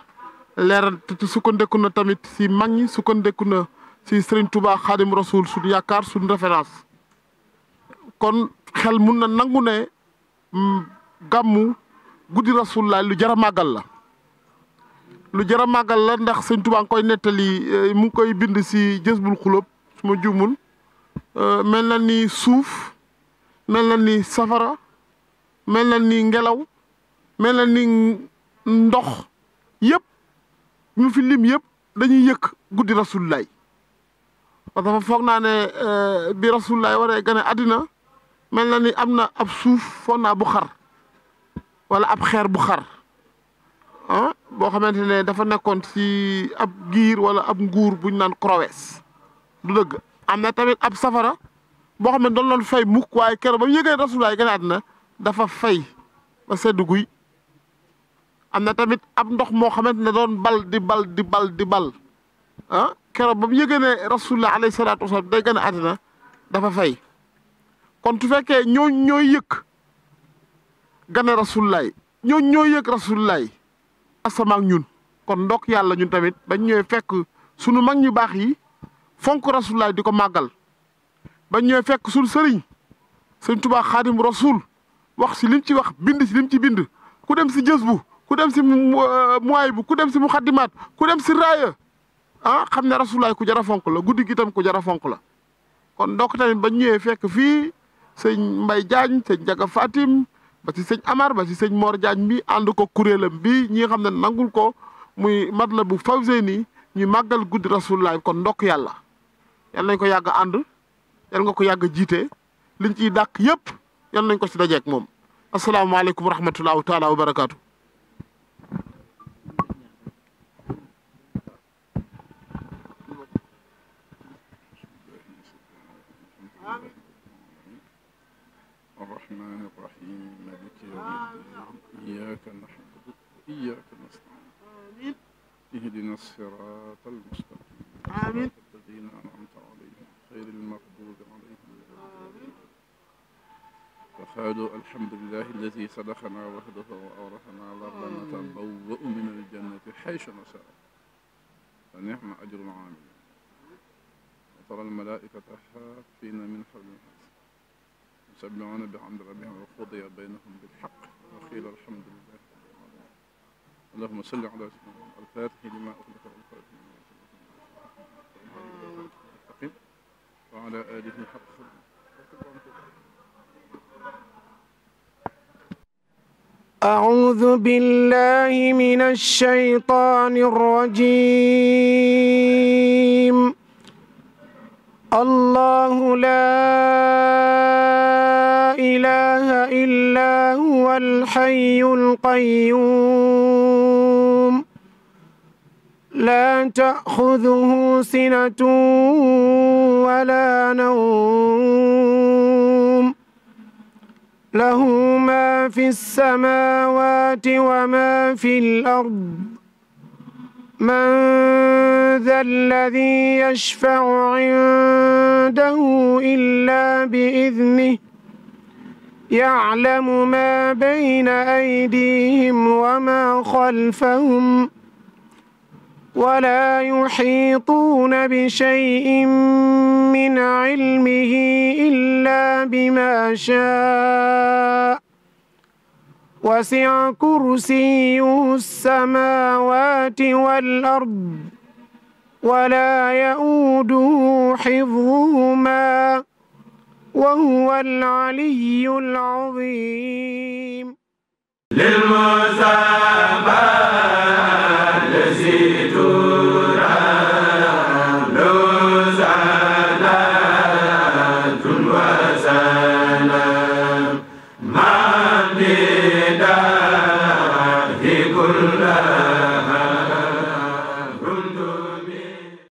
leeral te sukkandeku na tamit si mag ñi sukkandeku na si Serigne Touba Xaadim Rasul suñu yaakaar suñu référence kon xel mun na nangu ne gàmmu guddi rasulullah lu jar a màggal la lu jar a màggal la ndax Serigne Touba nga koy nettali mu ngi koy bind si Jazbul Xulóob su ma juumul mel na ni suuf mel na ni safara mel na ni ngelaw mel na ni ndox yëpp ñu fi lim yëpp dañuy yëkk guddi rasulullah parce que foog naa ne bi rasulullah waree gane àddina mel na ni am na ab suuf foog naa bu xar wala ab xeer bu xar ah boo xamante ne dafa nekkoon ci ab giir wala ab nguur buñ naan Crowes du dëgg am na tamit ab safara boo xam ne doon loon fay mukk waaye keroog ba mu yëgee rasulullah gane àddina dafa fay ba sedd guy am na tamit ab ndox moo xamante ne doon di bal ah keroog ba mu yëgee ne rasulullah alayhi salaatu wasalaam day gën a àddina dafa fay kon tu fekkee ñooy yëg gane rasulullah ñooy yëg rasulullah asama ak ñun kon ndok yàlla ñun tamit bañ ñëwee fekk sunu mag ñu baax yi fonk rasulullah di ko màggal bañ ñëwee fekk sunu sëriñ Sëriñ Tuubaa Xaadim Rasul wax si lim ci wax bind si lim ci bind ku dem si Jazbu ku dem si muwaay bu ku dem si mu xaddimaat ku dem si raaya xam ne rasulaay ku jara fonk la guddi gi tam ku jara fonk la kon ndokk tamit ba ñëwee fekk fii sëñ Mbay Jaañ sëñ Jaga Fatim ba si sëñ Amar ba si sëñ Mor Jaañ bi ànd ko kuréelam bi ñi nga xam ne nangul ko muy Matlabul Fawzayni ñu màggal guddi rasulaay kon ndokk yàlla yal nañ ko yàgg ànd yal nga ko yàgg jiite liñ ciy dàq yëpp yal nañ ko si dajeek moom asalaamaaleykum wa rahmatullahi taala wa barakaatu. الرحمن الرحيم مالك يوم الدين إياك نعبد وإياك نستعين اهدنا الصراط المستقيم صراط الذين أنعمت عليهم غير المغضوب عليهم فقالوا الحمد لله الذي صدقنا وحده وأورثنا الأرض نتبوأ من الجنة حيث نشاء فنعم أجر العاملين وترى الملائكة حافين من حولهم يسبحون بحمد ربهم وقضي بينهم بالحق وقيل الحمد لله اللهم صل على سيدنا الفاتح لما أغلق والخاتم لما سبق وعلى آله حق أعوذ بالله من الشيطان الرجيم الله لا إله إلا هو الحي القيوم لا تأخذه سنة ولا نوم له ما في السماوات وما في الأرض من ذا الذي يشفع عنده إلا بإذنه يعلم ما بين أيديهم وما خلفهم ولا يحيطون بشيء من علمه إلا بما شاء وسع كرسيه السماوات والأرض ولا يؤوده حفظهما وهو العلي العظيم للمصطفى